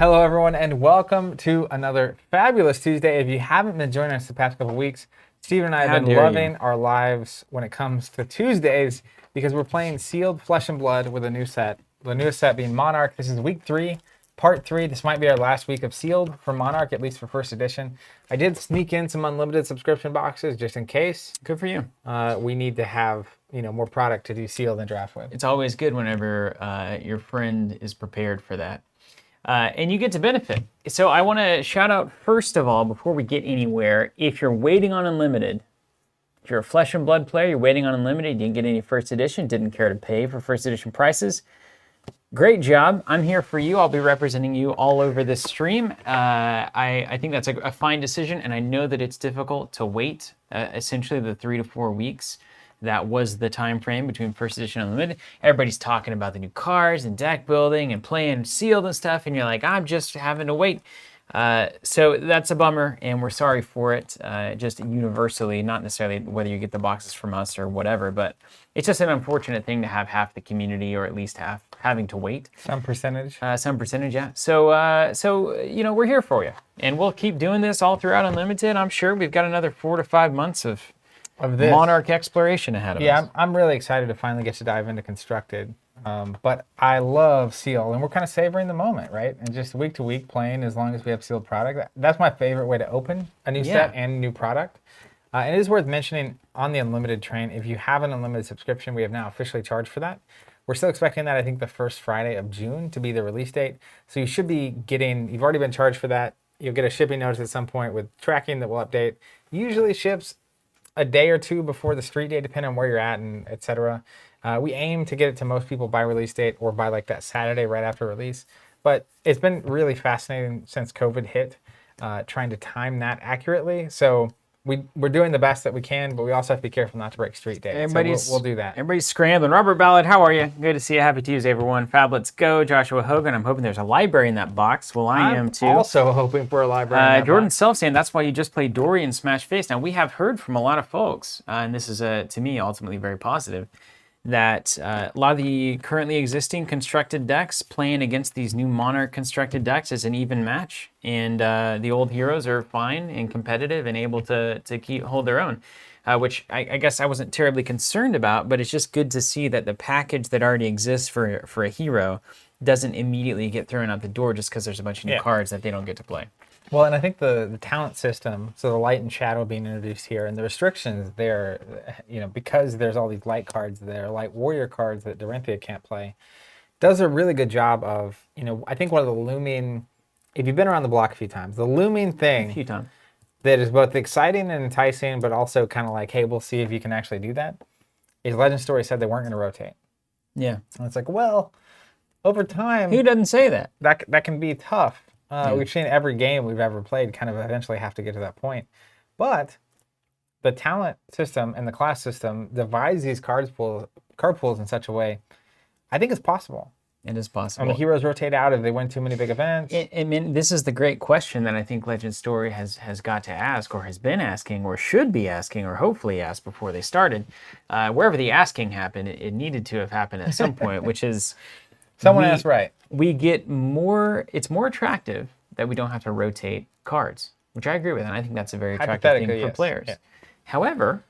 Hello, everyone, and welcome to another fabulous Tuesday. If you haven't been joining us the past couple weeks, Steven and I have been loving our lives when it comes to Tuesdays because we're playing Sealed Flesh and Blood with a new set. The newest set being Monarch. This is week 3, part 3. This might be our last week of Sealed for Monarch, at least for first edition. I did sneak in some unlimited subscription boxes just in case. Good for you. We need to have more product to do Sealed and draft with. It's always good whenever your friend is prepared for that. And you get to benefit. So I want to shout out, first of all, before we get anywhere, if you're waiting on Unlimited, if you're a Flesh and Blood player, you're waiting on Unlimited, you didn't get any first edition, didn't care to pay for first edition prices, great job. I'm here for you. I'll be representing you all over this stream. I think that's a fine decision, and I know that it's difficult to wait essentially the 3 to 4 weeks. That was the time frame between first edition and Unlimited. Everybody's talking about the new cards and deck building and playing Sealed and stuff, and you're like, I'm just having to wait. So that's a bummer, and we're sorry for it, just universally, not necessarily whether you get the boxes from us or whatever, but it's just an unfortunate thing to have half the community, or at least half, having to wait. Some percentage. Some percentage, yeah. So we're here for you, and we'll keep doing this all throughout Unlimited. I'm sure we've got another 4 to 5 months of this Monarch exploration ahead of us. Yeah, I'm really excited to finally get to dive into Constructed. But I love Seal, and we're kind of savoring the moment, right? And just week to week playing as long as we have Sealed product. That's my favorite way to open a new set and a new product. And it is worth mentioning on the Unlimited train, if you have an Unlimited subscription, we have now officially charged for that. We're still expecting that, I think, the first Friday of June to be the release date. So you should be getting, you've already been charged for that. You'll get a shipping notice at some point with tracking that will update. Usually ships a day or two before the street day, depending on where you're at and etc. We aim to get it to most people by release date or by like that Saturday right after release. But it's been really fascinating since COVID hit, trying to time that accurately. So we're doing the best that we can, but we also have to be careful not to break street days. So we'll do that. Everybody's scrambling. Robert Ballard, how are you? Good to see you. Happy Tuesday, everyone. Fab, let's go. Joshua Hogan, I'm hoping there's a library in that box. Well, I am too. Also hoping for a library in that Jordan box. Self-saying that's why you just played Dory and Smash Face. Now, we have heard from a lot of folks, and this is, to me, ultimately very positive, that a lot of the currently existing constructed decks playing against these new Monarch constructed decks is an even match, and the old heroes are fine and competitive and able to hold their own, which I guess I wasn't terribly concerned about, but it's just good to see that the package that already exists for a hero doesn't immediately get thrown out the door just because there's a bunch of new cards that they don't get to play. Well, and I think the talent system, so the light and shadow being introduced here, and the restrictions there, because there's all these light cards there, light warrior cards that Dorinthia can't play, does a really good job of, I think one of the looming, if you've been around the block a few times, the looming thing that is both exciting and enticing, but also kind of like, hey, we'll see if you can actually do that, is Legend Story said they weren't going to rotate. Yeah. And it's like, well, over time... Who doesn't say that? That can be tough. We've seen every game we've ever played kind of eventually have to get to that point. But the talent system and the class system divides these card pools in such a way, I think it's possible. It is possible. And the heroes rotate out if they win too many big events. I mean, this is the great question that I think Legend Story has got to ask, or has been asking, or should be asking, or hopefully asked before they started. Wherever the asking happened, it needed to have happened at some point, which is... Someone asked right. We get more, it's more attractive that we don't have to rotate cards, which I agree with, and I think that's a very attractive thing for players. Yeah. However,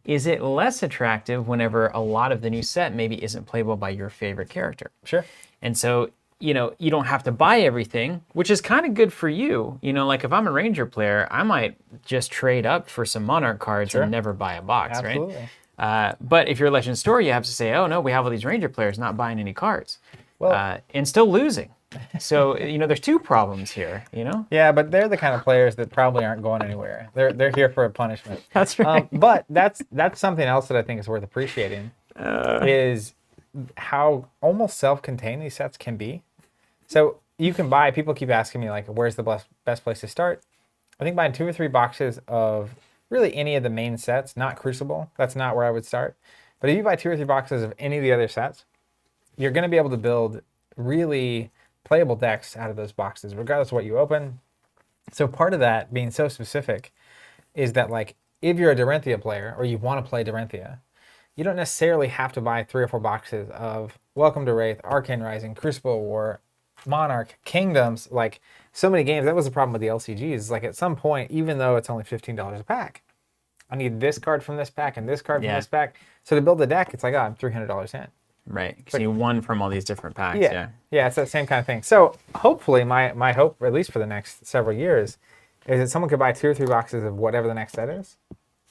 is it less attractive whenever a lot of the new set maybe isn't playable by your favorite character? Sure. And so, you don't have to buy everything, which is kind of good for you. Like if I'm a Ranger player, I might just trade up for some Monarch cards and never buy a box, Absolutely. Right? But if you're a Legend Story, you have to say, oh no, we have all these Ranger players not buying any cards. Well, and still losing. So, there's two problems here, Yeah, but they're the kind of players that probably aren't going anywhere. They're here for a punishment. That's right. But that's something else that I think is worth appreciating, is how almost self-contained these sets can be. So you can buy, people keep asking me, like, where's the best place to start? I think buying 2 or 3 boxes of really any of the main sets, not Crucible, that's not where I would start. But if you buy 2 or 3 boxes of any of the other sets, you're going to be able to build really playable decks out of those boxes, regardless of what you open. So part of that being so specific is that, like, if you're a Dorinthia player or you want to play Dorinthia, you don't necessarily have to buy 3 or 4 boxes of Welcome to Wraith, Arcane Rising, Crucible War, Monarch, Kingdoms, like so many games. That was the problem with the LCGs. Like at some point, even though it's only $15 a pack, I need this card from this pack and this card from this pack. So to build the deck, it's like, I'm $300 in. Right. So you won from all these different packs. Yeah, it's that same kind of thing. So hopefully, my hope, at least for the next several years, is that someone could buy 2 or 3 boxes of whatever the next set is,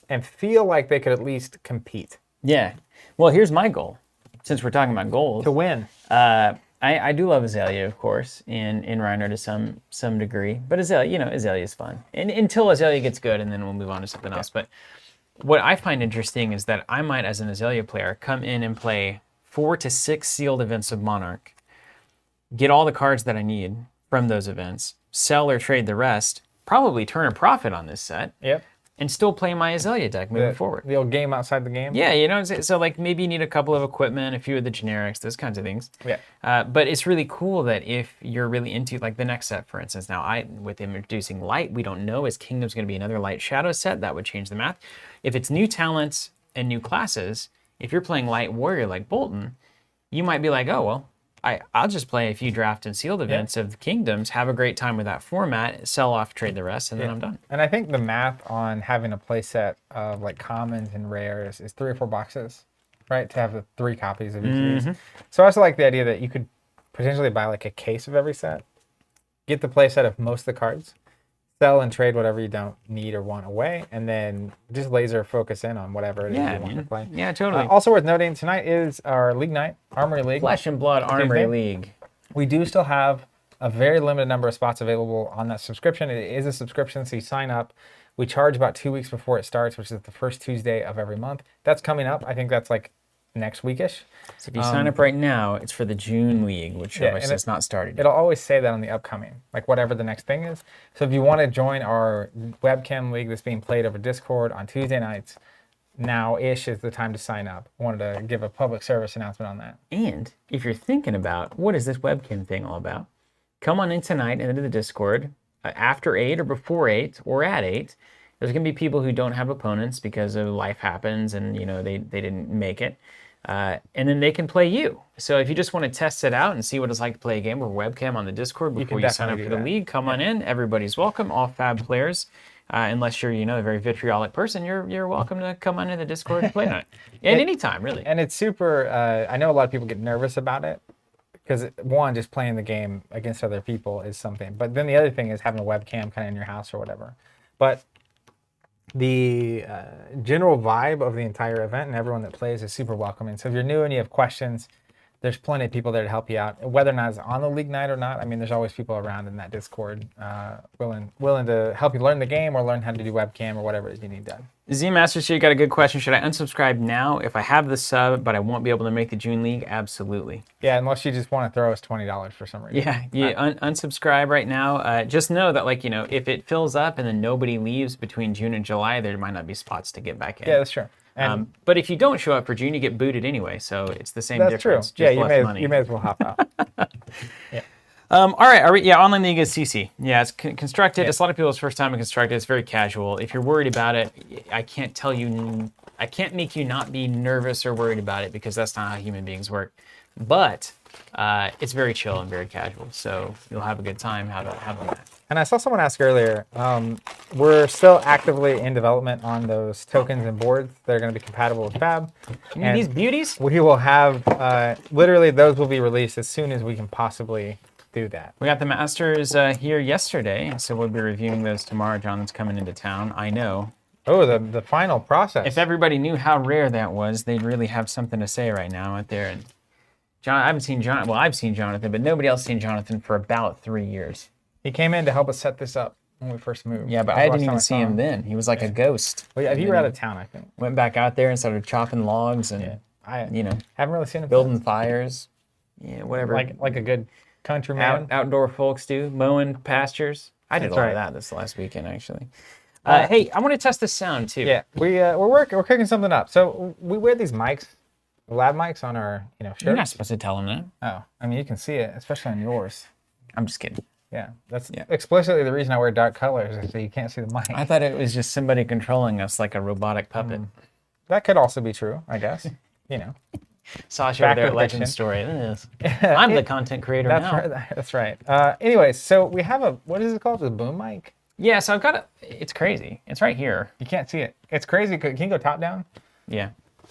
and feel like they could at least compete. Yeah. Well, here's my goal. Since we're talking about goals, To win. I do love Azalea, of course, in Reiner to some degree. But Azalea is fun. And until Azalea gets good, and then we'll move on to something else. But what I find interesting is that I might, as an Azalea player, come in and play 4 to 6 sealed events of Monarch, get all the cards that I need from those events, sell or trade the rest, probably turn a profit on this set. Yep. And still play my Azalea deck moving forward. The old game outside the game. Yeah, you know what I'm saying? So like maybe you need a couple of equipment, a few of the generics, those kinds of things. Yeah. But it's really cool that if you're really into like the next set, for instance, now with introducing light, we don't know, is Kingdom's going to be another light shadow set? That would change the math. If it's new talents and new classes, if you're playing light warrior like Bolton, you might be like, oh, well, I'll just play a few draft and sealed events of Kingdoms, have a great time with that format, sell off, trade the rest, and then I'm done. And I think the math on having a play set of like commons and rares is 3 or 4 boxes, right? To have the 3 copies of each of these. So I also like the idea that you could potentially buy like a case of every set, get the play set of most of the cards, sell and trade whatever you don't need or want away, and then just laser focus in on whatever it is you want to play. Yeah, totally. Also worth noting, tonight is our League Night, Armory League. Flesh and Blood Armory League. We do still have a very limited number of spots available on that subscription. It is a subscription, so you sign up. We charge about 2 weeks before it starts, which is the first Tuesday of every month. That's coming up. I think that's like next weekish. So if you sign up right now, it's for the June League, which obviously has not started yet. It'll always say that on the upcoming, like whatever the next thing is. So if you want to join our webcam league that's being played over Discord on Tuesday nights, now-ish is the time to sign up. I wanted to give a public service announcement on that. And if you're thinking about, what is this webcam thing all about? Come on in tonight into the Discord after 8 or before 8 or at 8. There's going to be people who don't have opponents because of life happens and they didn't make it. And then they can play you. So if you just want to test it out and see what it's like to play a game with webcam on the Discord before you sign up for the league, come on in. Everybody's welcome, all fab players. Unless you're, a very vitriolic person, you're welcome to come on in the Discord and play on it. At any time, really. And it's super, I know a lot of people get nervous about it because one, just playing the game against other people is something. But then the other thing is having a webcam kind of in your house or whatever. But the general vibe of the entire event and everyone that plays is super welcoming. So if you're new and you have questions, there's plenty of people there to help you out. Whether or not it's on the league night or not, I mean, there's always people around in that Discord willing to help you learn the game or learn how to do webcam or whatever it is you need done. Z-Master, so you got a good question. Should I unsubscribe now if I have the sub, but I won't be able to make the June League? Absolutely. Yeah, unless you just want to throw us $20 for some reason. Yeah, unsubscribe right now. Just know that, if it fills up and then nobody leaves between June and July, there might not be spots to get back in. Yeah, that's true. But if you don't show up for June, you get booted anyway, so it's the same difference. That's true. Yeah, you may as well hop out. Yeah. All right. Online League is CC. Yeah, it's constructed. Yeah. It's a lot of people's first time in constructed. It's very casual. If you're worried about it, I can't make you not be nervous or worried about it because that's not how human beings work. But it's very chill and very casual, so you'll have a good time having that. And I saw someone ask earlier, we're still actively in development on those tokens and boards that are going to be compatible with Fab. And these beauties? We will have, literally those will be released as soon as we can possibly do that. We got the Masters here yesterday, so we'll be reviewing those tomorrow. Jonathan's coming into town, I know. Oh, the final process. If everybody knew how rare that was, they'd really have something to say right now out there. And I've seen Jonathan, but nobody else seen Jonathan for about 3 years. He came in to help us set this up when we first moved. Yeah, but I didn't even see him then. He was like a ghost. Well, yeah, you were out of town, I think. Went back out there and started chopping logs and, haven't really seen him. Building fires. Yeah, whatever. Like a good countryman. Outdoor folks do. Mowing pastures. I did a lot of that this last weekend, actually. Hey, I want to test the sound, too. Yeah, we're cooking something up. So we wear these mics, lab mics on our shirts. You're not supposed to tell them that. Oh, I mean, you can see it, especially on yours. I'm just kidding. Yeah, that's explicitly the reason I wear dark colors, is so you can't see the mic. I thought it was just somebody controlling us like a robotic puppet. That could also be true, I guess. Sasha over there at Factor Legend fiction. Story. I'm the content creator That's now. right. That's right. Anyways, so we have what is it called? The boom mic? Yeah, so I've got it's crazy. It's right here. You can't see it. It's crazy. Can you go top down? Yeah.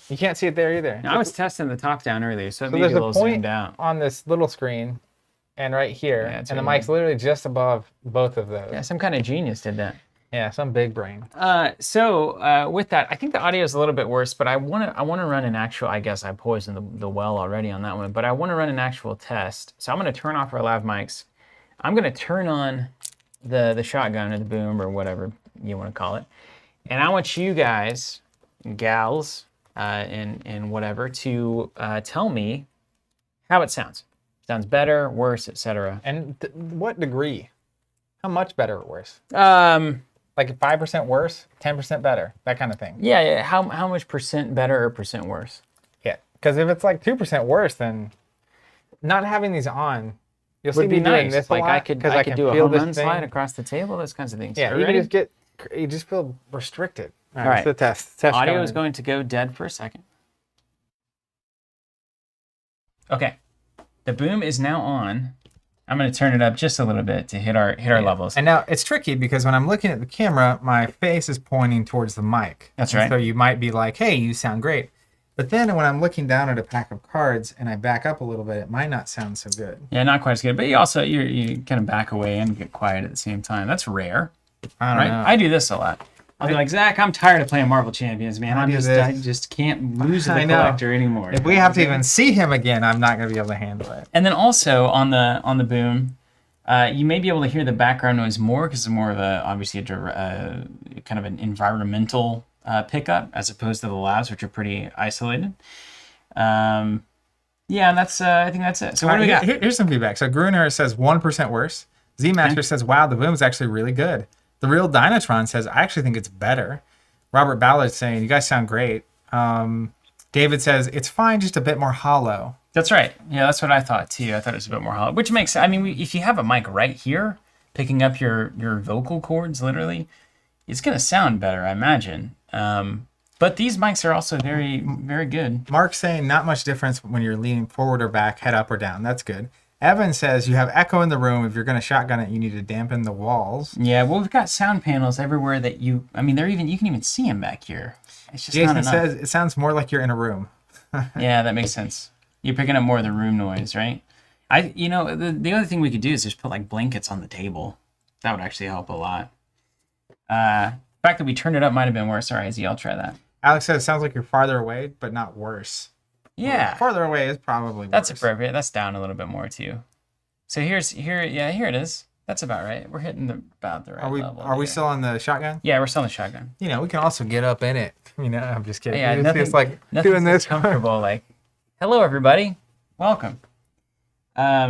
You can't see it there either. Now, I was testing the top down earlier, so it So may be there's a a little point zoomed out. on this little screen and right here, Yeah, it's and the right mic's literally just above both of those. Yeah, some kind of genius did that. Yeah, some big brain. So with that, I think the audio is a little bit worse, but I want to run an actual. I guess I poisoned the well already on that one, but I want to run an actual test. So I'm going to turn off our lav mics. I'm going to turn on the shotgun or the boom or whatever you want to call it, and I want you guys, gals, and whatever to tell me how it sounds. Sounds better, worse, etc. And what degree? How much better or worse? Like 5% worse, 10% better, that kind of thing. Yeah. How much percent better or percent worse? Yeah, because if it's like 2% worse, then not having these on, you'll see Would be me doing nice. this Like a lot, I could 'cause I can do a feel home this run thing. slide across the table, those kinds of things. Yeah, Ready? you just feel restricted. All right. Let's do the test. Audio coming. is going to go dead for a second. Okay, the boom is now on. I'm going to turn it up just a little bit to hit our levels. And now it's tricky because when I'm looking at the camera, my face is pointing towards the mic. That's And right. So you might be like, hey, you sound great. But then when I'm looking down at a pack of cards and I back up a little bit, it might not sound so good. Yeah, not quite as good, but you kind of back away and get quiet at the same time. That's rare, I don't right? know. I do this a lot. I'll be like, Zach, I'm tired of playing Marvel Champions, man. I do I this. just can't lose the I know. collector anymore. If we have to even see him again, I'm not going to be able to handle it. And then also on the boom, you may be able to hear the background noise more because it's more of obviously kind of an environmental pickup as opposed to the labs, which are pretty isolated. Yeah, and that's I think that's it. So what do we got? Here's some feedback. So Gruner says 1% worse. Z-Master says, wow, the boom is actually really good. The Real Dynatron says, I actually think it's better. Robert Ballard's saying, you guys sound great. David says, it's fine, just a bit more hollow. That's right. Yeah, that's what I thought too. I thought it was a bit more hollow, which makes, I mean, if you have a mic right here, picking up your vocal cords, literally, it's going to sound better, I imagine. But these mics are also very, very good. Mark's saying, not much difference when you're leaning forward or back, head up or down. That's good. Evan says, you have echo in the room. If you're going to shotgun it, you need to dampen the walls. Yeah, well, we've got sound panels everywhere that you can even see them back here. It's just Jason not enough. says, it sounds more like you're in a room. Yeah, that makes sense. You're picking up more of the room noise, right? The other thing we could do is just put like blankets on the table. That would actually help a lot. The fact that we turned it up might have been worse. All right, Z, I'll try that. Alex says, it sounds like you're farther away, but not worse. Yeah, Farther away is probably worse. that's appropriate. That's down a little bit more too. So here it is. That's about right. We're hitting about the right level. Are we here. still on the shotgun? Yeah, we're still on the shotgun. You know, we can also get up in it. You know, I'm just kidding. Yeah, You see us like nothing's doing this. comfortable. Like, hello everybody, welcome. I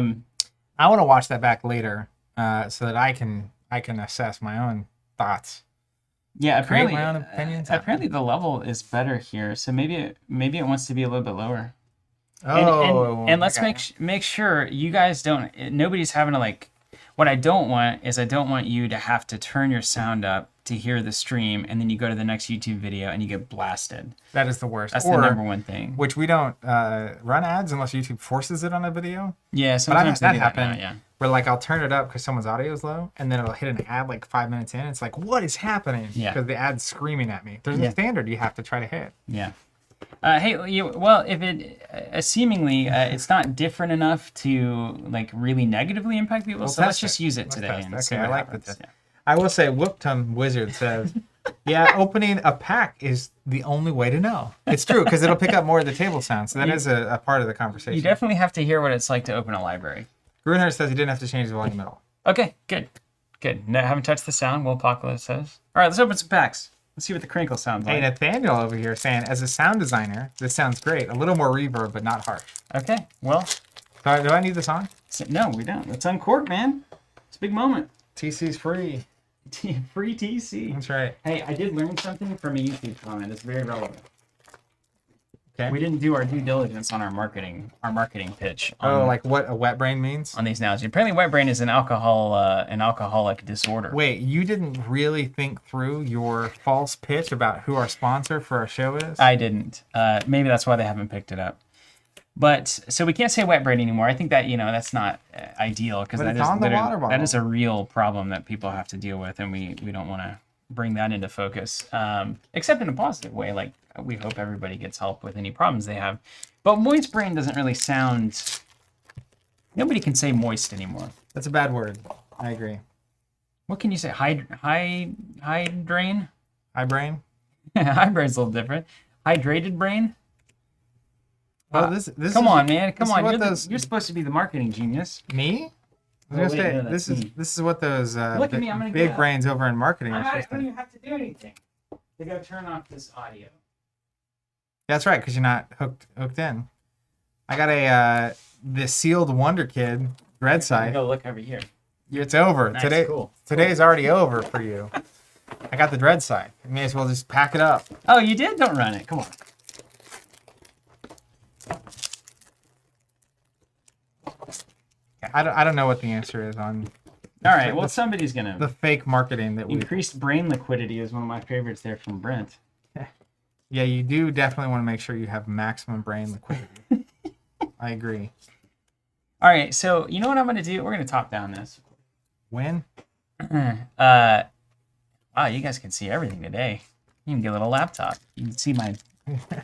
want to watch that back later, so that I can assess my own thoughts. Yeah, Create apparently, my own opinions. apparently the level is better here, so maybe it wants to be a little bit lower. And let's make sure you guys nobody's having to like. What I don't want is I don't want you to have to turn your sound up to hear the stream, and then you go to the next YouTube video and you get blasted. That is the worst. That's the number one thing. Which we don't run ads unless YouTube forces it on a video. Yeah, sometimes that they do that happen. now, yeah. Where like I'll turn it up because someone's audio is low, and then it'll hit an ad like 5 minutes in. It's like, what is happening? Yeah. Because the ad's screaming at me. There's a standard you have to try to hit. Yeah. If it seemingly it's not different enough to like really negatively impact people, so let's just use it today and see Okay, what I like happens. that. Yeah. I will say, Whooptum Wizard says, yeah, opening a pack is the only way to know. It's true, because it'll pick up more of the table sound, so that is a part of the conversation. You definitely have to hear what it's like to open a library. Grunhard says he didn't have to change the volume at all. Okay, good. No, haven't touched the sound, Will Apocalypse says. All right, let's open some packs. Let's see what the crinkle sounds like. Hey, Nathaniel over here saying, as a sound designer, this sounds great. A little more reverb, but not harsh. Okay, well. Do I need the song? No, we don't. Let's uncork, man. It's a big moment. TC's free. Free TC. That's right. Hey, I did learn something from a YouTube comment. It's very relevant. Okay. We didn't do our due diligence on our marketing pitch. Like what a wet brain means? On these analogies. Apparently, wet brain is an alcoholic disorder. Wait, you didn't really think through your false pitch about who our sponsor for our show is? I didn't. Maybe that's why they haven't picked it up. But so we can't say wet brain anymore. I think that that's not ideal because But it's on the water bottle. that is a real problem that people have to deal with, and we don't want to bring that into focus. Except in a positive way, like we hope everybody gets help with any problems they have. But moist brain doesn't really sound. Nobody can say moist anymore. That's a bad word. I agree. What can you say? Hydrain? High brain? High brain's a little different. Hydrated brain? Well, this come on, man. Come on. You're supposed to be the marketing genius. Me? I was gonna say this is what those big brains over in marketing are supposed to do. I don't even have to do anything. They gotta turn off this audio. That's right, because you're not hooked in. I got the sealed Wonder Kid red side. Go look over here. It's over. Nice, cool. Today's already over for you. I got the dread side. You may as well just pack it up. Oh, you did? Don't run it. Come on. I don't know what the answer is on. All right. Well, somebody's gonna. The fake marketing that we. Increased brain liquidity is one of my favorites there from Brent. Yeah, you do definitely want to make sure you have maximum brain liquidity. I agree. All right. So you know what I'm gonna do? We're gonna top down this. When? Wow, you guys can see everything today. You can get a little laptop. You can see my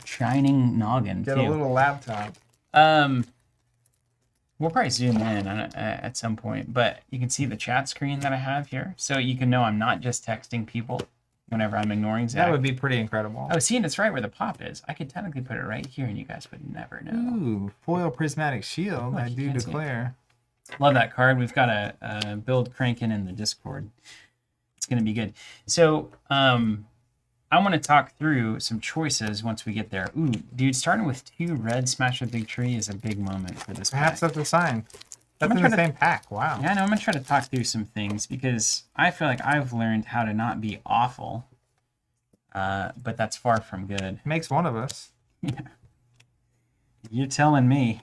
shining noggin Get too. a little laptop. We'll probably zoom in on it at some point, but you can see the chat screen that I have here, so you can know I'm not just texting people whenever I'm ignoring Zach. That would be pretty incredible. Oh, see, and it's right where the pop is. I could technically put it right here, and you guys would never know. Ooh, foil prismatic shield. Look, I do declare. Love that card. We've got a build cranking in the Discord. It's going to be good. So I want to talk through some choices once we get there. Ooh, dude, starting with 2 red Smash a Big Tree is a big moment for this Perhaps pack. that's a sign. That's in the same pack. Wow. Yeah, I know. I'm going to try to talk through some things because I feel like I've learned how to not be awful, but that's far from good. Makes one of us. Yeah. You're telling me.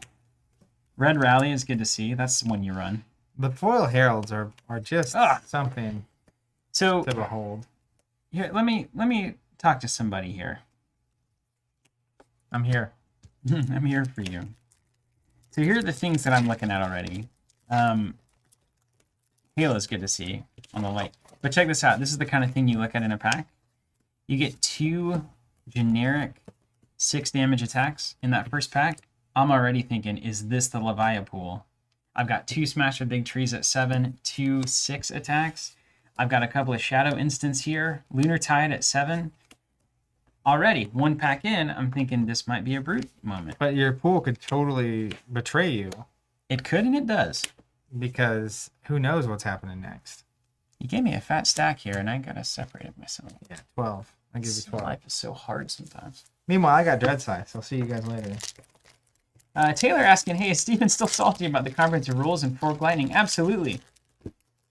Red Rally is good to see. That's the one you run. The foil heralds are just something to behold. Here, let me talk to somebody here. I'm here. I'm here for you. So here are the things that I'm looking at already. Halo is good to see on the light. But check this out. This is the kind of thing you look at in a pack. You get 2 generic 6 damage attacks in that first pack. I'm already thinking, is this the Leviathan pool? I've got 2 Smash with Big Trees at 7, 2 6 attacks. I've got a couple of Shadow Instants here. Lunar Tide at 7. Already, 1 pack in, I'm thinking this might be a Brute moment. But your pool could totally betray you. It could and it does. Because who knows what's happening next. You gave me a fat stack here, and I gotta separate it myself. Yeah, 12. I give you 12. Life is so hard sometimes. Meanwhile, I got dread size. I'll see you guys later. Taylor asking, hey, is Steven still salty about the comprehensive rules and Fork Lightning? Absolutely.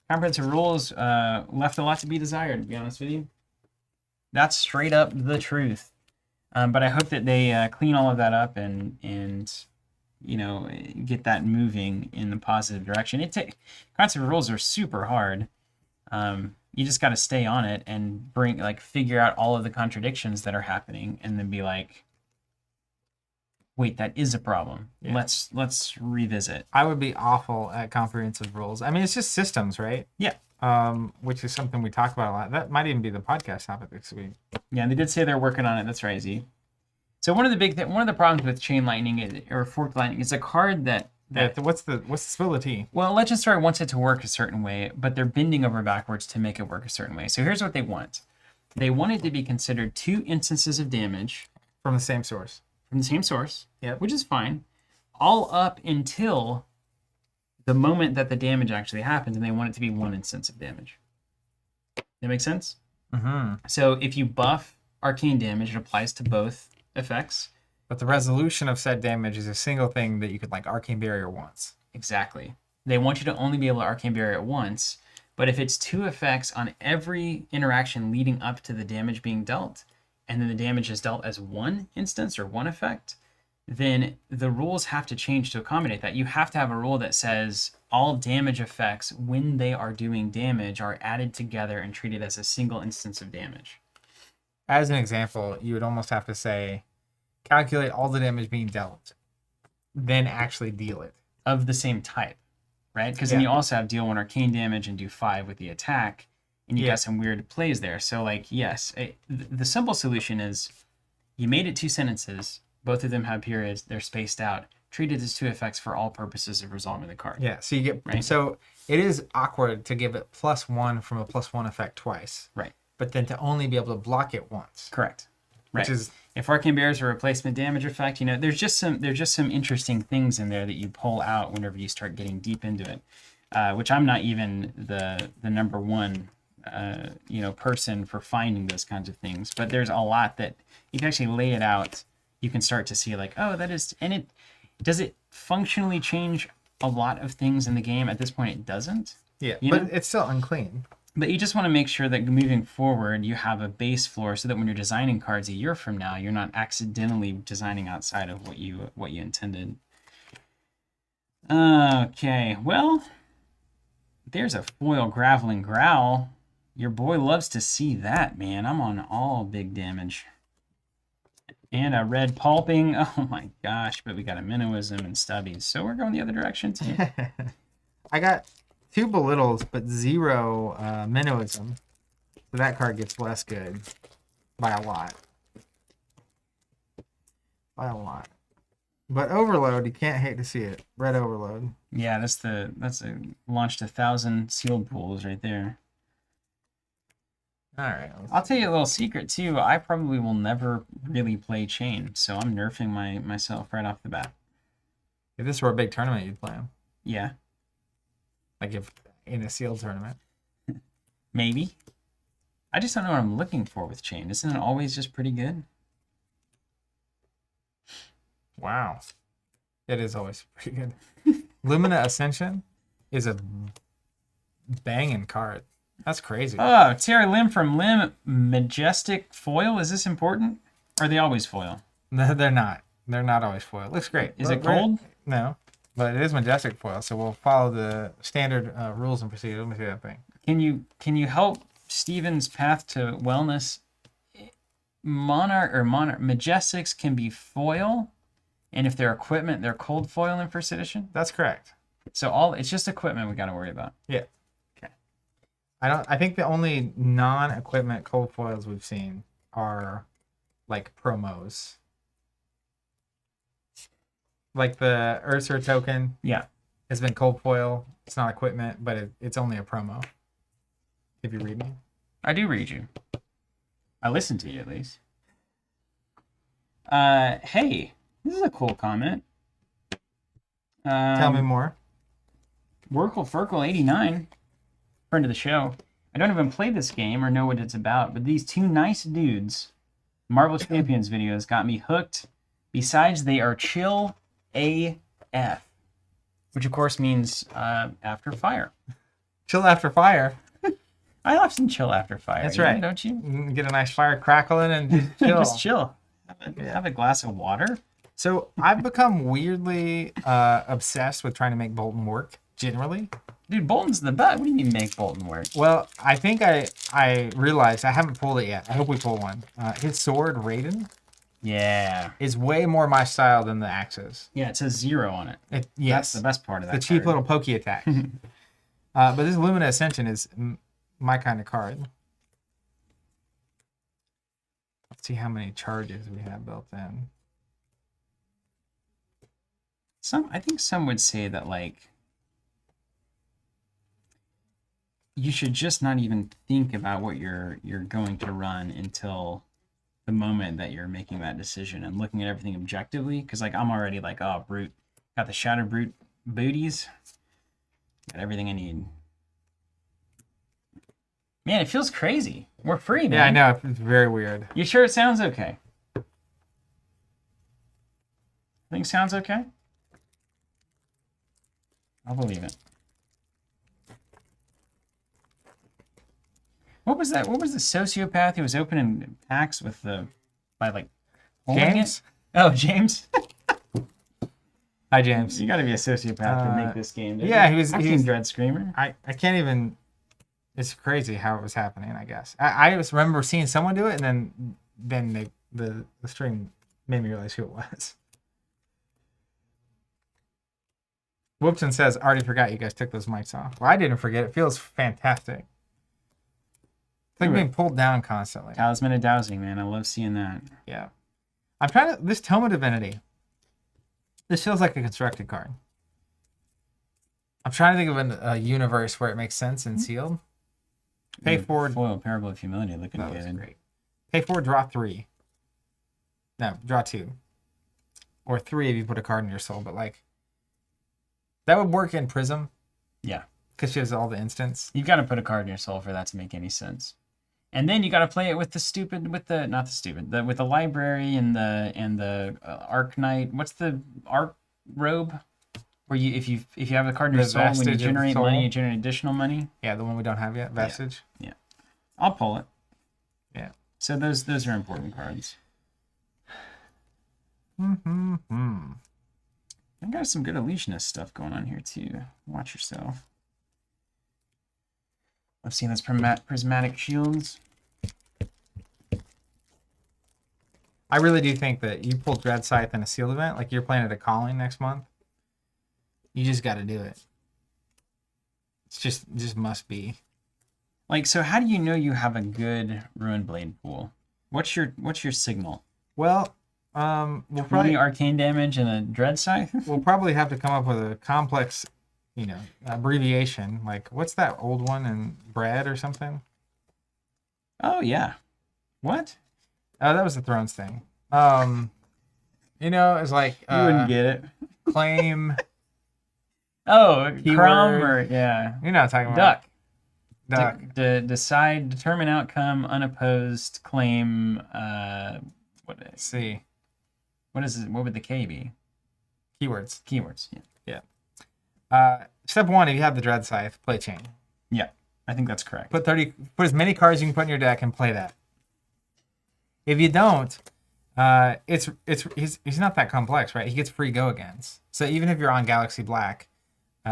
Comprehensive rules left a lot to be desired, to be honest with you. That's straight up the truth. But I hope that they clean all of that up and you know, get that moving in the positive direction. Comprehensive rules are super hard. You just got to stay on it and figure out all of the contradictions that are happening, and then be like, wait, that is a problem. Yeah. Let's revisit. I would be awful at comprehensive rules. I mean, it's just systems, right? Yeah. Which is something we talk about a lot. That might even be the podcast topic this week. Yeah, they did say they're working on it. That's right, Z. So one of the problems with Chain Lightning or Forked Lightning is a card that what's the spill the tea? Well, Legend Story wants it to work a certain way, but they're bending over backwards to make it work a certain way. So here's what they want. They want it to be considered 2 instances of damage from the same source. Yep. Which is fine, all up until the moment that the damage actually happens, and they want it to be 1 instance of damage. That make sense? Mm-hmm. So if you buff arcane damage, it applies to both effects. But the resolution of said damage is a single thing that you could Arcane Barrier once. Exactly. They want you to only be able to Arcane Barrier at once, but if it's 2 effects on every interaction leading up to the damage being dealt, and then the damage is dealt as 1 instance or 1 effect, then the rules have to change to accommodate that. You have to have a rule that says all damage effects, when they are doing damage, are added together and treated as a single instance of damage. As an example, you would almost have to say, calculate all the damage being dealt. then actually deal it. Of the same type, right? Because then you also have deal 1 arcane damage and do 5 with the attack, and you got some weird plays there. So, like, yes, the simple solution is you made it 2 sentences. Both of them have periods. They're spaced out. Treat it as 2 effects for all purposes of resolving the card. Yeah, so you get... Right? So it is awkward to give it +1 from a +1 effect twice. Right. But then to only be able to block it once. Correct. Right. Which is... If Arcane Bear is a replacement damage effect, you know, there's just some interesting things in there that you pull out whenever you start getting deep into it, which I'm not even the number one person for finding those kinds of things. But there's a lot that if you actually lay it out, you can start to see like, oh, that is, and does it functionally change a lot of things in the game? At this point, it doesn't. Yeah, but it's still unclean. But you just want to make sure that moving forward, you have a base floor so that when you're designing cards a year from now, you're not accidentally designing outside of what you intended. Okay, well, there's a foil Graveling Growl. Your boy loves to see that, man. I'm on all big damage. And a red pulping. Oh my gosh, but we got a Minnowism and Stubbies. So we're going the other direction too. I got 2 Belittles, but 0 Minnowism. So that card gets less good by a lot. By a lot. But Overload, you can't hate to see it. Red Overload. Yeah, that's launched 1,000 sealed pools right there. All right. I'll tell you a little secret too. I probably will never really play Chain, so I'm nerfing myself right off the bat. If this were a big tournament, you'd play him. Yeah. Like if in a sealed tournament. Maybe. I just don't know what I'm looking for with Chain. Isn't it always just pretty good? Wow. It is always pretty good. Lumina Ascension is a banging card. That's crazy. Oh, Terry Lim from Lim Majestic Foil. Is this important? Or are they always foil? No, they're not. They're not always foil. Looks great. Is it gold? No, but it is Majestic Foil, so we'll follow the standard rules and procedures. Let me see that thing. Can you help Steven's path to wellness? Monarch Majestics can be foil, and if they're equipment, they're cold foil in first edition. That's correct. So it's just equipment we got to worry about. Yeah. I think the only non-equipment cold foils we've seen are like promos. Like the Ursur token. Yeah. Has been cold foil. It's not equipment, but it's only a promo. If you read me. I do read you. I listen to you at least. Hey, this is a cool comment. Tell me more. Workle Furkle 89. Friend of the show. I don't even play this game or know what it's about, but these 2 nice dudes, Marvel Champions videos, got me hooked. Besides, they are chill AF, which of course means after fire. Chill after fire. I often chill after fire. That's right. Don't you? Get a nice fire crackling and just chill. Just chill. Have a glass of water. So I've become weirdly obsessed with trying to make Bolton work, generally. Dude, Bolton's the best. What do you mean make Bolton work? Well, I think I realized, I haven't pulled it yet. I hope we pull one. His sword, Raiden, is way more my style than the axes. Yeah, it says 0 on it. Yes. That's the best part of that The cheap little pokey attack. But this Lumina Ascension is my kind of card. Let's see how many charges we have built in. I think some would say that, like, you should just not even think about what you're going to run until the moment that you're making that decision and looking at everything objectively. Because, like, I'm already like, oh, brute. Got the Shattered Brute booties. Got everything I need. Man, it feels crazy. We're free, man. Yeah, I know. It's very weird. You sure it sounds okay? Think sounds okay? I'll believe it. What was that? What was the sociopath who was opening packs with by James? Oh, James. Hi, James. You got to be a sociopath to make this game. Yeah, he was Dread Screamer. I can't even. It's crazy how it was happening. I guess I just remember seeing someone do it, and then the stream made me realize who it was. Whoopson says, already forgot you guys took those mics off. Well, I didn't forget. It feels fantastic. It's like being pulled down constantly. Talisman of Dowsing, man. I love seeing that. Yeah. I'm trying to... This Tome of Divinity. This feels like a constructed card. I'm trying to think of a universe where it makes sense in sealed. Pay forward. Foil Parable of Humility looking That good. was great. Pay forward, draw 3. No, draw 2. Or 3 if you put a card in your soul. But like, that would work in Prism. Yeah. Because she has all the instants. You've got to put a card in your soul for that to make any sense. And then you got to play it with with the library and the Arc Knight. What's the Arc Robe? Where you if you have a card in your soul, when you generate money, you generate additional money. Yeah, the one we don't have yet, Vestige. Yeah. I'll pull it. Yeah. So those are important cards. I got some good illusionist stuff going on here too. Watch yourself. I've seen those prismatic shields. I really do think that you pull Dread Scythe in a sealed event, like you're playing at a calling next month. You just got to do it. It's just must be. Like, so how do you know you have a good Ruined Blade pool? What's your signal? Well, we'll 20 probably arcane damage and a Dread Scythe? we'll probably have to come up with a complex, abbreviation. Like, what's that old one in Brad or something? Oh yeah. What? Oh, that was the Thrones thing. It's like You wouldn't get it. claim. Oh, Keyword. Crumb or yeah. You're not talking about Duck. duck. Decide, determine outcome, unopposed, claim. Let's see. What is it? What would the K be? Keywords. Keywords. Yeah. Step 1, if you have the Dread Scythe, play Chain. Yeah, I think that's correct. Put as many cards as you can put in your deck and play that. If you don't, he's not that complex, right? He gets free go agains. So even if you're on Galaxy Black,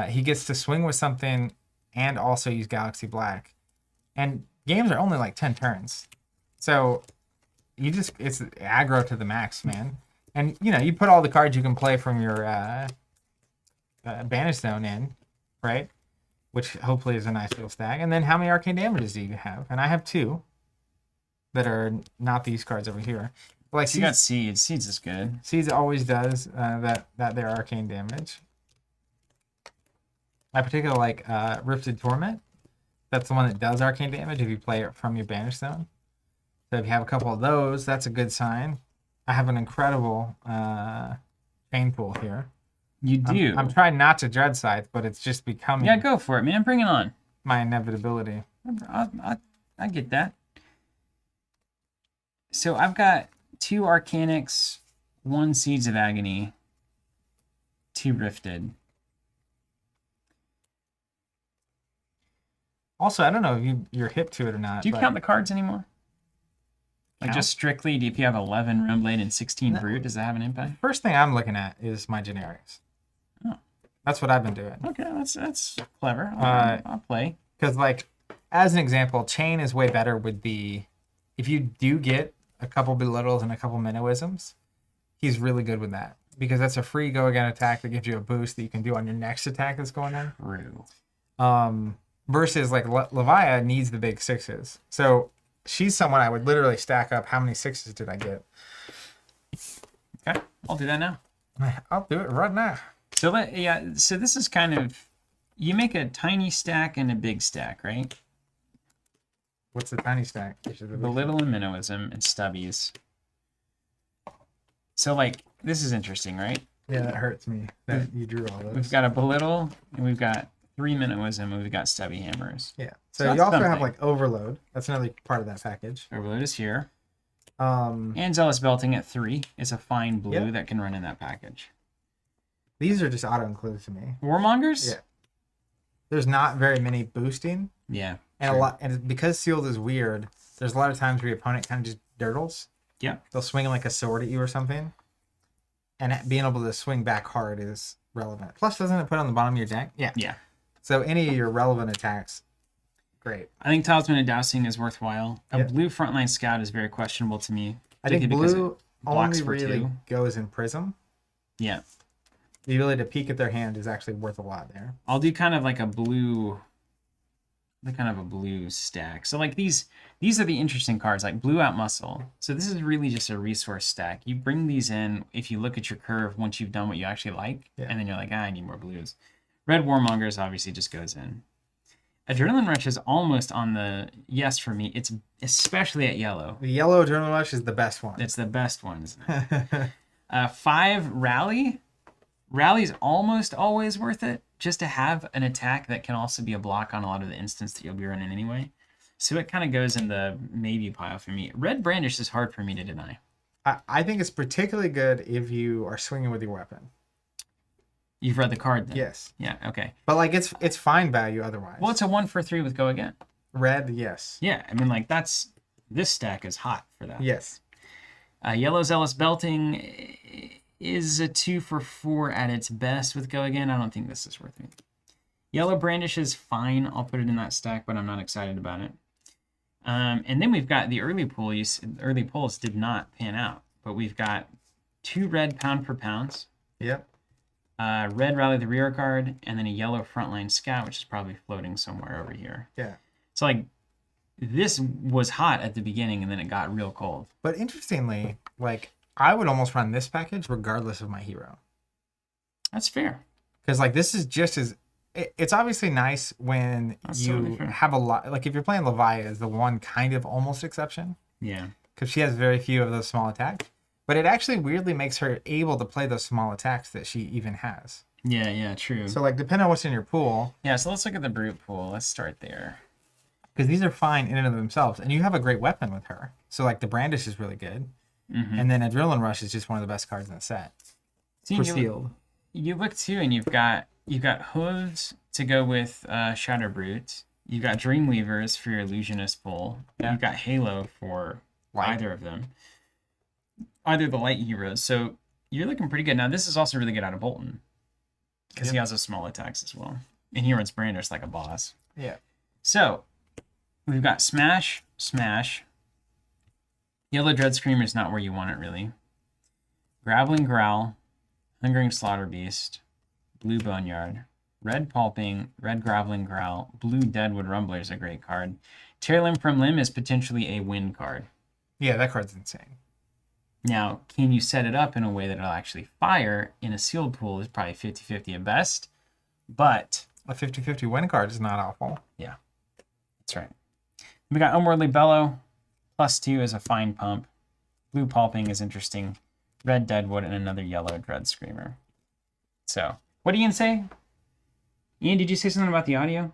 he gets to swing with something and also use Galaxy Black. And games are only like 10 turns. So it's aggro to the max, man. And you put all the cards you can play from your Banish Zone in, right? Which hopefully is a nice little stack. And then how many arcane damages do you have? And I have 2 that are not these cards over here. But like you got Seeds. Seeds is good. Seeds always does that their arcane damage. I particularly like Rifted Torment. That's the one that does arcane damage if you play it from your Banish Zone. So if you have a couple of those, that's a good sign. I have an incredible chain pool here. You do. I'm trying not to Dread Scythe, but it's just becoming. Yeah, go for it, man. Bring it on. My inevitability. I get that. So I've got 2 Arcanics, 1 Seeds of Agony, 2 Rifted. Also, I don't know if you're hip to it or not. Do you count the cards anymore? Like just strictly, if you have 11 Ruined Blade and 16 Brute, does that have an impact? First thing I'm looking at is my generics. Oh. That's what I've been doing. Okay, that's clever. I'll play. Because, like, as an example, Chain is way better with if you do get a couple belittles and a couple minnowisms, he's really good with that. Because that's a free go again attack that gives you a boost that you can do on your next attack that's going in. True. Versus, like, Levia needs the big 6s. So she's someone I would literally stack up. How many 6s did I get? Okay, I'll do that now. I'll do it right now. So so this is kind of, you make a tiny stack and a big stack, right? What's the tiny stack? Belittle and Minnowism and Stubbies. So like, this is interesting, right? Yeah, that hurts me that you drew all those. We've got a Belittle and we've got 3 Minnowism and we've got Stubby Hammers. Yeah. So you also have like Overload. That's another part of that package. Overload is here. And Zealous Belting at 3 is a fine blue that can run in that package. These are just auto-included to me. Warmongers? Yeah. There's not very many boosting. Yeah. And because sealed is weird, there's a lot of times where your opponent kind of just dirtles. Yeah. They'll swing like a sword at you or something. And being able to swing back hard is relevant. Plus, doesn't it put on the bottom of your deck? Yeah. Yeah. So any of your relevant attacks, great. I think Talisman of Dowsing is worthwhile. A blue Frontline Scout is very questionable to me. I think blue only really goes in Prism. Yeah. the ability to peek at their hand is actually worth a lot there. I'll do kind of like a blue, stack. So like these are the interesting cards, like Blue Out Muscle. So this is really just a resource stack. You bring these in if you look at your curve once you've done what you actually like, and then you're like, I need more blues. Red Warmongers obviously just goes in. Adrenaline Rush is almost on the yes for me. It's especially at yellow. The yellow Adrenaline Rush is the best one. It's the best one, isn't it? 5 Rally. Rally's almost always worth it, just to have an attack that can also be a block on a lot of the instants that you'll be running anyway. So it kind of goes in the maybe pile for me. Red Brandish is hard for me to deny. I think it's particularly good if you are swinging with your weapon. You've read the card then? Yes. Yeah, okay. But like it's fine value otherwise. Well, it's a 1 for 3 with Go Again. Red, yes. Yeah, I mean, like, this stack is hot for that. Yes. Yellow Zealous Belting is a 2 for 4 at its best with Go Again. I don't think this is worth it. Yellow Brandish is fine. I'll put it in that stack, but I'm not excited about it. And then we've got the early pool. Early pulls did not pan out, but we've got 2 red Pound for Pounds. Yep. Red Rally the Rear card, and then a yellow Frontline Scout, which is probably floating somewhere over here. Yeah. So, like, this was hot at the beginning, and then it got real cold. But interestingly, like, I would almost run this package regardless of my hero. That's fair. Because, like, this is just as... It's obviously nice when you have a lot... Like, if you're playing Leviah as the one kind of almost exception. Yeah. Because she has very few of those small attacks. But it actually weirdly makes her able to play those small attacks that she even has. Yeah, true. So, like, depending on what's in your pool... Yeah, so let's look at the Brute pool. Let's start there. Because these are fine in and of themselves. And you have a great weapon with her. So, like, the Brandish is really good. Mm-hmm. And then Adrenaline Rush is just one of the best cards in the set. For sealed. You look, too, and you've got Hooves to go with Shadow Brute. You've got Dreamweavers for your Illusionist pool. Yeah. You've got Halo for either of them. Either the light heroes. So you're looking pretty good. Now, this is also really good out of Bolton. Because he has those small attacks as well. And he runs Brandish like a boss. Yeah. So, we've got Smash. Yellow Dread Screamer is not where you want it, really. Graveling Growl. Hungering Slaughter Beast. Blue Boneyard. Red Pulping. Red Graveling Growl. Blue Deadwood Rumbler is a great card. Tear Limb from Limb is potentially a win card. Yeah, that card's insane. Now, can you set it up in a way that it'll actually fire in a sealed pool is probably 50-50 at best. But a 50-50 win card is not awful. Yeah, that's right. We got Unworldly Bellow. +2 is a fine pump. Blue Pulping is interesting. Red Deadwood and another yellow Dread Screamer. So, what did Ian say? Ian, did you say something about the audio?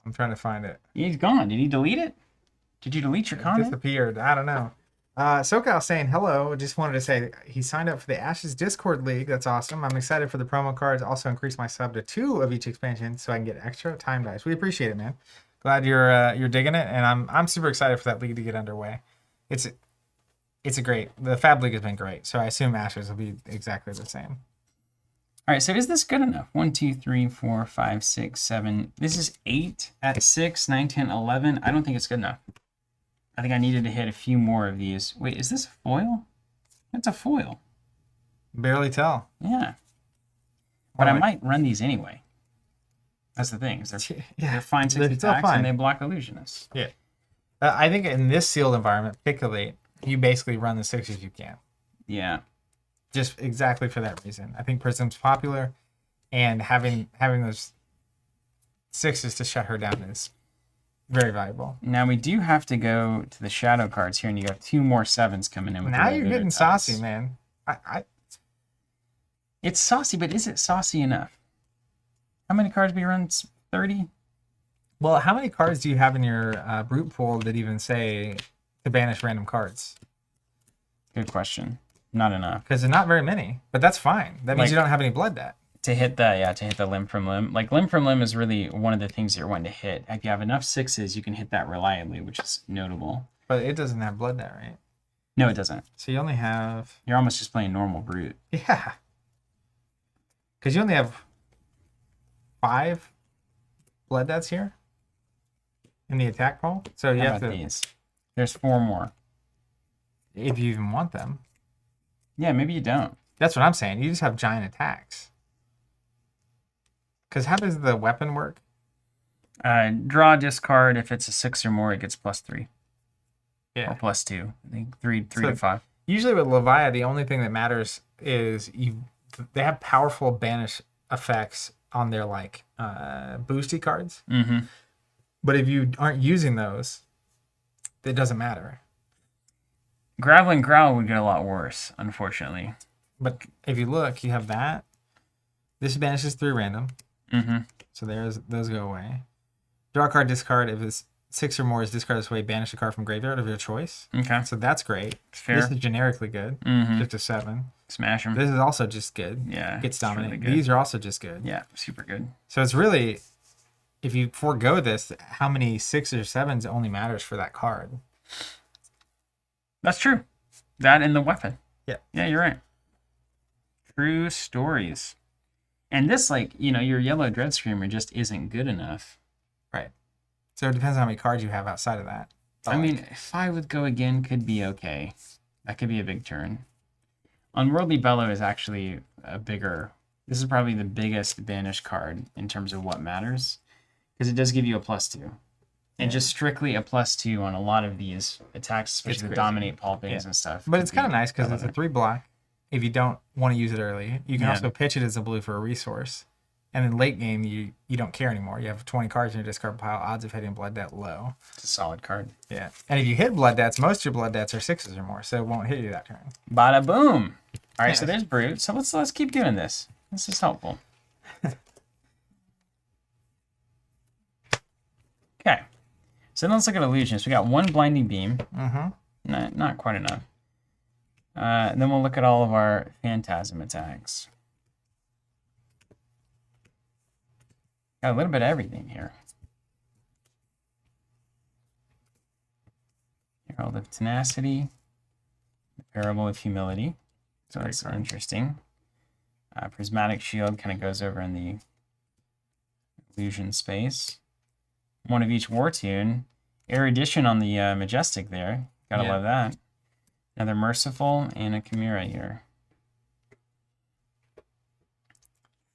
I'm trying to find it. He's gone. Did he delete it? Did you delete your comment? It disappeared. I don't know. SoCal saying hello. Just wanted to say he signed up for the Ashes Discord League. That's awesome. I'm excited for the promo cards. Also increase my sub to 2 of each expansion so I can get extra time dice. We appreciate it, man. Glad you're digging it, and I'm super excited for that league to get underway. It's a great. The Fab League has been great, so I assume Ashes will be exactly the same. All right, so is this good enough? 1, 2, 3, 4, 5, 6, 7. This is 8 at 6, 9, 10, 11. I don't think it's good enough. I think I needed to hit a few more of these. Wait, is this a foil? That's a foil. Barely tell. Yeah. But I might run these anyway. That's the thing. They're fine 6 attacks and they block Illusionists. Yeah. I think in this sealed environment, particularly, you basically run the 6s you can. Yeah. Just exactly for that reason. I think Prism's popular, and having those 6s to shut her down is very valuable. Now we do have to go to the shadow cards here, and you got 2 more 7s coming in. With now you're getting saucy, man. It's saucy, but is it saucy enough? How many cards do we run? 30? Well, how many cards do you have in your brute pool that even say to banish random cards? Good question. Not enough. Because there's not very many, but that's fine. That means you don't have any blood debt. To hit the limb from limb. Like, limb from limb is really one of the things you're wanting to hit. If you have enough 6s, you can hit that reliably, which is notable. But it doesn't have blood debt, right? No, it doesn't. So you only have... You're almost just playing normal brute. Yeah. Because you only have 5 blood debts here in the attack pool. So you have to... These? There's 4 more. If you even want them. Yeah, maybe you don't. That's what I'm saying. You just have giant attacks. Because how does the weapon work? Draw, discard. If it's a 6 or more, it gets +3. Yeah. Or +2. I think 3 to 5. Usually with Leviathan, the only thing that matters is they have powerful banish effects on their like boosty cards. Mm-hmm. But if you aren't using those, it doesn't matter. Graveling Growl would get a lot worse, unfortunately. But if you look, you have that. This banishes 3 random. Mm-hmm. So those go away. Draw a card, discard. If it's 6 or more, is discard this way. Banish a card from graveyard of your choice. Okay. So that's great. Fair. This is generically good. Mm-hmm. Just a 7. Smash them. This is also just good. Yeah. Gets dominant. Really These are also just good. Yeah, super good. So it's really, if you forego this, how many 6s or 7s only matters for that card. That's true. That and the weapon. Yeah. Yeah, you're right. True stories. And this, like, your yellow Dread Screamer just isn't good enough. Right. So it depends on how many cards you have outside of that. I mean, if I would go again, could be okay. That could be a big turn. Unworldly Bellow is actually this is probably the biggest banish card in terms of what matters. Because it does give you a +2. And just strictly a +2 on a lot of these attacks, especially the dominate pulpings and stuff. But it's kind of nice because it's a 3 block. If you don't want to use it early, you can also pitch it as a blue for a resource. And then late game, you don't care anymore. You have 20 cards in your discard pile. Odds of hitting Blood Debt low. It's a solid card. Yeah. And if you hit Blood Debts, most of your Blood Debts are 6s or more, so it won't hit you that turn. Bada boom. All right, so there's Brute. So let's keep doing this. This is helpful. Okay. So then let's look at illusions. We got 1 blinding beam. Mm-hmm. Not quite enough. And then we'll look at all of our phantasm attacks. Got a little bit of everything here. Herald of Tenacity. The Parable of Humility. So that's interesting. Prismatic Shield kind of goes over in the illusion space. 1 of each War Tune. Erudition on the Majestic there. Gotta love that. Another Merciful and a Chimera here.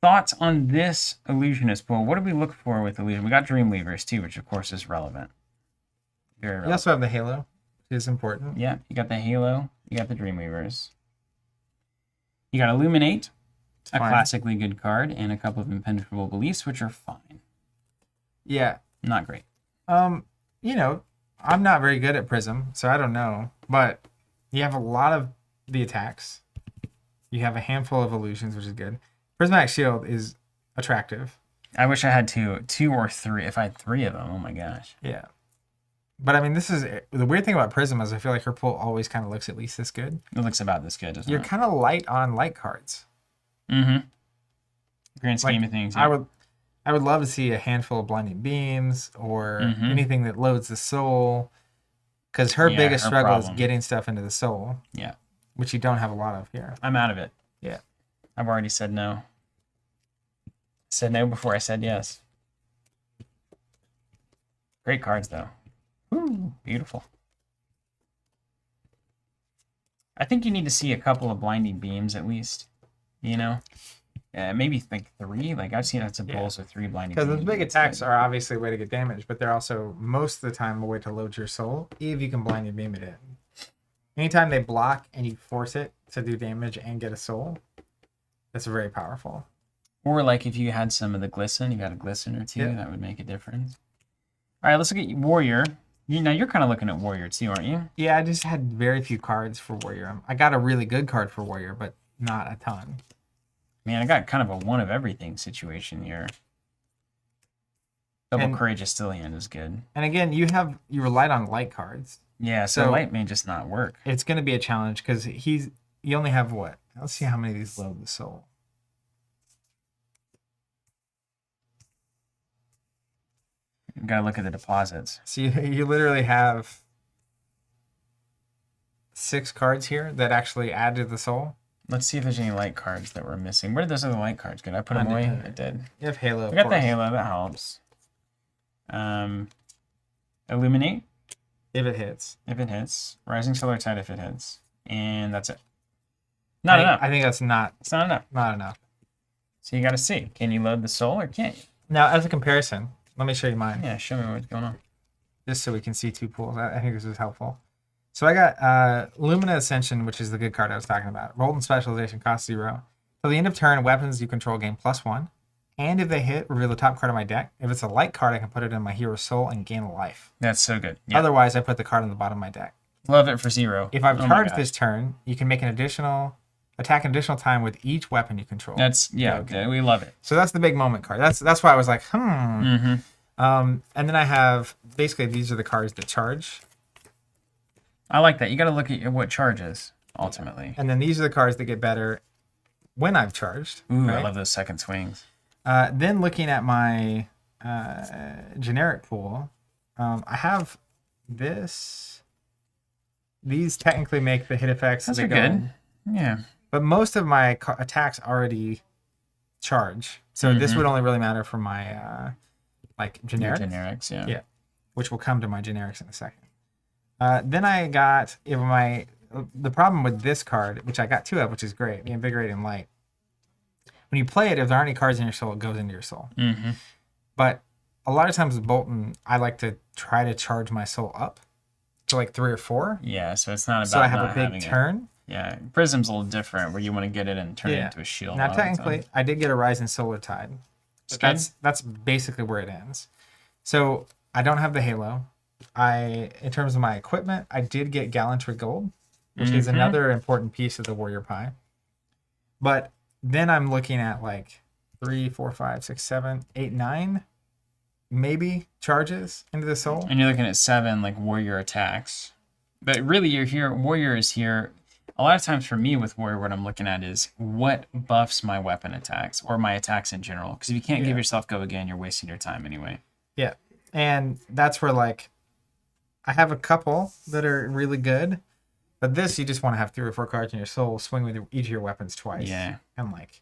Thoughts on this Illusionist pool? What do we look for with Illusion? We got Dreamweavers too, which of course is relevant. Very relevant. You also have the Halo, which is important. Yeah, you got the Halo, you got the Dreamweavers. You got Illuminate, a classically good card, and a couple of Impenetrable Beliefs, which are fine. Yeah. Not great. I'm not very good at Prism, so I don't know. But you have a lot of the attacks. You have a handful of illusions, which is good. Prismatic Shield is attractive. I wish I had two or 3. If I had 3 of them, oh my gosh. Yeah. But I mean, this is the weird thing about Prism is I feel like her pool always kind of looks at least this good. It looks about this good, doesn't it? You're kind of light on light cards. Mm-hmm. Grand scheme of things. Yeah. I would love to see a handful of blinding beams or anything that loads the soul, because her biggest struggle is getting stuff into the soul. Yeah. Which you don't have a lot of here. I'm out of it. Yeah. I've already said no. I said no before I said yes. Great cards, though. Ooh, beautiful. I think you need to see a couple of blinding beams at least. Maybe like 3. Like I've seen lots of bowls with 3 blinding beams. Because the big attacks are obviously a way to get damage, but they're also most of the time a way to load your soul, if you can blinding beam it in. Anytime they block and you force it to do damage and get a soul, that's very powerful. Or like if you had some of the glisten, you got a glisten or 2, that would make a difference. All right, let's look at Warrior. You're kind of looking at Warrior too, aren't you? Yeah, I just had very few cards for Warrior. I got a really good card for Warrior, but not a ton. Man, I got kind of a one of everything situation here. Double Courageous Still Hand is good. And again, you relied on light cards. Yeah, so light may just not work. It's going to be a challenge because you only have what? Let's see how many of these load the soul. You gotta look at the deposits. So you literally have 6 cards here that actually add to the soul. Let's see if there's any light cards that we're missing. Where did those other light cards go? Did I put them away? I did. You have Halo. We got the Halo. That helps. Illuminate. If it hits. If it hits. Rising Solar Tide if it hits. And that's it. Not enough. I think that's not. It's not enough. Not enough. So you got to see. Can you load the soul or can't you? Now, as a comparison, let me show you mine. Yeah, show me what's going on. Just so we can see 2 pools. I think this is helpful. So I got Lumina Ascension, which is the good card I was talking about. Rolled in Specialization, cost 0. Till the end of turn, weapons you control gain +1. And if they hit, reveal the top card of my deck. If it's a light card, I can put it in my hero's soul and gain a life. That's so good. Yeah. Otherwise, I put the card on the bottom of my deck. Love it for 0. If I've charged this turn, you can make an additional time with each weapon you control. That's okay. We love it. So that's the big moment card. That's why I was like, Mm-hmm. And then I have basically these are the cards that charge. I like that. You got to look at what charges ultimately. And then these are the cards that get better when I've charged. Ooh, right? I love those second swings. Then looking at my generic pool, I have this. These technically make the hit effects. Those are good. Yeah. But most of my attacks already charge. So this would only really matter for my like generics. Generics, yeah. Yeah. Which will come to my generics in a second. Then I got the problem with this card, which I got 2 of, which is great, the Invigorating Light. When you play it, if there aren't any cards in your soul, it goes into your soul. Mm-hmm. But a lot of times with Bolton, I like to try to charge my soul up to like 3 or 4. Yeah, so it's not about so I have not a big turn. Yeah, Prism's a little different where you want to get it and turn it into a shield. Now, technically, I did get a Rising Solar Tide. But that's basically where it ends. So I don't have the Halo. In terms of my equipment, I did get Gallantry Gold, which is another important piece of the Warrior Pie. But then I'm looking at like 3, 4, 5, 6, 7, 8, 9, maybe charges into the soul. And you're looking at 7 like warrior attacks. But really, you're here. Warrior is here. A lot of times for me with warrior, what I'm looking at is what buffs my weapon attacks or my attacks in general. Because if you can't give yourself go again, you're wasting your time anyway. Yeah, and that's where like I have a couple that are really good. But this, you just want to have 3 or 4 cards in your soul, swing with each of your weapons twice. Yeah. And like,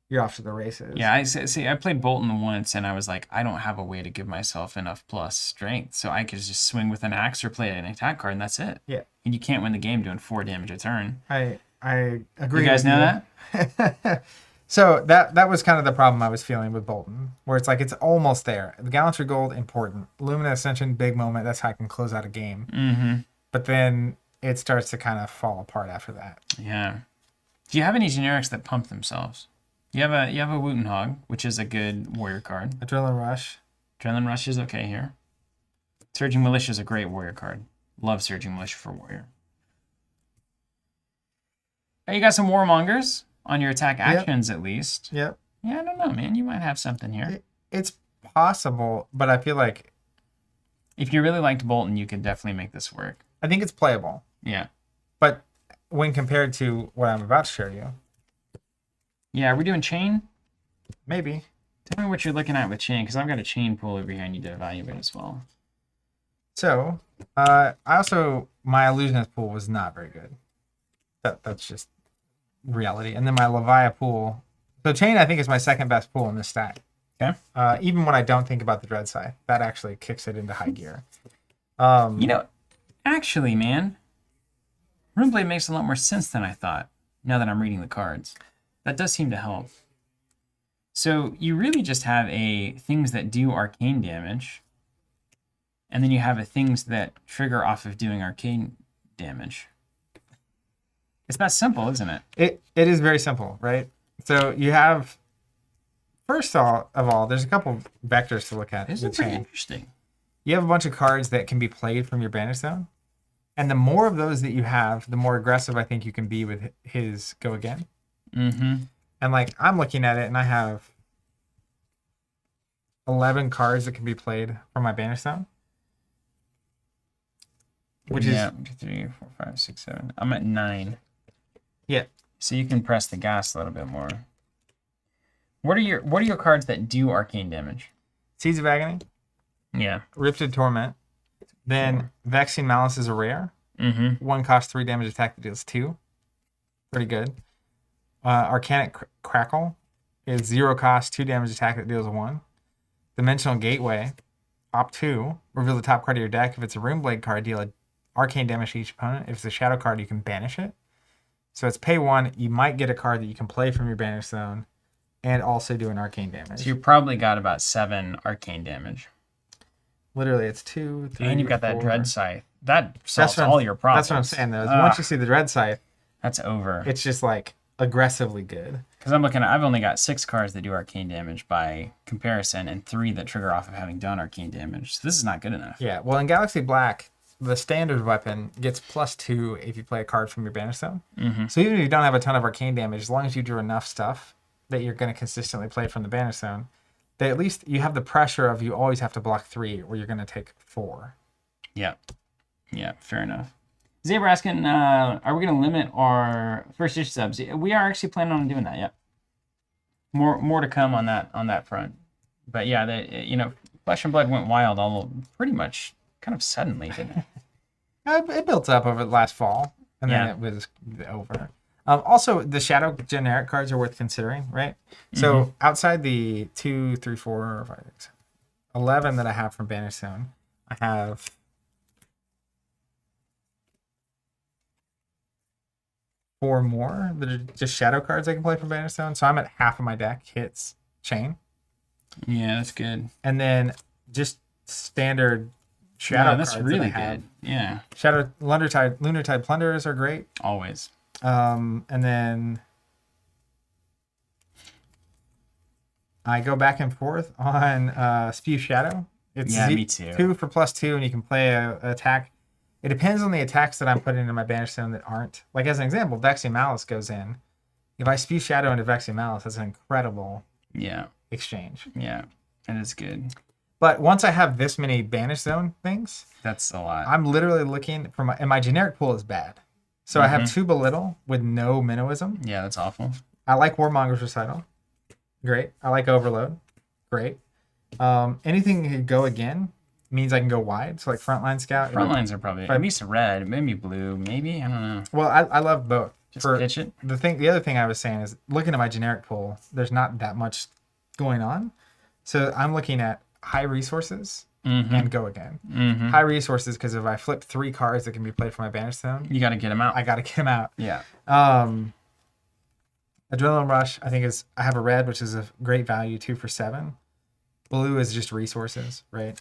you're off to the races. Yeah, I played Bolton once, and I was like, I don't have a way to give myself enough plus strength, so I could just swing with an axe or play an attack card, and that's it. Yeah. And you can't win the game doing 4 damage a turn. I agree. You guys know that? So that was kind of the problem I was feeling with Bolton, where it's like it's almost there. The Gallantry Gold, important. Lumina Ascension, big moment. That's how I can close out a game. Mm-hmm. But then it starts to kind of fall apart after that. Yeah. Do you have any generics that pump themselves? You have a Wooten Hog, which is a good warrior card. Adrenaline Rush. Adrenaline Rush is okay here. Surging Militia is a great warrior card. Love Surging Militia for warrior. You got some Warmongers on your attack actions at least. Yep. Yeah, I don't know, man. You might have something here. It's possible, but I feel like if you really liked Bolton, you could definitely make this work. I think it's playable. Yeah. But when compared to what I'm about to show you. Yeah, are we doing chain? Maybe. Tell me what you're looking at with chain, because I've got a chain pool over here I need to evaluate as well. So, my Illusionist pool was not very good. That's just reality. And then my Leviathan pool. So chain, I think, is my second best pool in this stack. Okay. Even when I don't think about the Dreadside, that actually kicks it into high gear. Actually, man, Runeblade makes a lot more sense than I thought, now that I'm reading the cards. That does seem to help. So you really just have a things that do arcane damage, and then you have a things that trigger off of doing arcane damage. It's that simple, isn't it? It is very simple, right? So you have, first of all, there's a couple vectors to look at. This is pretty interesting. You have a bunch of cards that can be played from your Banish Zone. And the more of those that you have, the more aggressive I think you can be with his Go Again. Mm-hmm. And like, I'm looking at it and I have 11 cards that can be played from my Banish Zone. Which is 3, 4, 5, 6, 7. I'm at 9. Yeah. So you can press the gas a little bit more. What are your cards that do arcane damage? Seeds of Agony. Yeah. Rifted Torment. Then Vexing Malice is a rare. Mm-hmm. 1 cost 3 damage attack that deals 2. Pretty good. Arcanic Crackle is 0 cost 2 damage attack that deals 1. Dimensional Gateway. Op 2. Reveal the top card of your deck. If it's a Runeblade card, deal arcane damage to each opponent. If it's a Shadow card, you can banish it. So it's pay 1. You might get a card that you can play from your Banish Zone and also do an arcane damage. So you probably got about 7 arcane damage. Literally, it's 2, 3, And you've got 4. that Dread Scythe. That solves all your problems. That's what I'm saying, though. Once you see the Dread Scythe, that's over. It's just like aggressively good. Because I'm looking at, I've only got 6 cards that do arcane damage by comparison, and 3 that trigger off of having done arcane damage. So this is not good enough. Yeah, well, in Galaxy Black, the standard weapon gets +2 if you play a card from your Banish Zone. Mm-hmm. So even if you don't have a ton of arcane damage, as long as you do enough stuff that you're going to consistently play from the Banish Zone, that at least you have the pressure of you always have to block 3 or you're going to take 4. Yeah. Yeah, fair enough. Zaber asking, are we going to limit our first issue subs? We are actually planning on doing that, yeah. More to come on that front. But yeah, Flesh and Blood went wild all pretty much kind of suddenly, didn't it? It built up over the last fall, and then it was over. Also, the Shadow generic cards are worth considering, right? So outside the 2, 3, 4, 5, 6, 11 that I have from Banish Zone, I have 4 more that are just shadow cards I can play from Banish Zone. So I'm at half of my deck hits Chain. Yeah, that's good. And then just standard shadow that's cards really that I have. good. Yeah. Shadow Lunar Tide Plunderers are great. Always. And then I go back and forth on Spew Shadow. It's me too. 2 for +2, and you can play an attack. It depends on the attacks that I'm putting into my Banish Zone that aren't. Like, as an example, Vexing Malice goes in. If I Spew Shadow into Vexing Malice, that's an incredible exchange. Yeah, and it's good. But once I have this many Banish Zone things, that's a lot. I'm literally looking for and my generic pool is bad. So I have 2 Belittle with no Minnowism. Yeah, that's awful. I like Warmonger's Recital. Great. I like Overload. Great. Anything that could go again means I can go wide. So like Frontline Scout. Frontlines are probably at least red, maybe blue, maybe. I don't know. Well, I love both. Just pitch it. The other thing I was saying is looking at my generic pool, there's not that much going on. So I'm looking at high resources and go again. High resources because if I flip 3 cards that can be played from my Banish Zone, you got to get them out. I got to get them out. Yeah. Adrenaline Rush, I think I have a red, which is a great value, 2 for 7. Blue is just resources, right?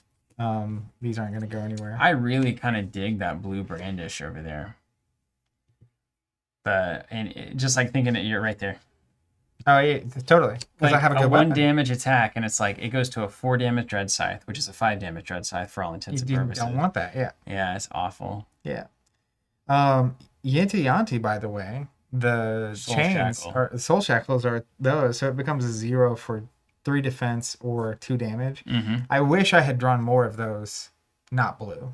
These aren't going to go anywhere. I really kind of dig that blue Brandish over there. Just like thinking that you're right there. Oh, yeah, totally. Because Like I have a good 1 weapon. damage attack, and it's like it goes to a 4 damage Dread Scythe, which is a 5 damage Dread Scythe for all intents and purposes. You don't want that, yeah. Yeah, it's awful. Yeah. Yanti, by the way, the Soul Shackles are those, so it becomes a 0 for 3 defense or 2 damage. I wish I had drawn more of those, not blue.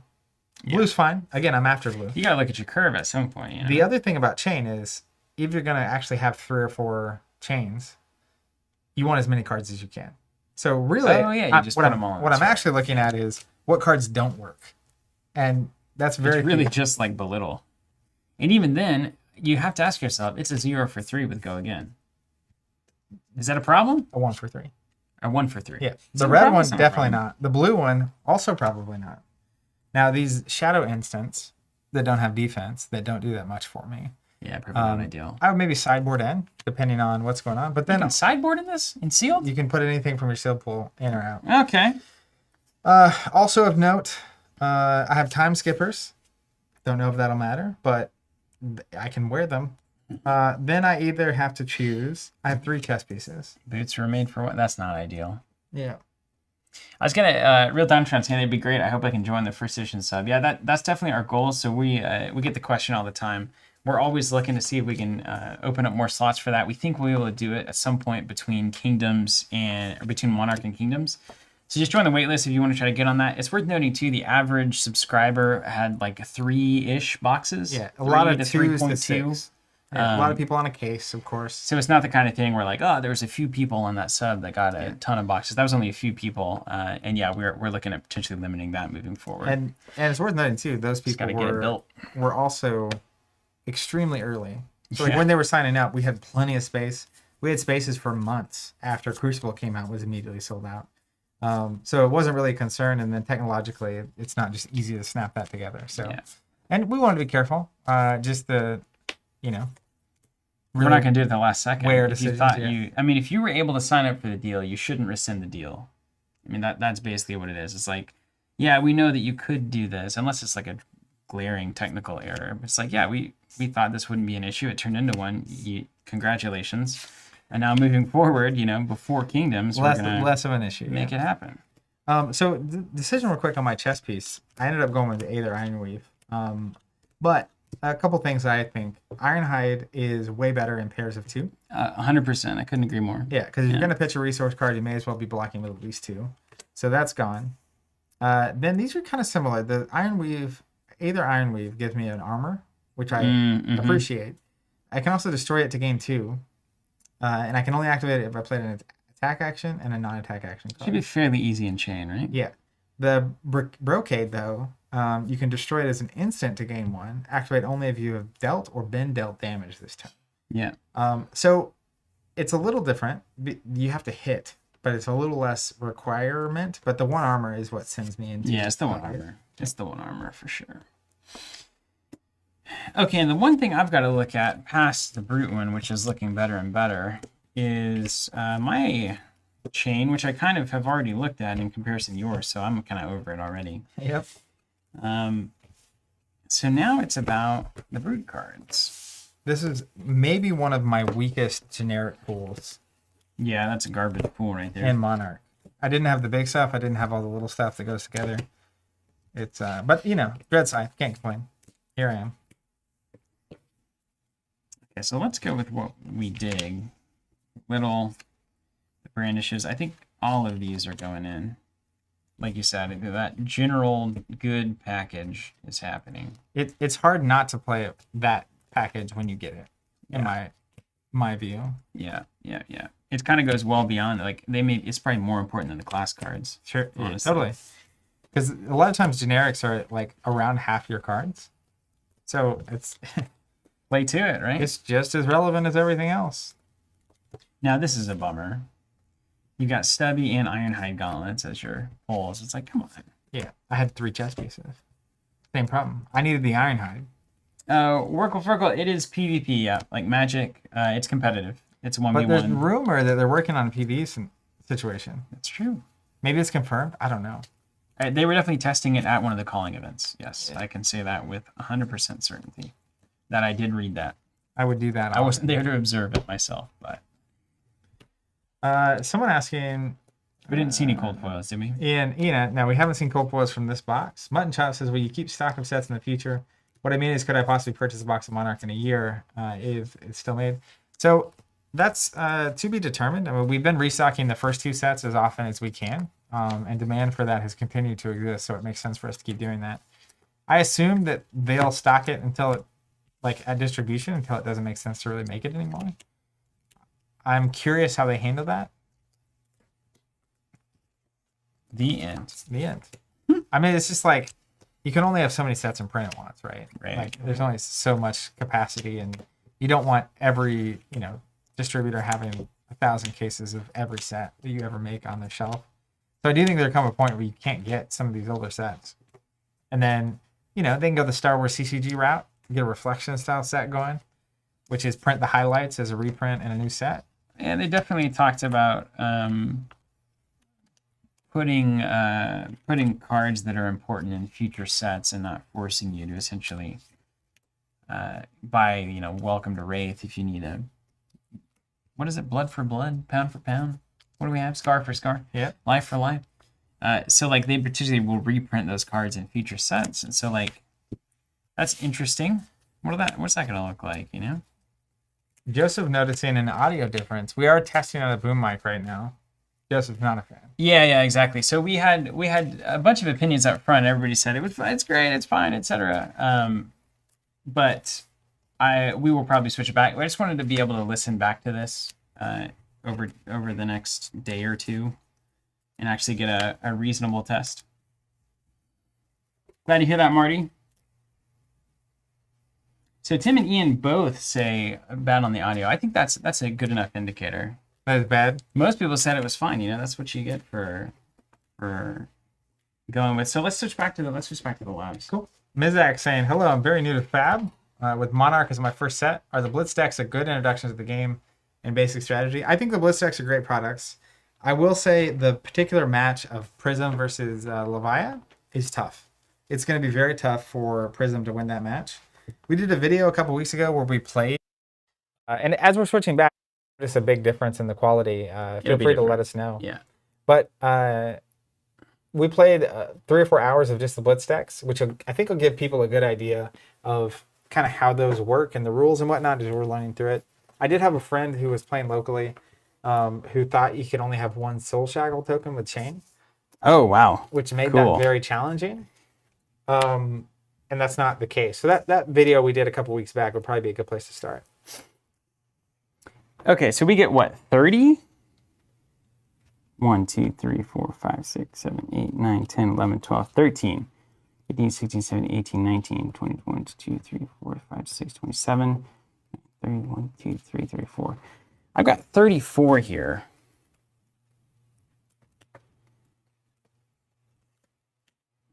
Blue's fine. Again, I'm after blue. You gotta look at your curve at some point. You know? The other thing about Chain is, if you're gonna actually have 3 or 4 chains, you want as many cards as you can. So really, put them all. What I'm actually looking at is what cards don't work, and that's very really just like Belittle. And even then, you have to ask yourself, it's a 0 for 3 with Go Again. Is that a problem? A 1 for 3. A 1 for 3. Yeah. The red one, definitely not. The blue one, also probably not. Now, these Shadow instants that don't have defense, that don't do that much for me. Yeah, probably not ideal. I would maybe sideboard in, depending on what's going on. But then you can sideboard in this? In sealed? You can put anything from your sealed pool in or out. Okay. Also of note, I have Time Skippers. Don't know if that'll matter, but I can wear them. Then I either have to choose. I have 3 chess pieces. Boots were made for what? That's not ideal. Yeah. I was gonna Real Time Trend saying they'd be great. I hope I can join the first edition sub. Yeah, that's definitely our goal. So we get the question all the time. We're always looking to see if we can open up more slots for that. We think we'll be able to do it at some point between between Monarch and Kingdoms. So just join the waitlist if you want to try to get on that. It's worth noting too, the average subscriber had like 3-ish boxes. Yeah, a lot of 2s to 3.2. Yeah, a lot of people on a case, of course. So it's not the kind of thing where like, oh, there was a few people on that sub that got a ton of boxes. That was only a few people, and yeah, we're looking at potentially limiting that moving forward. And it's worth noting too, those people were also extremely early. So like when they were signing up, we had plenty of space. We had spaces for months after Crucible came out, was immediately sold out. So it wasn't really a concern, and then technologically, it's not just easy to snap that together. So, and we wanted to be careful. We're not going to do it at the last second. Where if you decisions, thought yeah. I mean, if you were able to sign up for the deal, you shouldn't rescind the deal. I mean, that's basically what it is. It's like, yeah, we know that you could do this, unless it's like a glaring technical error. It's like, yeah, we thought this wouldn't be an issue. It turned into one. Congratulations. And now moving forward, before Kingdoms, we're going to less of an issue. make it happen. So the decision real quick on my chess piece, I ended up going with Aether Ironweave. But a couple things I think. Ironhide is way better in pairs of 2. 100%. I couldn't agree more. Yeah, because if you're going to pitch a resource card, you may as well be blocking with at least 2. So that's gone. Then these are kind of similar. The Aether Ironweave gives me an armor, which I appreciate. I can also destroy it to gain 2. And I can only activate it if I played an attack action and a non-attack action card. Should be fairly easy in chain, right? Yeah. The Brocade, though, you can destroy it as an instant to gain 1. Activate only if you have dealt or been dealt damage this turn. Yeah. So it's a little different. You have to hit, but it's a little less requirement. But the 1 armor is what sends me into. Yeah, it's the 1 armor. It's the 1 armor for sure. Okay, and the one thing I've got to look at past the brute one, which is looking better and better, is my chain, which I kind of have already looked at in comparison to yours, so I'm kind of over it already. Yep. So now it's about the brute cards. This is maybe one of my weakest generic pools. Yeah, that's a garbage pool right there. And Monarch. I didn't have the big stuff. I didn't have all the little stuff that goes together. It's but Dread Scythe, can't complain. Here I am. Okay, so let's go with what we dig. The brandishes. I think all of these are going in. Like you said, that general good package is happening. It's hard not to play that package when you get it, in my view. Yeah. It kind of goes well beyond, like, it's probably more important than the class cards. Sure, yeah, totally. Because a lot of times generics are like around half your cards. So it's... Play to it, right? It's just as relevant as everything else. Now, this is a bummer. You got Stubby and Ironhide Gauntlets as your pulls. It's like, come on. Yeah, I had 3 chess pieces. Same problem. I needed the Ironhide. Workle, it is PvP, yeah. Like Magic, it's competitive. It's 1v1. But there's rumor that they're working on a PvE situation. That's true. Maybe it's confirmed. I don't know. They were definitely testing it at one of the calling events. Yes, yeah. I can say that with 100% certainty. That I did read that. I would do that. I wasn't there to observe it myself, but... someone asking... We didn't see any cold foils, did we? Ian, now we haven't seen cold foils from this box. Mutton Chop says, will you keep stock of sets in the future? What I mean is, could I possibly purchase a box of Monarch in a year if it's still made? So that's to be determined. I mean, we've been restocking the first 2 sets as often as we can, and demand for that has continued to exist, so it makes sense for us to keep doing that. I assume that they'll stock it until it, like at distribution, until it doesn't make sense to really make it anymore. I'm curious how they handle that. The end. I mean, it's just like, you can only have so many sets in print at once, right? Right. Like, there's only so much capacity, and you don't want every, distributor having 1,000 cases of every set that you ever make on their shelf. So I do think there'll come a point where you can't get some of these older sets. And then, they can go the Star Wars CCG route, get a reflection style set going, which is print the highlights as a reprint and a new set. And they definitely talked about putting cards that are important in future sets and not forcing you to essentially buy, Welcome to Wraith if you need a, what is it, blood for blood, pound for pound? What do we have? Scar for scar? Yeah. Life for life. So like they particularly will reprint those cards in future sets. And so like, that's interesting. What's that going to look like, Joseph noticing an audio difference. We are testing on a boom mic right now. Joseph's not a fan. Yeah, exactly. So we had a bunch of opinions up front. Everybody said it's great, it's fine, etc. But we will probably switch it back. I just wanted to be able to listen back to this over the next day or two and actually get a reasonable test. Glad to hear that, Marty. So Tim and Ian both say bad on the audio. I think that's a good enough indicator. That is bad. Most people said it was fine. That's what you get for going with. So let's switch back to the labs. Cool. Mizak saying, hello, I'm very new to Fab. with Monarch as my first set. Are the Blitz decks a good introduction to the game and basic strategy? I think the Blitz decks are great products. I will say the particular match of Prism versus Levia is tough. It's going to be very tough for Prism to win that match. We did a video a couple weeks ago where we played. And as we're switching back, just a big difference in the quality. Feel free to let us know. Yeah. But we played 3 or 4 hours of just the Blitz decks, which I think will give people a good idea of kind of how those work and the rules and whatnot as we're learning through it. I did have a friend who was playing locally who thought you could only have one Soul Shackle token with Chain. Oh, wow. Which made that very challenging. And that's not the case. So that video we did a couple weeks back would probably be a good place to start. Okay, so we get what, 30? 1, 2, 3, 4, 5, 6, 7, 8, 9, 10, 11, 12, 13, 15, 16, 17, 18, 19, 20, 21, 22, 3, 4, 5, 6, 27, 31, 2, 3, 34. I've got 34 here.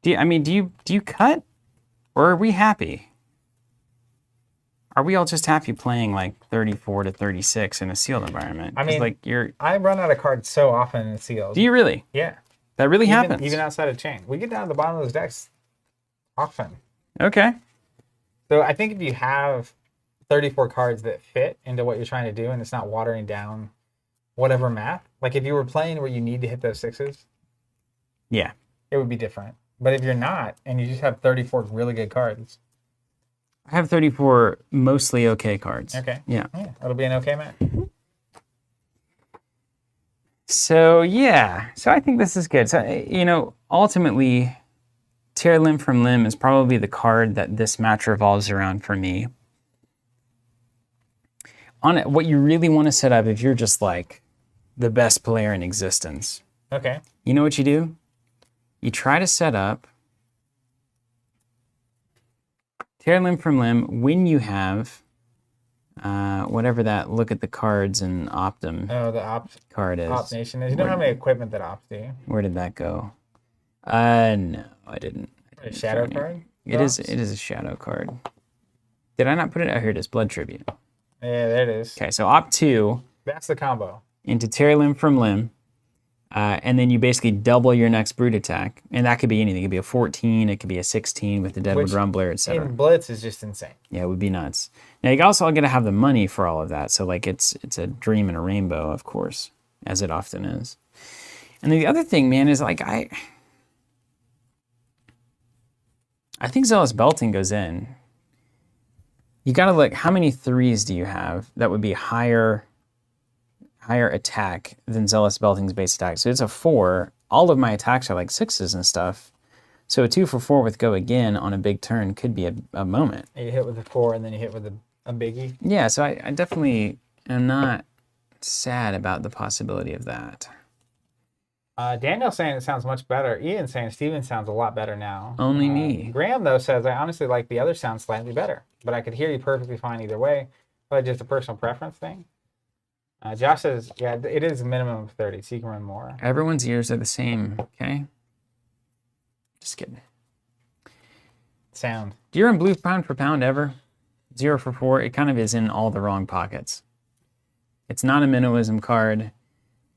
Do you cut? Or are we happy? Are we all just happy playing like 34 to 36 in a sealed environment? I mean, like I run out of cards so often in sealed. Do you really? Yeah. That really happens? Even outside of Chain. We get down to the bottom of those decks often. Okay. So I think if you have 34 cards that fit into what you're trying to do and it's not watering down whatever math, like if you were playing where you need to hit those 6s, yeah, it would be different. But if you're not and you just have 34 really good cards, I have 34 mostly okay cards. Okay. Yeah. It'll be an okay match. So, yeah. So I think this is good. So, ultimately, Tear Limb from Limb is probably the card that this match revolves around for me. On it, what you really want to set up if you're just like the best player in existence. Okay. You know what you do? You try to set up Tear Limb from Limb when you have whatever that look at the cards and Optum the Opt card is. Opt Nation is. You don't have any equipment that opts, do you? Where did that go? No, I didn't. A shadow card? It is a shadow card. Did I not put it? Oh, here it is. Blood Tribute. Yeah, there it is. Okay, so Opt 2. That's the combo. Into Tear Limb from Limb. And then you basically double your next brute attack. And that could be anything. It could be a 14, it could be a 16 with the Deadwood Rumbler, etc. In Blitz is just insane. Yeah, it would be nuts. Now you also got to have the money for all of that. So like it's a dream and a rainbow, of course, as it often is. And then the other thing, man, is like I think Zealous Belting goes in. You got to look, how many 3s do you have that would be higher attack than Zealous Belting's base attack? So it's a 4. All of my attacks are like 6s and stuff. So a 2 for 4 with Go Again on a big turn could be a moment. You hit with a 4 and then you hit with a biggie. Yeah, so I definitely am not sad about the possibility of that. Daniel's saying it sounds much better. Ian's saying Steven sounds a lot better now. Only me. Graham, though, says, I honestly like the other sound slightly better, but I could hear you perfectly fine either way. But just a personal preference thing. Josh says, yeah, it is a minimum of 30, so you can run more. Everyone's ears are the same, okay? Just kidding. Sound. Do you run blue pound for pound ever? 0 for 4. It kind of is in all the wrong pockets. It's not a minimalism card.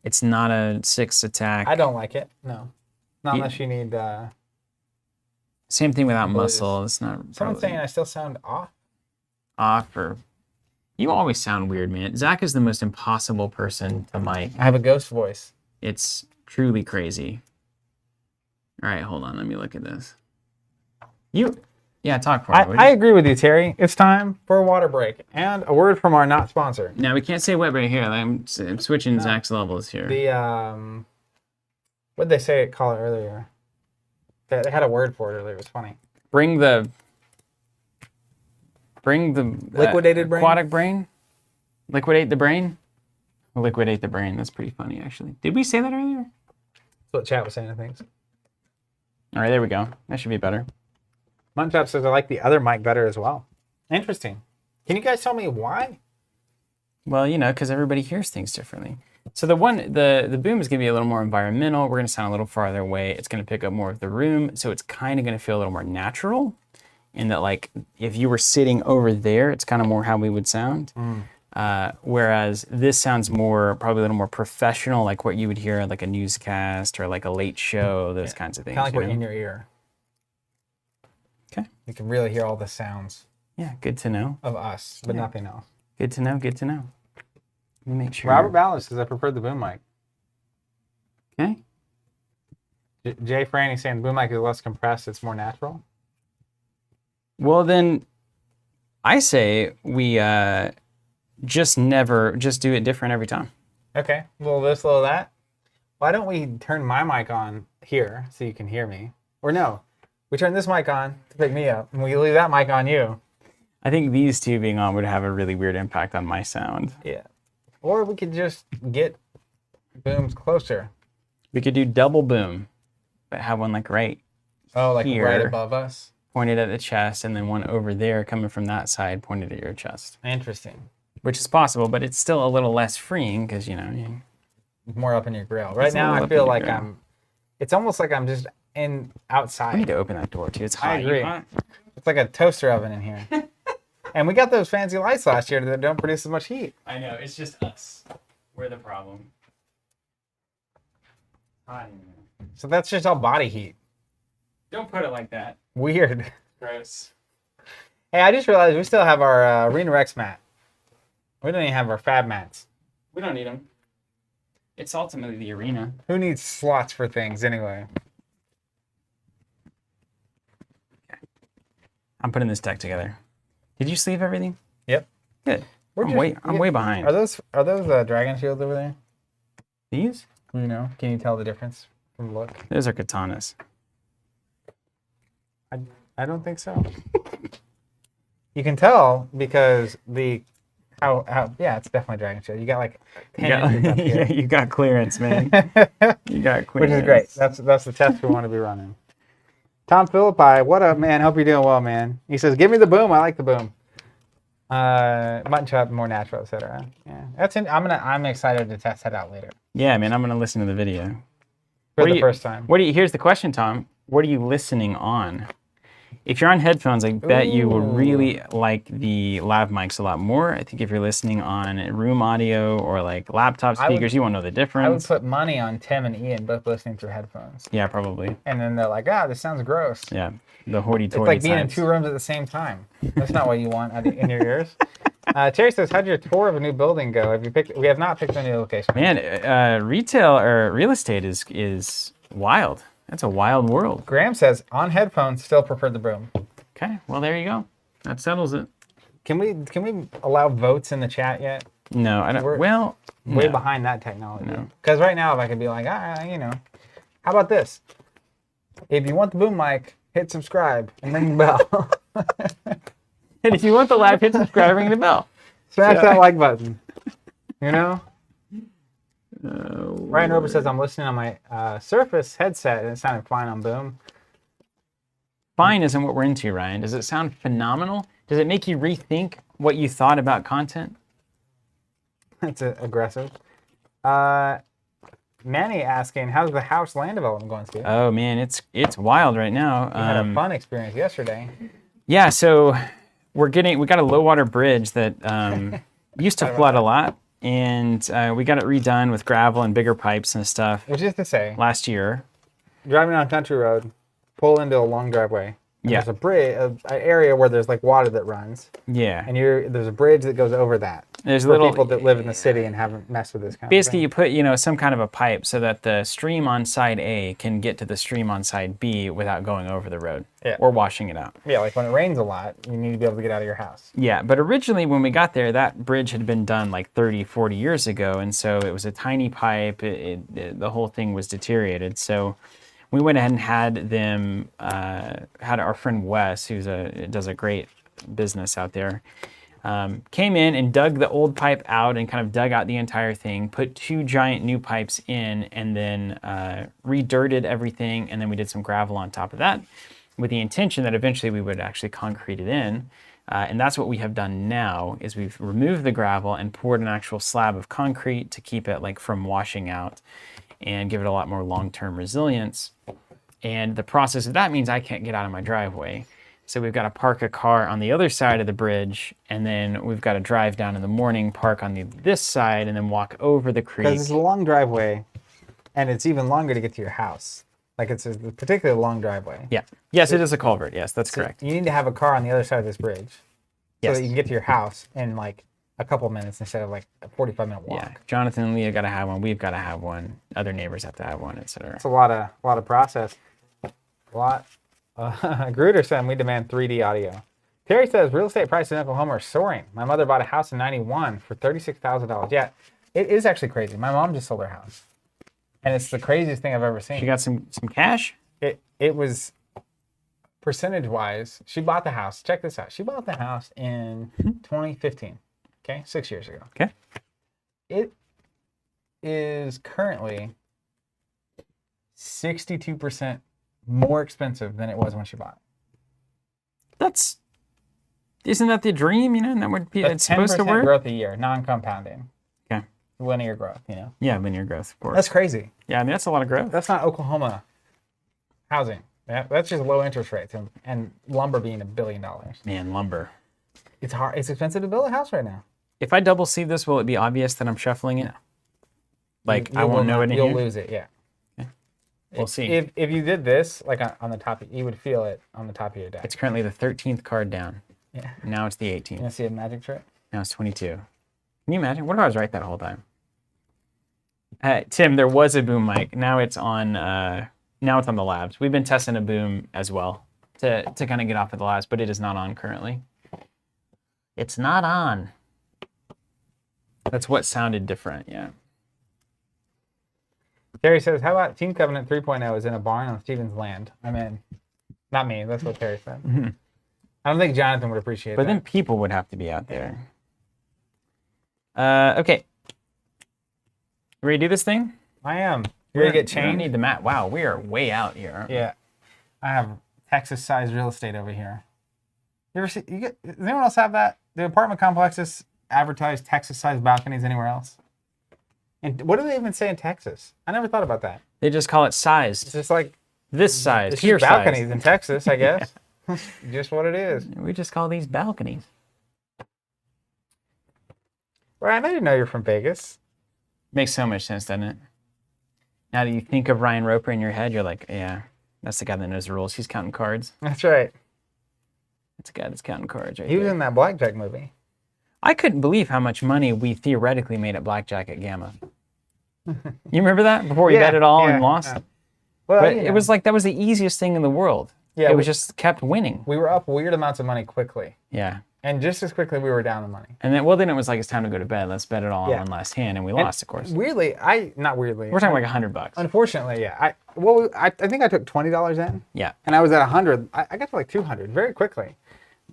It's not a 6 attack. I don't like it. No. Not unless you need... Same thing without muscle. It's not. Someone's saying I still sound off. Off or... You always sound weird, man. Zach is the most impossible person to mic. I have a ghost voice. It's truly crazy. All right, hold on. Let me look at this. Yeah, talk for me. I agree with you, Terry. It's time for a water break and a word from our not sponsor. Now, we can't say wet right here. I'm switching Zach's levels here. What did they say at call it earlier? They had a word for it earlier. It was funny. Bring the liquidated brain? Aquatic brain? Liquidate the brain? Liquidate the brain. That's pretty funny, actually. Did we say that earlier? That's what chat was saying, I think. All right, there we go. That should be better. Munchap says I like the other mic better as well. Interesting. Can you guys tell me why? Well, because everybody hears things differently. So the boom is going to be a little more environmental. We're going to sound a little farther away. It's going to pick up more of the room. So it's kind of going to feel a little more natural in that like if you were sitting over there, it's kind of more how we would sound. Whereas this sounds more, probably a little more professional, like what you would hear at like a newscast or like a late show, those kinds of things. Kind of like we're in your ear. Okay. You can really hear all the sounds. Yeah, good to know. Of us, but nothing else. Good to know, good to know. Let me make sure. Robert Ballard says I prefer the boom mic. Okay. Jay Franny saying the boom mic is less compressed, it's more natural. Well, then I say we just do it different every time. Okay, a little this, a little that. Why don't we turn my mic on here so you can hear me? Or no, we turn this mic on to pick me up, and we leave that mic on you. I think these two being on would have a really weird impact on my sound. Yeah. Or we could just get booms closer. We could do double boom, but have one like right here, right above us? Pointed at the chest, and then one over there coming from that side pointed at your chest. Interesting. Which is possible, but it's still a little less freeing because, more up in your grill. Right now, I feel like it's almost like I'm just outside. We need to open that door, too. It's hot. I agree. It's like a toaster oven in here. And we got those fancy lights last year that don't produce as much heat. I know. It's just us. We're the problem. Hot in here. So that's just all body heat. Don't put it like that. Weird. Gross. Hey, I just realized we still have our Arena Rex mat. We don't even have our Fab mats. We don't need them. It's ultimately the arena. Who needs slots for things anyway? Okay. I'm putting this deck together. Did you sleeve everything? Yep. Good. I'm way behind. Are those dragon shields over there? These? Can you tell the difference from the look? Those are katanas. I don't think so. You can tell because it's definitely dragon shield. You got like 10 inches up here. You got clearance, man. You got clearance. Which is great. That's the test we want to be running. Tom Philippi, what up, man? Hope you're doing well, man. He says, "Give me the boom. I like the boom. Mutton chop, more natural, etc." Yeah, I'm excited to test that out later. Yeah, man. I'm gonna listen to the video for the first time. Here's the question, Tom. What are you listening on? If you're on headphones, I bet you will really like the lav mics a lot more. I think if you're listening on room audio or like laptop speakers, you won't know the difference. I would put money on Tim and Ian both listening through headphones. Yeah, probably. And then they're like, this sounds gross. Yeah, the hoity-toity. It's like being in two rooms at the same time. That's not what you want in your ears. Terry says, how'd your tour of a new building go? We have not picked a new location. Man, retail or real estate is wild. That's a wild world. Graham says, on headphones, still prefer the broom. Okay, well, there you go. That settles it. Can we allow votes in the chat yet? No, I don't. We're way behind that technology. Because right now, if I could be like, how about this? If you want the boom mic, hit subscribe and ring the bell. And if you want the live, hit subscribe, ring the bell. Smash that like button. Ryan Rober says, I'm listening on my Surface headset and it sounded fine on boom. Fine isn't what we're into, Ryan. Does it sound phenomenal? Does it make you rethink what you thought about content? That's aggressive. Manny asking, how's the house land development going, Steve? Oh man, it's wild right now. We had a fun experience yesterday. Yeah, so we got a low water bridge that used to flood a lot, and we got it redone with gravel and bigger pipes and stuff. Which is to say, last year, driving on country road, pull into a long driveway. And yeah. There's a bridge, an area where there's like water that runs. Yeah. And there's a bridge that goes over that. There's for people that live in the city and haven't messed with this kind of thing. Basically, you put some kind of a pipe so that the stream on side A can get to the stream on side B without going over the road or washing it out. Yeah, like when it rains a lot, you need to be able to get out of your house. Yeah, but originally when we got there, that bridge had been done like 30, 40 years ago, and so it was a tiny pipe. The whole thing was deteriorated. So we went ahead and had our friend Wes, does a great business out there, came in and dug the old pipe out and kind of dug out the entire thing, put 2 giant new pipes in, and then redirted everything, and then we did some gravel on top of that with the intention that eventually we would actually concrete it in. And that's what we have done now, is we've removed the gravel and poured an actual slab of concrete to keep it like from washing out and give it a lot more long-term resilience. And the process of that means I can't get out of my driveway. So we've got to park a car on the other side of the bridge, and then we've got to drive down in the morning, park on this side, and then walk over the creek. Because it's a long driveway, and it's even longer to get to your house. Like it's a particularly long driveway. Yeah. Yes, it is a culvert. Yes, that's correct. You need to have a car on the other side of this bridge, so Yes. that you can get to your house in like a couple minutes instead of like a 45-minute walk. Yeah. Jonathan and Leah got to have one. We've got to have one. Other neighbors have to have one, etc. It's a lot of process. Gruder said we demand 3D audio. Terry says real estate prices in Oklahoma are soaring. My mother bought a house in '91 for $36,000. Yeah, it is actually crazy. My mom just sold her house, and it's the craziest thing I've ever seen. She got some cash? It was percentage-wise. She bought the house. Check this out. She bought the house in 2015. Okay, 6 years ago. Okay. It is currently 62% more expensive than it was when she bought it. Isn't that the dream? You know, and that would be it's supposed to work. Growth a year, non-compounding. Okay. Linear growth. You know. Yeah, linear growth, of course. That's crazy. Yeah, I mean that's a lot of growth. That's not Oklahoma housing. That's just low interest rates and lumber being $1 billion. Man, lumber. It's hard. It's expensive to build a house right now. If I double see this, will it be obvious that I'm shuffling it? No. Like I won't know it in You'll here? lose it. Yeah. Okay. We'll see. If you did this like on the top, you would feel it on the top of your deck. It's currently the 13th card down. Yeah. Now it's the You 18th. want to see a magic trick? Now it's 22. Can you imagine? What if I was right that whole time? Tim, there was a boom mic. Now it's on. Now it's on the labs. We've been testing a boom as well to kind of get off of the labs, but it is not on currently. It's not on. That's what sounded different. Yeah. Terry says, "How about Team Covenant 3.0 is in a barn on Steven's land?" I'm in. Not me. That's what Terry said. Mm-hmm. I don't think Jonathan would appreciate But that. then people would have to be out there. Okay. Ready to do this thing? I am. You're gonna get We don't chained. need the map. Wow, we are way out here. Aren't we? Yeah. I have Texas-sized real estate over here. You ever see? Does anyone else have that? The apartment complexes advertise Texas-sized balconies anywhere else? And what do they even say in Texas? I never thought about that. They just call it It's sized. just like This size. it's Here just balconies size. in Texas, I guess. Just what it is. We just call these balconies. Ryan, I didn't know you're from Vegas. Makes so much sense, doesn't it? Now that you think of Ryan Roper in your head, you're like, yeah, that's the guy that knows the rules. He's counting cards. That's right. That's the guy that's counting cards right He was there. in that Blackjack movie. I couldn't believe how much money we theoretically made at Blackjack at Gamma. You remember that? Before we bet it all and lost? Well, But you know, it was like, that was the easiest thing in the world. Yeah, it was just kept winning. we were up weird amounts of money quickly. Yeah. And just as quickly we were down the money. And then, then it was like, it's time to go to bed. Let's bet it all on one last hand. And we lost, of course. Weirdly, not weirdly. We're talking like $100. Unfortunately, yeah. I think I took $20 in. Yeah. And I was at 100. I got to like 200 very quickly.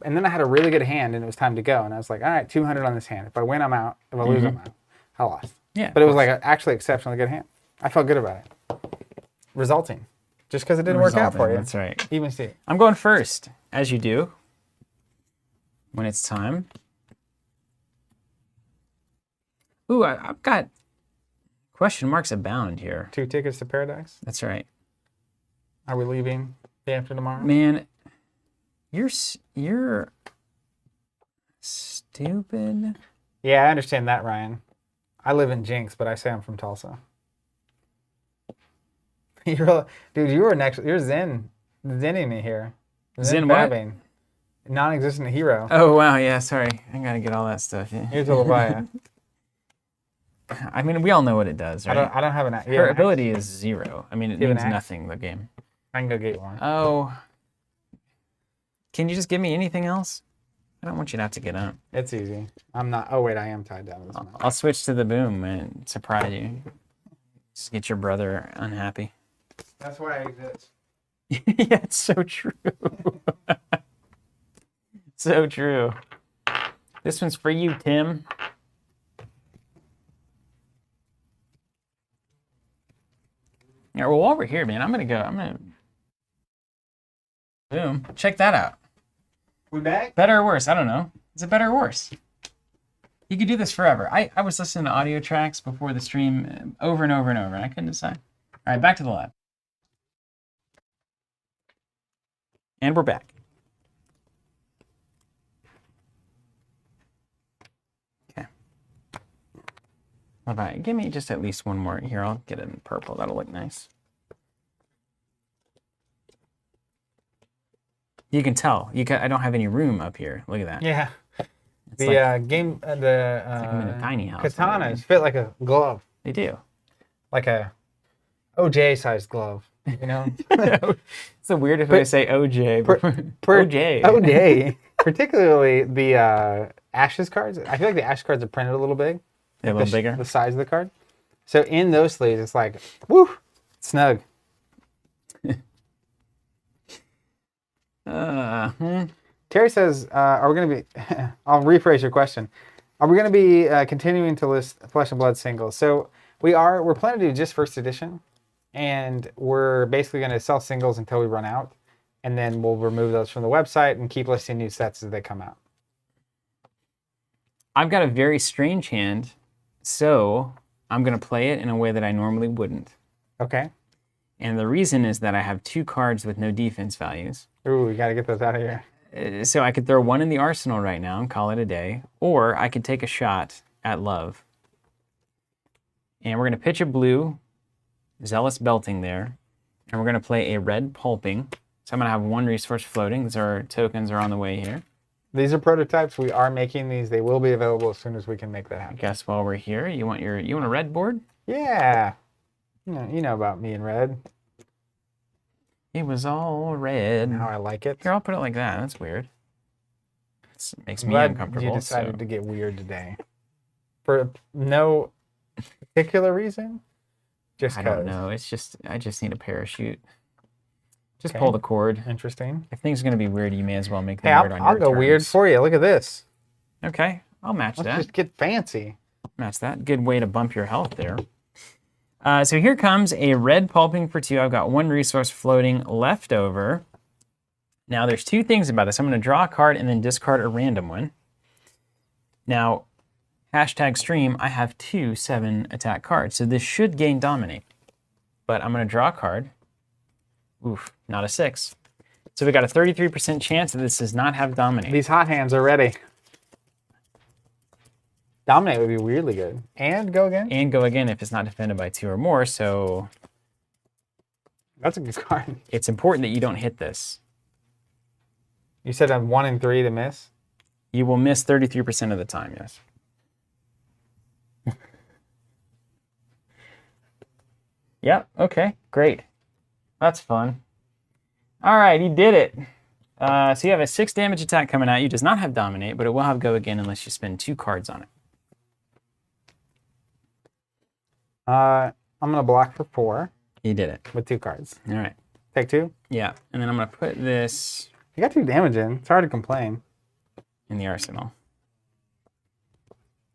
And then I had a really good hand and it was time to go. And I was like, all right, 200 on this hand. If I win, I'm out. If I lose, I'm out. I lost. Yeah. But it was like an actually exceptionally good hand. I felt good about it. Resulting. Just because it didn't work out for you. That's right. Even Steve. I'm going first, as you do, when it's time. Ooh, I've got question marks abound here. 2 tickets to paradise. That's right. Are we leaving day after tomorrow? Man, you're stupid. Yeah, I understand that, Ryan. I live in Jinx, but I say I'm from Tulsa. Dude, you're zenning me here. Zen what? fabbing. Non-existent hero. Oh, wow, yeah, sorry. I gotta get all that stuff. Yeah. Here's a Leviah. I mean, we all know what it does, right? I don't have an. Her ability is 0. I mean, it You have means an axe? nothing, the game. I can go get one. Oh. Can you just give me anything else? I don't want you to have to get up. It's easy. I'm not. Oh wait, I am tied down to this mount. I'll switch to the boom and surprise you. Just get your brother unhappy. That's why I exist. Yeah, it's so true. So true. This one's for you, Tim. Yeah, well, while we're here, man, I'm gonna boom. Check that out. We back? Better or worse? I don't know. Is it better or worse? You could do this forever. I was listening to audio tracks before the stream over and over and over, and I couldn't decide. All right, back to the lab. And we're back. What about, give me just at least one more. Here, I'll get it in purple. That'll look nice. You can tell. I don't have any room up here. Look at that. Yeah. It's The like, game, it's like I'm in a tiny house. katanas fit like a glove, They do. like a OJ-sized glove. You know. It's the weirdest way to say OJ. OJ. OJ. Particularly the Ashes cards. I feel like the Ashes cards are printed a little big. They're a little bigger. The size of the card. So in those sleeves, it's like, woo, snug. Terry says, are we going to be, I'll rephrase your question. Are we going to be continuing to list Flesh and Blood singles? So we're planning to do just first edition, and we're basically going to sell singles until we run out, and then we'll remove those from the website and keep listing new sets as they come out. I've got a very strange hand, so I'm going to play it in a way that I normally wouldn't. Okay. And the reason is that I have 2 cards with no defense values. Ooh, we got to get those out of here. So I could throw one in the arsenal right now and call it a day, or I could take a shot at love. And we're going to pitch a blue, Zealous Belting there, and we're going to play a red Pulping. So I'm going to have 1 resource floating. These are tokens are on the way here. These are prototypes. We are making these. They will be available as soon as we can make that happen. I guess while we're here, you want a red board? Yeah. You know about me and red. It was all red. How I like it. Here, I'll put it like that. That's weird. It makes me Glad uncomfortable. You decided to get weird today. For no particular reason? Just I don't know. It's just, I just need a parachute. Just Okay. pull the cord. Interesting. If things are going to be weird, you may as well make them weird on your I'll go terms. weird for you. Look at this. Okay, I'll match Let's that. just get fancy. Match that. Good way to bump your health there. So here comes a red Pulping for 2. I've got 1 resource floating left over. Now there's 2 things about this. I'm going to draw a card and then discard a random one. Now, #stream, I have 2 7 attack cards, so this should gain Dominate. But I'm going to draw a card. Oof, not a 6. So we got a 33% chance that this does not have Dominate. These hot hands are ready. Dominate would be weirdly good. And go again? And go again if it's not defended by 2 or more, so That's a good card. it's important that you don't hit this. You said I'm 1 in 3 to miss? You will miss 33% of the time, yes. Yep, okay, great. That's fun. All right, he did it. So you have a 6 damage attack coming at you. Does not have Dominate, but it will have Go Again unless you spend 2 cards on it. I'm going to block for 4 He did it. with 2 cards. All right. Take 2. Yeah, and then I'm going to put this You got 2 damage in. It's hard to complain. in the arsenal.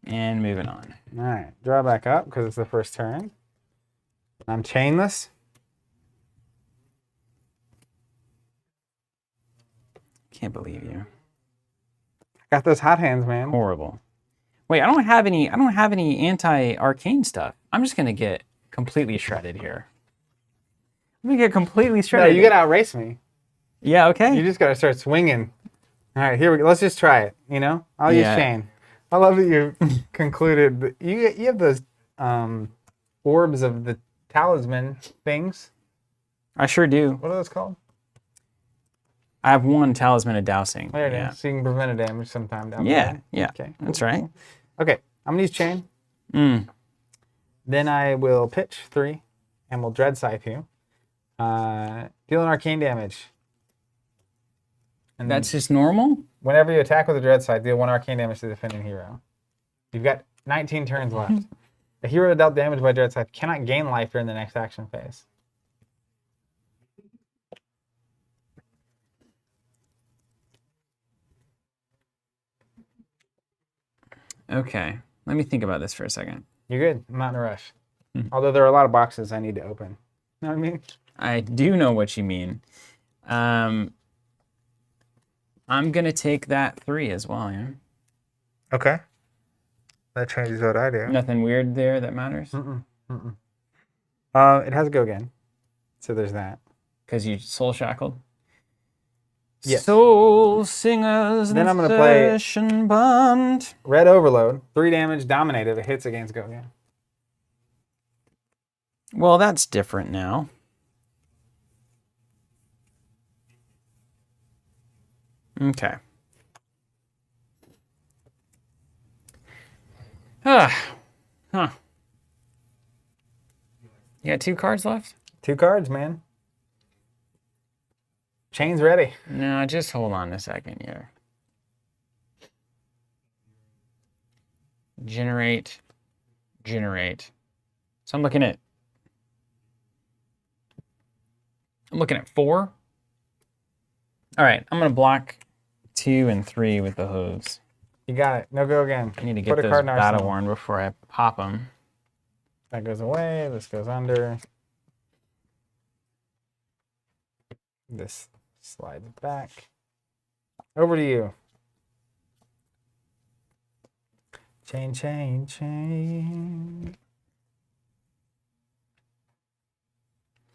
And moving on. All right. Draw back up because it's the first turn. I'm chainless. Can't believe you. Got those hot hands, man. Horrible. Wait, I don't have any anti-arcane stuff. I'm just gonna get completely shredded here. I'm gonna get completely No, shredded. you got to outrace me. Yeah, okay. You just got to start swinging. All right, here we go. Let's just try it, you know? I'll use Yeah. chain. I love that you concluded. But you have those orbs of the talisman things. I sure do. What are those called? I have 1 Talisman of Dousing. There it yeah. is. So you can prevent a damage sometime down the Yeah, line. yeah. Okay. That's right. Okay, I'm going to use chain. Then I will pitch 3, and we'll Dread Scythe you. Dealing arcane damage. And That's just normal? whenever you attack with a Dread Scythe, deal 1 arcane damage to the defending hero. You've got 19 turns left. A hero dealt damage by Dread Scythe cannot gain life during the next action phase. Okay. Let me think about this for a second. You're good. I'm not in a rush. Although there are a lot of boxes I need to open. You know what I mean? I do know what you mean. I'm gonna take that 3 as well, yeah? Okay. That changes what I do. Nothing weird there that matters? It has to go again. So there's that. Because you soul shackled? Yes. Soul singers Then and I'm gonna play- flesh and bond. Red Overload. 3 damage, dominate if it hits against go again. Well, that's different now. Okay. Huh. You got 2 cards left? 2 cards, man. Chain's ready. No, just hold on a second here. Generate. So I'm looking at 4. All right, I'm gonna block 2 and 3 with the hooves. You got it. No go again. I need to get those battle worn before I pop them. That goes away. This goes under. This slides back. Over to you. Chain.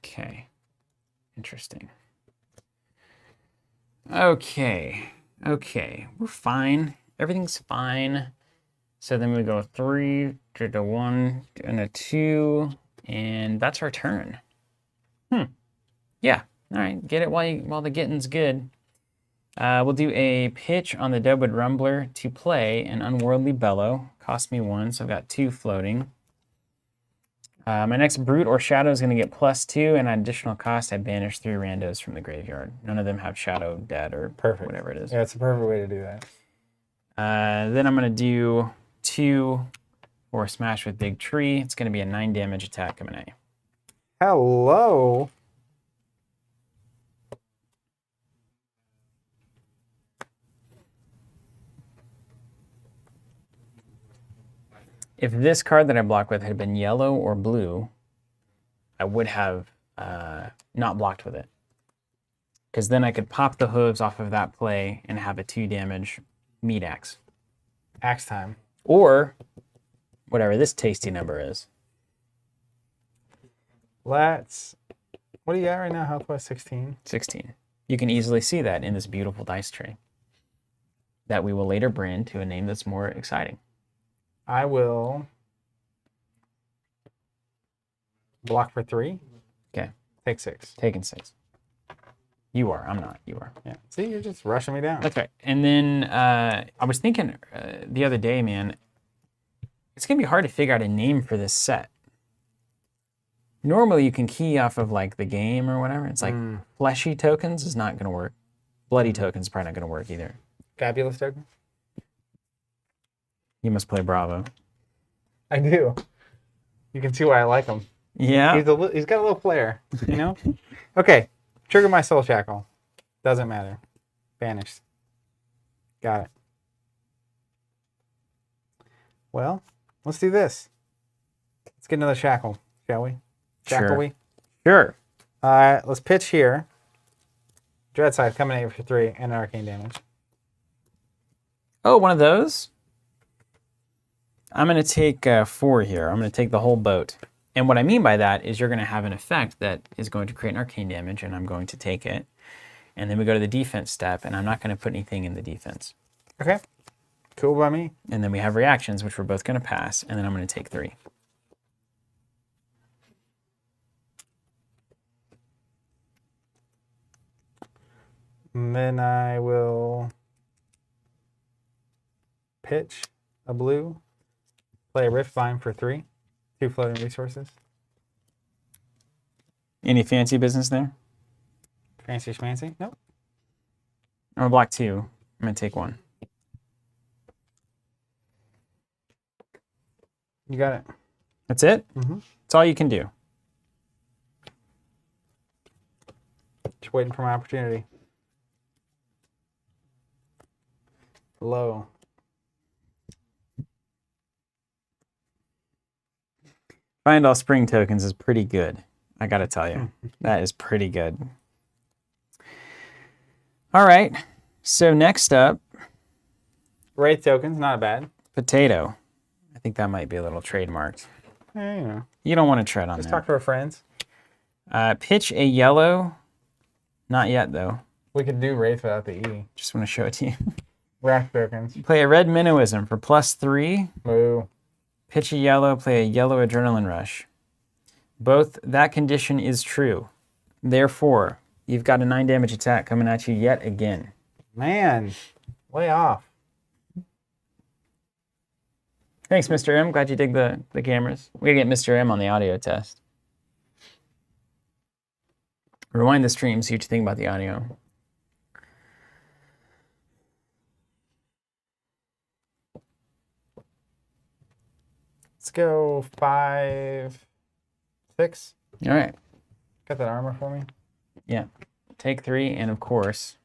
Okay. Interesting. Okay. We're fine. Everything's fine. So then we go 3 to the 1 and a 2, and that's our turn. Yeah. All right. Get it while the getting's good. We'll do a pitch on the Deadwood Rumbler to play an Unworldly Bellow. Cost me 1, so I've got 2 floating. My next Brute or Shadow is going to get +2, and at additional cost, I banish 3 randos from the graveyard. None of them have Shadow, Dead, or perfect. Whatever it is. Yeah, it's a perfect way to do that. Then I'm going to do 2 for Smash with Big Tree. It's going to be a 9 damage attack coming at you. Hello. If this card that I blocked with had been yellow or blue, I would have not blocked with it. Because then I could pop the hooves off of that play and have a 2 damage meat axe. Axe time. Or whatever this tasty number is. What do you got right now? Health plus 16? 16. You can easily see that in this beautiful dice tray that we will later brand to a name that's more exciting. I will block for 3. Okay. Take 6. Taking 6. You are. I'm not. You are. Yeah. See, you're just rushing me down. That's right. And then I was thinking the other day, man, it's going to be hard to figure out a name for this set. Normally, you can key off of like the game or whatever. It's like fleshy tokens is not going to work. Bloody tokens is probably not going to work either. Fabulous token? You must play Bravo. I do. You can see why I like him. Yeah. He's got a little flair, you know? Okay. Trigger my Soul Shackle. Doesn't matter. Banished. Got it. Well, let's do this. Let's get another shackle, shall we? Shackle we? Sure. All right, let's pitch here. Dreadside coming at you for 3 and arcane damage. Oh, one of those? I'm going to take 4 here. I'm going to take the whole boat. And what I mean by that is you're going to have an effect that is going to create an arcane damage, and I'm going to take it. And then we go to the defense step, and I'm not going to put anything in the defense. Okay. Cool by me. And then we have reactions, which we're both going to pass, and then I'm going to take 3. And then I will pitch a blue, play a Rift Vine for 3, 2 floating resources. Any fancy business there? Fancy schmancy? Nope. I'm going to block 2. I'm going to take 1. You got it. That's it? Mm-hmm. That's all you can do. Just waiting for my opportunity. Low. Find all spring tokens is pretty good. I got to tell you. That is pretty good. All right. So next up. Wraith tokens, not bad. Potato. I think that might be a little trademarked. Yeah, you know. You don't want to tread on Just that. talk to our friends. Pitch a yellow. Not yet, though. We could do Wraith without the E. Just want to show it to you. Rack tokens. Play a red Minnowism for +3. Moo. Pitch a yellow, play a yellow Adrenaline Rush. Both that condition is true. Therefore, you've got a 9 damage attack coming at you yet again. Man, way off. Thanks, Mr. M. Glad you dig the cameras. We gotta get Mr. M on the audio test. Rewind the stream, see what you think about the audio. Let's go 5, 6. All right. Got that armor for me? Yeah. Take 3, and of course...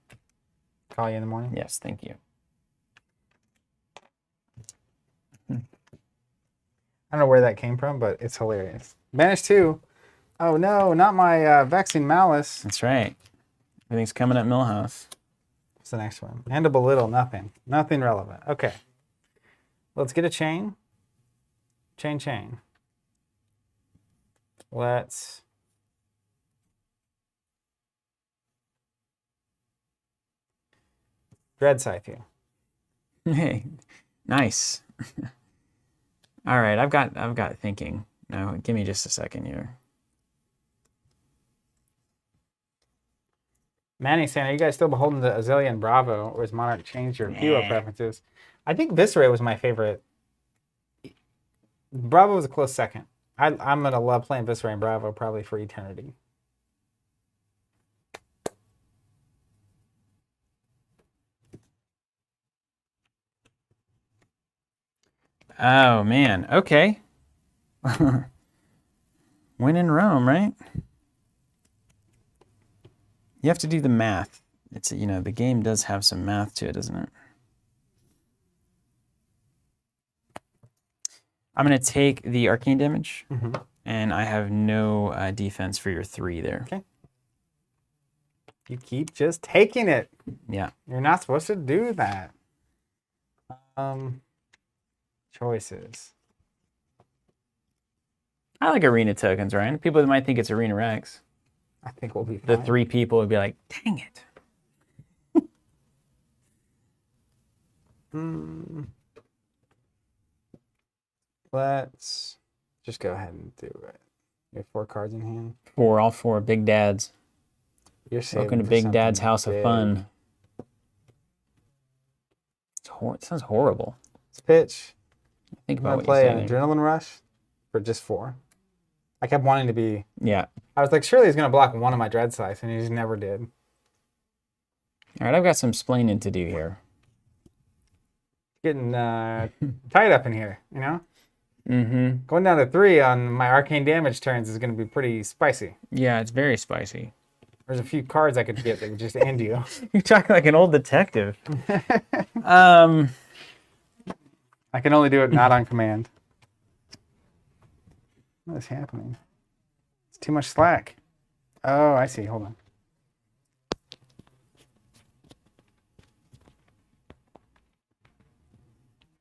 Call you in the morning? Yes, thank you. I don't know where that came from, but it's hilarious. Banish 2. Oh no, not my Vexing Malice. That's right. Everything's coming at Millhouse. What's the next one? And a Belittle, nothing. Nothing relevant. Okay. Let's get a chain. Chain. Let's... Dread Scythe you. Hey, nice. All right, I've got thinking. Now, give me just a second here. Manny's saying, are you guys still beholden to Azalea and Bravo, or has Monarch changed your hero preferences? I think Viscera was my favorite. Bravo was a close second. I'm going to love playing Viscera and Bravo probably for eternity. Oh, man. Okay. When in Rome, right? You have to do the math. It's, you know, the game does have some math to it, doesn't it? I'm going to take the arcane damage, and I have no defense for your 3 there. Okay. You keep just taking it. Yeah. You're not supposed to do that. Choices. I like arena tokens, Ryan. People that might think it's Arena Rex. I think we'll be The fine. 3 people would be like, dang it. Let's just go ahead and do it. You have 4 cards in hand. 4, all 4 big dads. You're Welcome to for Big Dad's something House of big. Fun. It sounds horrible. Let's pitch. Think I'm about gonna what play you an say there. Adrenaline Rush for just 4. I kept wanting to be. Yeah. I was like, surely he's gonna block one of my Dread Scythes, and he just never did. All right, I've got some splaining to do here. Getting tight up in here, you know. Mm-hmm. Going down to 3 on my arcane damage turns is gonna be pretty spicy. Yeah, it's very spicy. There's a few cards I could get that would just end you. You're talking like an old detective. I can only do it not on command. What is happening? It's too much slack. Oh, I see. Hold on.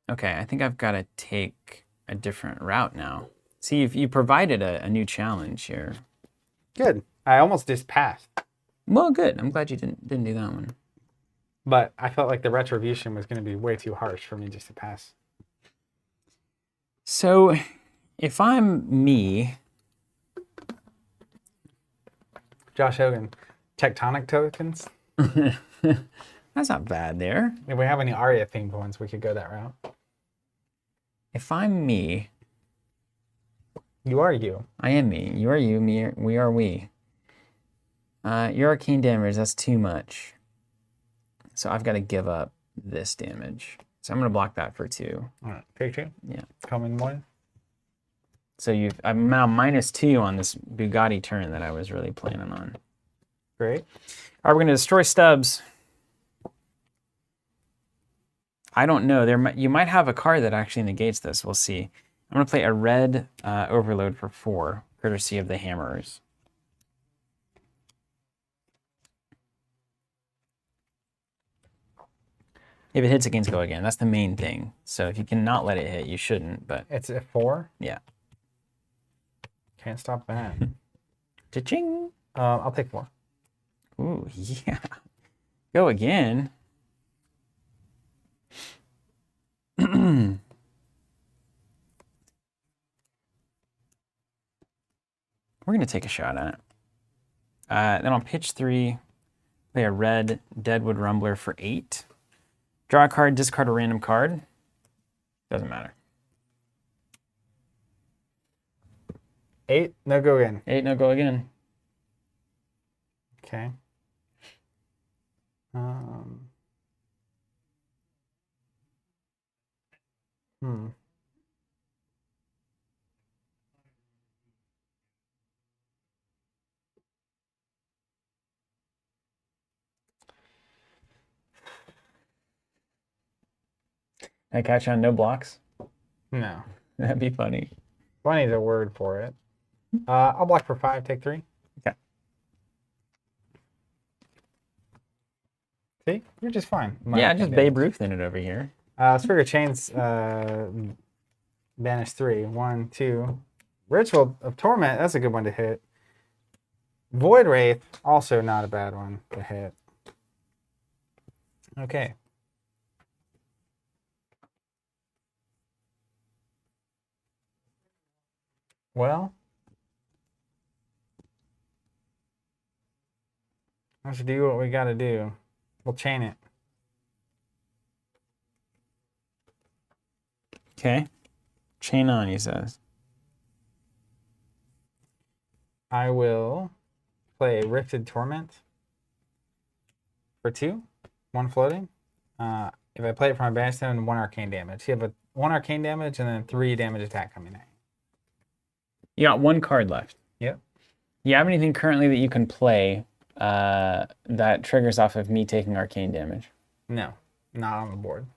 Okay, I think I've got to take a different route now. See, if you provided a new challenge here. Good. I almost just passed, Well, good. I'm glad you didn't do that one. but I felt like the retribution was going to be way too harsh for me just to pass. So, if I'm me, Josh Hogan, tectonic tokens. that's not bad there. If we have any Arya themed ones, we could go that route. If I'm me, You are you. I am me. You are you. Me. We are we. Your arcane damage, that's too much. So I've got to give up this damage. So I'm going to block that for 2. All right. Take 2. Yeah. Come in the morning. So I'm now -2 on this Bugatti turn that I was really planning on. Great. All right, we're going to destroy Stubbs. I don't know. You might have a card that actually negates this. We'll see. I'm going to play a red Overload for 4, courtesy of the Hammerers. If it hits, it can go again. That's the main thing. So if you cannot let it hit, you shouldn't. But It's a 4. yeah. Can't stop that. Cha-ching. I'll take 4. Ooh, yeah. Go again. we're going to take a shot at it. Then on pitch 3, play a red Deadwood Rumbler for 8. Draw a card, discard a random card. Doesn't matter. 8, no go again. 8, no go again. Okay. I catch on no blocks? No. That'd be funny. Funny is a word for it. I'll block for 5, take 3. Okay. See? You're just fine. Yeah, just Babe Ruth in it over here. Spirit of Chains, banish 3. 1, 2. Ritual of Torment, that's a good one to hit. Void Wraith, also not a bad one to hit. Okay. Well, let's do what we got to do. We'll chain it. Okay. Chain on, he says. I will play Rifted Torment for 2, 1 floating. If I play it from my banish zone, 1 arcane damage. You have a 1 arcane damage and then 3 damage attack coming at you. You got 1 card left. Yep. Do you have anything currently that you can play that triggers off of me taking arcane damage? No, not on the board.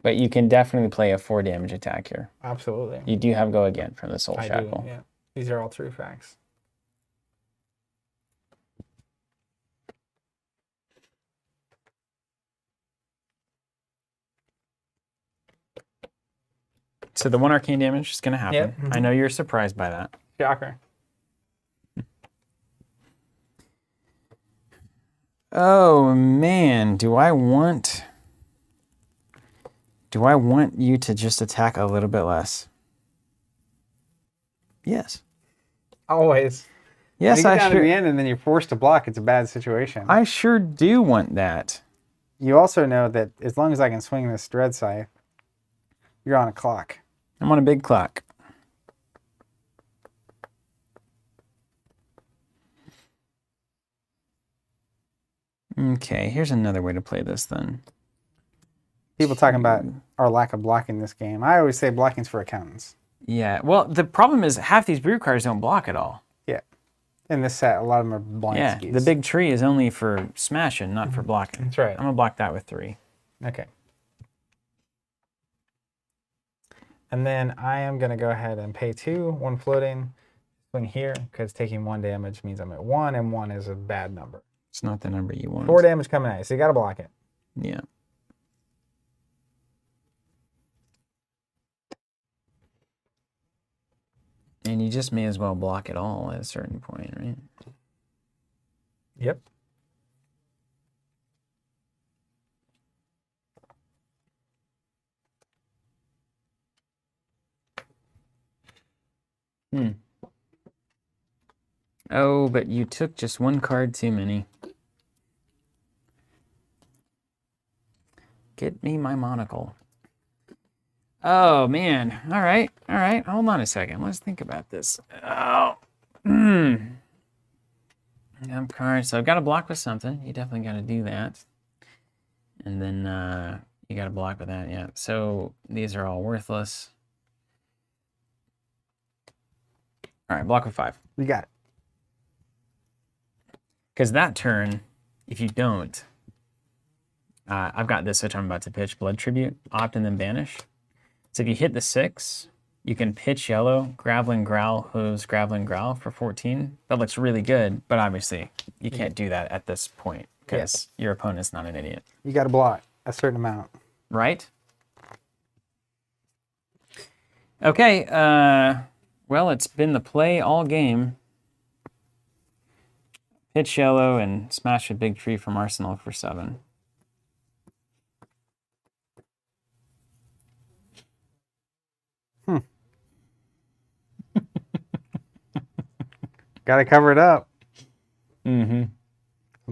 But you can definitely play a 4 damage attack here. Absolutely. You do have go again from the Soul I Shackle. do, yeah. These are all true facts. So the 1 arcane damage is going to happen. Yep. Mm-hmm. I know you're surprised by that. Shocker. Oh man, do I want you to just attack a little bit less? Yes. Always. Yes, when you get I down sure. to the end and then you're forced to block, it's a bad situation. I sure do want that. You also know that as long as I can swing this Dread Scythe, you're on a clock. I'm on a big clock. Okay, here's another way to play this then. People talking about our lack of blocking this game. I always say blocking's for accountants. Yeah, well, the problem is half these brew cards don't block at all. Yeah. In this set, a lot of them are blind Yeah, skis. the big tree is only for smashing, not for blocking. That's right. I'm going to block that with 3. Okay. And then I am going to go ahead and pay 2, 1 floating, swing here, because taking 1 damage means I'm at 1, and 1 is a bad number. It's not the number you want. 4 damage coming at you, so you got to block it. Yeah. And you just may as well block it all at a certain point, right? Yep. Oh, but you took just 1 card too many. Get me my monocle. Oh, man. All right. All right. Hold on a second. Let's think about this. Oh. Card. So I've got to block with something. You definitely got to do that. And then you got to block with that. Yeah. So these are all worthless. All right. Block with 5. You got it. Because that turn, if you don't, I've got this, which I'm about to pitch, Blood Tribute, opt and then banish. So if you hit the 6, you can pitch yellow, Graveling Growl, Hooves, Graveling Growl for 14. That looks really good, but obviously you can't do that at this point because your opponent's not an idiot. You got to block a certain amount. Right? Okay, well, it's been the play all game. Pitch yellow and smash a big tree from Arsenal for 7. Gotta cover it up. Mm-hmm.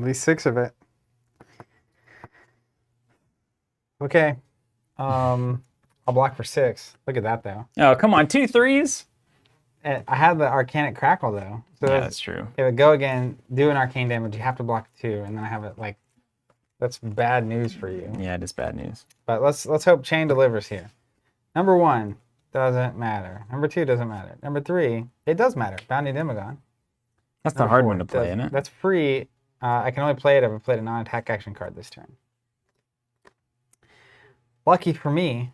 At least 6 of it. Okay. I'll block for 6. Look at that, though. Oh, come on. 2 3s? And I have the Arcanic Crackle, though. So Yeah, that's true. If it go again, do an arcane damage, you have to block 2, and then I have it, like, that's bad news for you. Yeah, it is bad news. But let's hope Chain delivers here. Number 1 doesn't matter. Number 2 doesn't matter. Number 3, it does matter. Bounty Demagon. That's the hard one to play, isn't it? That's free. I can only play it if I played a non-attack action card this turn. Lucky for me,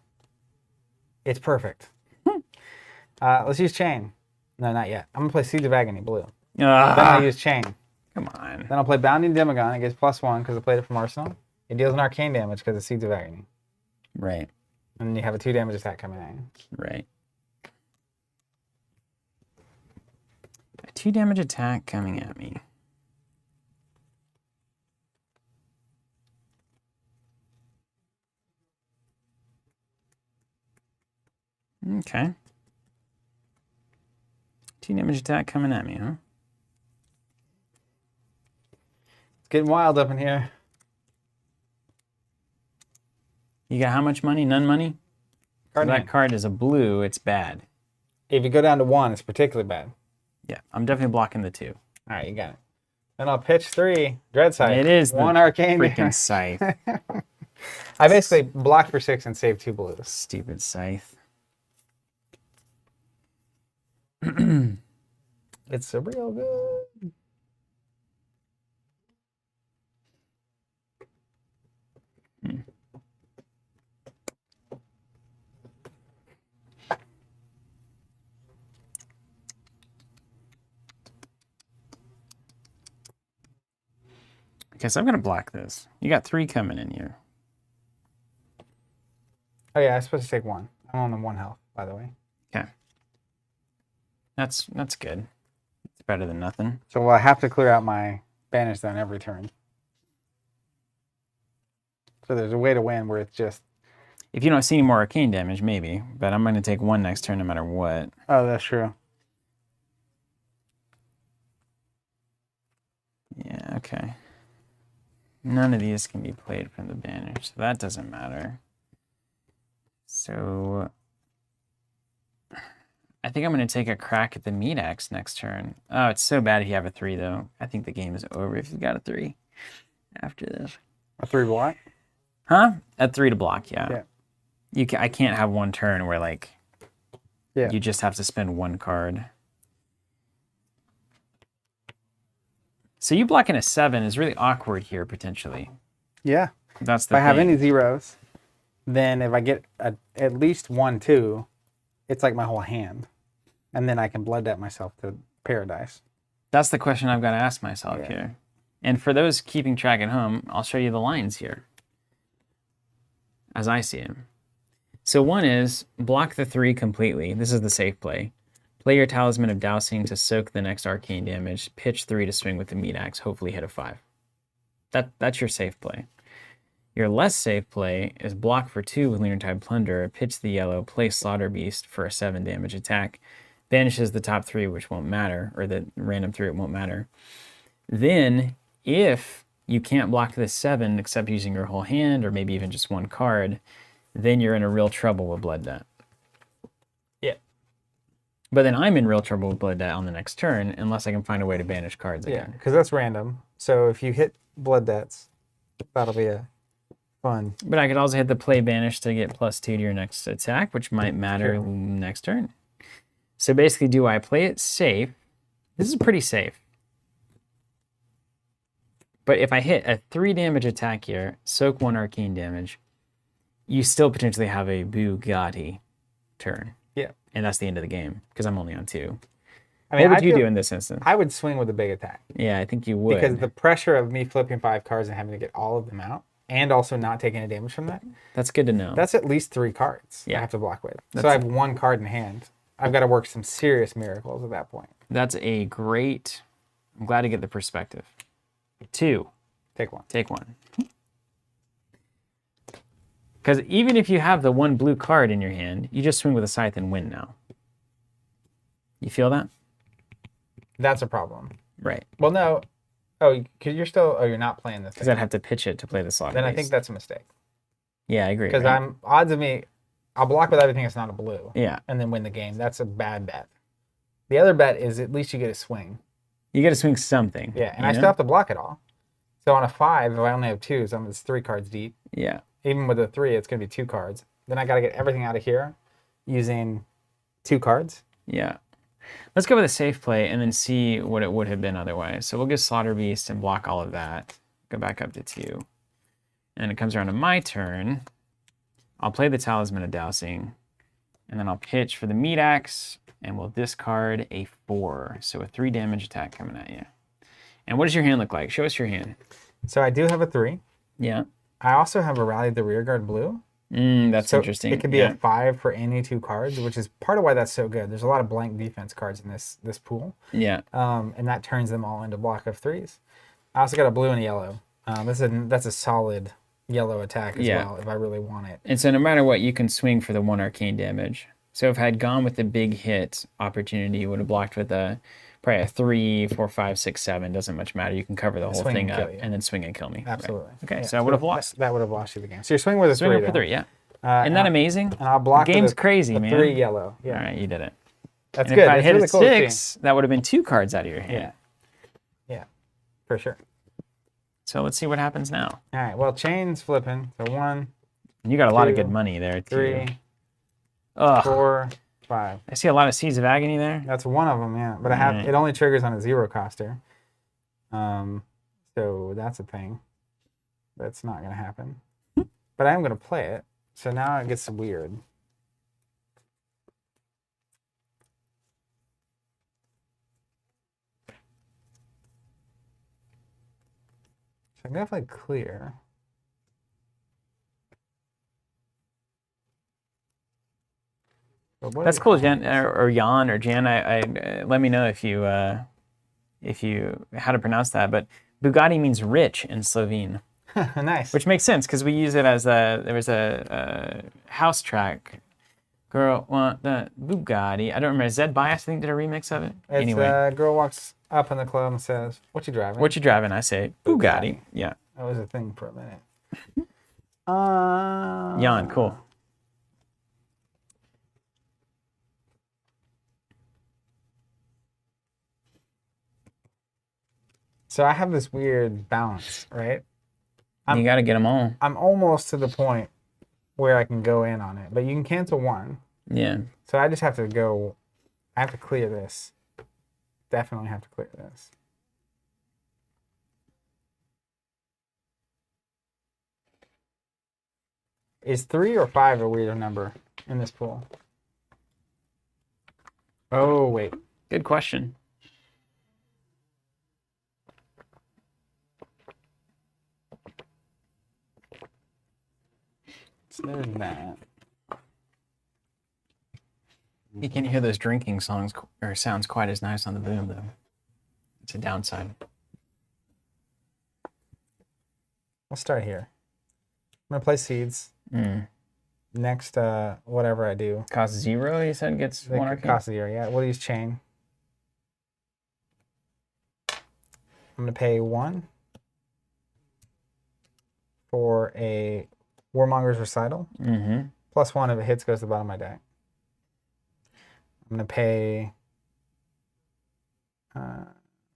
it's perfect. Let's use Chain. No, not yet. I'm going to play Seeds of Agony blue. Then I'll use Chain. Come on. Then I'll play Bounding Demagon. It gets +1 because I played it from Arsenal. It deals an arcane damage because of Seeds of Agony. Right. And then you have a 2 damage attack coming at you. Right. A 2 damage attack coming at me. Okay. 2 damage attack coming at me, huh? It's getting wild up in here. You got how much money? None money? Card So that name. card is a blue. It's bad. If you go down to 1, it's particularly bad. Yeah, I'm definitely blocking the 2. All right, you got it. Then I'll pitch 3. Dread Scythe. It is 1 the arcane freaking damage. scythe. I basically block for 6 and save 2 blues. Stupid scythe. It's a real good. Okay, so I'm going to block this. You got 3 coming in here. Oh yeah, I'm supposed to take 1. I'm on the 1 health, by the way. Okay. That's good. It's better than nothing. So I have to clear out my banish zone every turn. So there's a way to win where it's just... If you don't see any more arcane damage, maybe. But I'm going to take 1 next turn no matter what. Oh, that's true. Yeah, okay. None of these can be played from the banish, so that doesn't matter. So I think I'm going to take a crack at the meat axe next turn. Oh, it's so bad if you have a 3, though. I think the game is over if you've got a 3 after this. A 3 block? Huh? A 3 to block, Yeah. I can't have one turn where, like, Yeah. you just have to spend 1 card. So you blocking a 7 is really awkward here, potentially. Yeah. That's If the I have thing. any zeros, then if I get at least 1, 2, it's like my whole hand. And then I can blood debt myself to paradise. That's the question I've got to ask myself Yeah. here. And for those keeping track at home, I'll show you the lines here as I see them. So one is block the 3 completely. This is the safe play. Play your Talisman of Dousing to soak the next arcane damage. Pitch 3 to swing with the meat axe. Hopefully hit a 5. That's your safe play. Your less safe play is block for 2 with Lunartide Plunder. Pitch the yellow. Play Slaughter Beast for a 7 damage attack. Banishes the top 3, which won't matter, or the random 3, it won't matter. Then, if you can't block this 7 except using your whole hand, or maybe even just 1 card, then you're in a real trouble with Blood Debt. Yeah. But then I'm in real trouble with Blood Debt on the next turn, unless I can find a way to banish cards Yeah, again. because that's random. So if you hit blood debts, that'll be a fun. But I could also hit the play banish to get +2 to your next attack, which might matter Sure. next turn. So basically, do I play it safe? This is pretty safe. But if I hit a 3 damage attack here, soak 1 arcane damage, you still potentially have a Bugatti turn. Yeah. And that's the end of the game, because I'm only on 2. I mean, What would you feel- do in this instance? I would swing with a big attack. Yeah, I think you would. Because the pressure of me flipping 5 cards and having to get all of them out, and also not taking any damage from that, That's good to know. that's at least 3 cards Yeah. I have to block with. So That's I have 1 card in hand. I've got to work some serious miracles at that point. That's a great... I'm glad to get the perspective. 2. Take 1. Take 1. Because even if you have the 1 blue card in your hand, you just swing with a scythe and win now. You feel that? That's a problem. Right. Well, no. Oh, because you're not playing this. Because I'd have to pitch it to play the slaughter Then beast. I think that's a mistake. Yeah, I agree. Because right? odds of me, I'll block with everything that's not a blue. Yeah. And then win the game. That's a bad bet. The other bet is at least you get a swing. You got to swing something. Yeah, and I still have to block it all. So on a 5, if I only have 2, so it's 3 cards deep. Yeah. Even with a 3, it's going to be 2 cards. Then I got to get everything out of here using 2 cards. Yeah. Let's go with a safe play and then see what it would have been otherwise. So we'll get Slaughter Beast and block all of that. Go back up to 2. And it comes around to my turn. I'll play the Talisman of Dowsing. And then I'll pitch for the Meat Axe. And we'll discard a 4. So a 3 damage attack coming at you. And what does your hand look like? Show us your hand. So I do have a 3. Yeah. I also have a Rally the Rearguard blue. That's so interesting. It could be a 5 for any 2 cards, which is part of why that's so good. There's a lot of blank defense cards in this pool. Yeah. And that turns them all into block of 3s. I also got a blue and a yellow. That's a solid yellow attack as well if I really want it. And so no matter what, you can swing for the 1 arcane damage. So if I had gone with the big hit opportunity, you would have blocked with probably a 3, 4, 5, 6, 7. Doesn't much matter. You can cover the whole thing up and then swing and kill me. Absolutely. Right. Okay, so I would have lost. That would have lost you the game. So you're swinging with a 3. Swing for 3, yeah. Isn't that amazing? And I'll block the game's with crazy, a man. 3 yellow. Yeah. All right, you did it. That's and good. If I That's hit really a cool 6, that would have been 2 cards out of your hand. Yeah, for sure. So let's see what happens now. All right. Well, chain's flipping. So 1. You got a lot of 2, good money there, too. 3, Ugh. 4, 5. I see a lot of Seeds of Agony there. That's one of them, yeah. But I have it only triggers on a 0 coster. So that's a thing. That's not gonna happen. But I am gonna play it. So now it gets weird. So I'm definitely clear. That's cool, Jen, or Jan, or Jan. Let me know if you how to pronounce that. But Bugatti means rich in Slovene. Nice. Which makes sense because we use it as there was a house track. Girl want the Bugatti. I don't remember. Zed Bias, I think, did a remix of it. It's anyway, girl walks up in the club and says, "What you driving?" What you driving? I say Bugatti. Yeah. That was a thing for a minute. Jan, cool. So I have this weird balance, right? You got to get them all. I'm almost to the point where I can go in on it, but you can cancel 1. Yeah. So I just have to go. I have to clear this. Definitely have to clear this. Is 3 or 5 a weirder number in this pool? Oh, wait. Good question. So there's that. You can't hear those drinking songs or sounds quite as nice on the boom, though. It's a downside. We'll start here. I'm gonna play seeds. Next, whatever I do. Cost 0, you said, gets They 1 arcane? cost 0, yeah. We'll use chain. I'm gonna pay 1 for a Warmonger's Recital. Plus 1 if it hits goes to the bottom of my deck. I'm gonna pay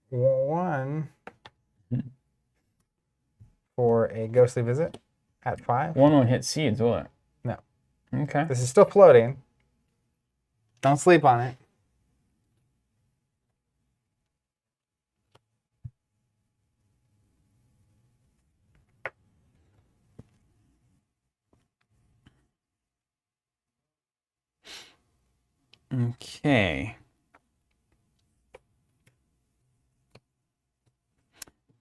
1 for a Ghostly Visit at 5. 1 won't hit seeds, will it? No. Okay. This is still floating. Don't sleep on it. Okay.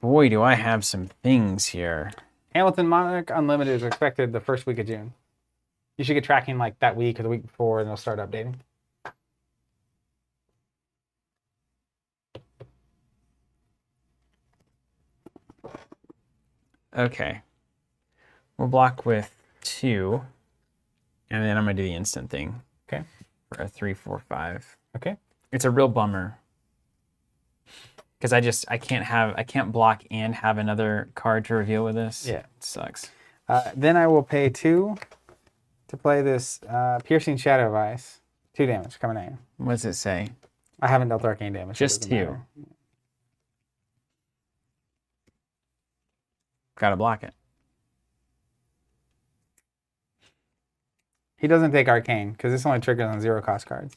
Boy, do I have some things here. Hamilton Monarch Unlimited is expected the first week of June. You should get tracking like that week or the week before, and they'll start updating. Okay. We'll block with 2, and then I'm going to do the instant thing. Okay. For a 3, 4, 5. Okay. It's a real bummer Because I can't block and have another card to reveal with this. Yeah. It sucks. Then I will pay 2 to play this Piercing Shadow of Ice. 2 damage coming at you. What does it say? I haven't dealt arcane damage. Just so 2. Gotta block it. He doesn't take arcane because this only triggers on 0 cost cards.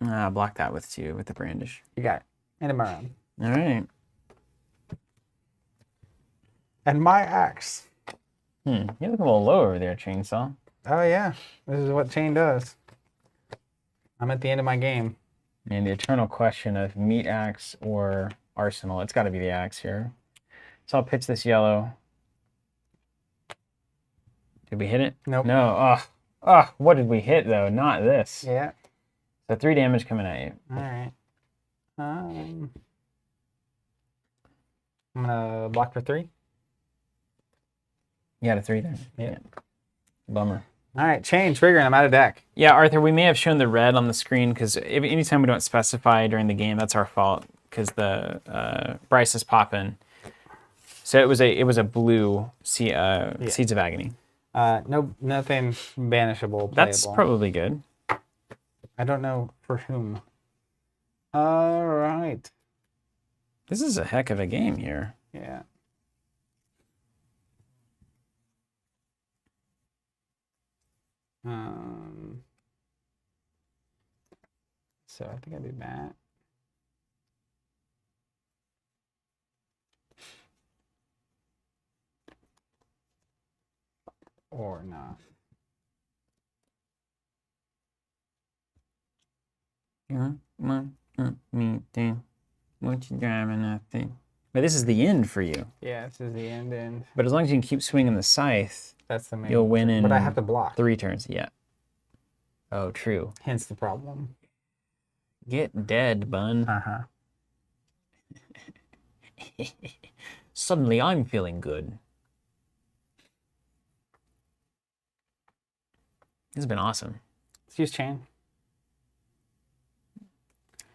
Block that with 2 with the brandish. You got it. End of my round. All right. And my axe. You look a little low over there, Chainsaw. Oh yeah, this is what Chain does. I'm at the end of my game. And the eternal question of meat axe or arsenal. It's got to be the axe here. So I'll pitch this yellow. Did we hit it? Nope. No. Oh, what did we hit though? Not this. Yeah. So 3 damage coming at you. All right. I'm gonna block for 3. You got a 3 there. Yeah. Bummer. All right, Chain triggering. I'm out of deck. Yeah, Arthur, we may have shown the red on the screen because anytime we don't specify during the game, that's our fault because the Bryce is popping. So it was a blue Seeds of Agony. Nothing banishable. Playable. That's probably good. I don't know for whom. All right. This is a heck of a game here. Yeah. So I think I do that. Or not. Me thing. What you driving that thing? But this is the end for you. Yeah, this is the end. But as long as you can keep swinging the scythe, That's the main. you'll win in. But I have to block. 3 turns. Yeah. Oh, true. Hence the problem. Get dead, bun. Uh-huh. Suddenly I'm feeling good. This has been awesome. Let's use Chain.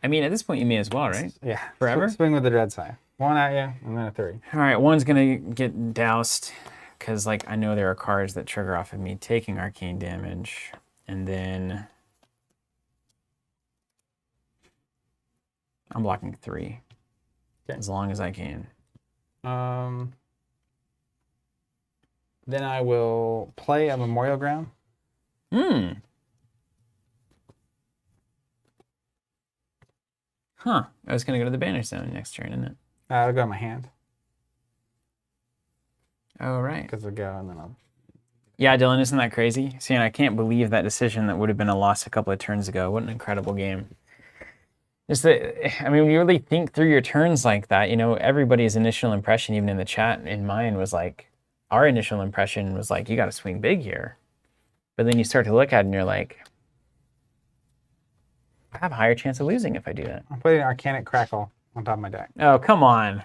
I mean, at this point, you may as well, right? Yeah. Forever? Swing with the dread side. 1 at you, and then a 3. All right, 1's going to get doused because, like, I know there are cards that trigger off of me taking arcane damage. And then I'm blocking 3 as long as I can. Then I will play a Memorial Ground. Huh. I was going to go to the Banish Zone next turn, isn't it? I'll go in my hand. Oh, right. Because it'll go, and then I'll... Yeah, Dylan, isn't that crazy? See, and I can't believe that decision that would have been a loss a couple of turns ago. What an incredible game. Just that, I mean, when you really think through your turns like that, you know, everybody's initial impression, even in the chat, in mine was like, our initial impression was like, you got to swing big here. But then you start to look at it and you're like, I have a higher chance of losing if I do that. I'm putting an Arcanic Crackle on top of my deck. Oh, come on.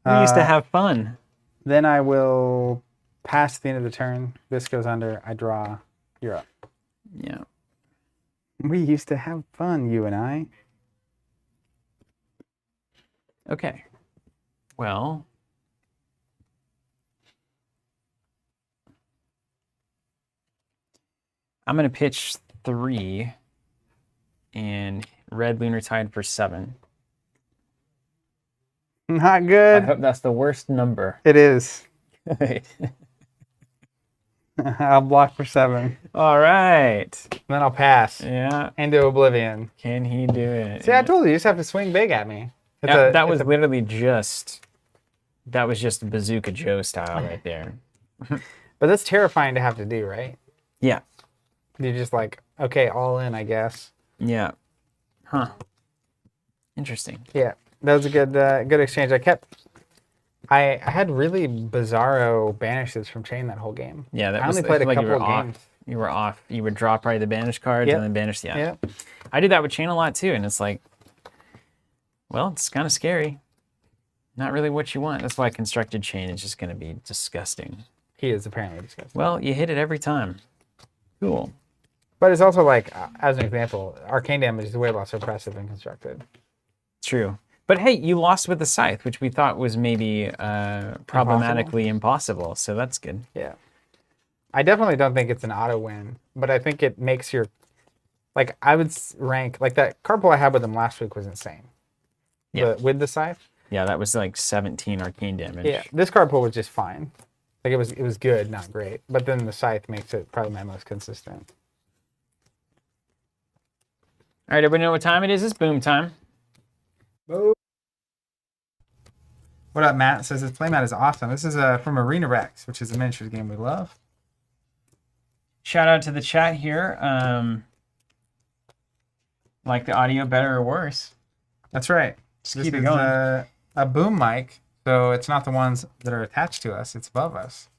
We used to have fun. Then I will pass the end of the turn. This goes under. I draw. You're up. Yeah. We used to have fun, you and I. Okay. Well. I'm going to pitch 3 and red Lunar Tide for 7. Not good. I hope that's the worst number. It is. Good. I'll block for 7. All right. Then I'll pass. Yeah. Into oblivion. Can he do it? See, I told you, you just have to swing big at me. That was literally just Bazooka Joe style right there. But that's terrifying to have to do, right? Yeah. You're just like, okay, all in, I guess. Yeah. Huh. Interesting. Yeah, that was a good exchange. I had really bizarro banishes from Chain that whole game. Yeah, I only played a couple of games. You were off. You would draw probably the banish cards and then banish. Yeah. Yep. I did that with Chain a lot too, and it's like, well, it's kind of scary. Not really what you want. That's why constructed Chain is just going to be disgusting. He is apparently disgusting. Well, you hit it every time. Cool. But it's also like, as an example, arcane damage is way less oppressive than constructed. True. But hey, you lost with the scythe, which we thought was maybe problematically impossible. So that's good. Yeah. I definitely don't think it's an auto win, but I think it makes your, like, I would rank, like that card pull I had with him last week was insane. Yeah. With the scythe. Yeah, that was like 17 arcane damage. Yeah, this card pull was just fine. Like, it was good, not great. But then the scythe makes it probably my most consistent. All right, everybody know what time it is? It's boom time. Boom. What up, Matt? Says this playmat is awesome. This is from Arena Rex, which is a miniatures game we love. Shout out to the chat here. Like the audio better or worse? That's right. Just This keep it is going. a boom mic, so it's not the ones that are attached to us. It's above us.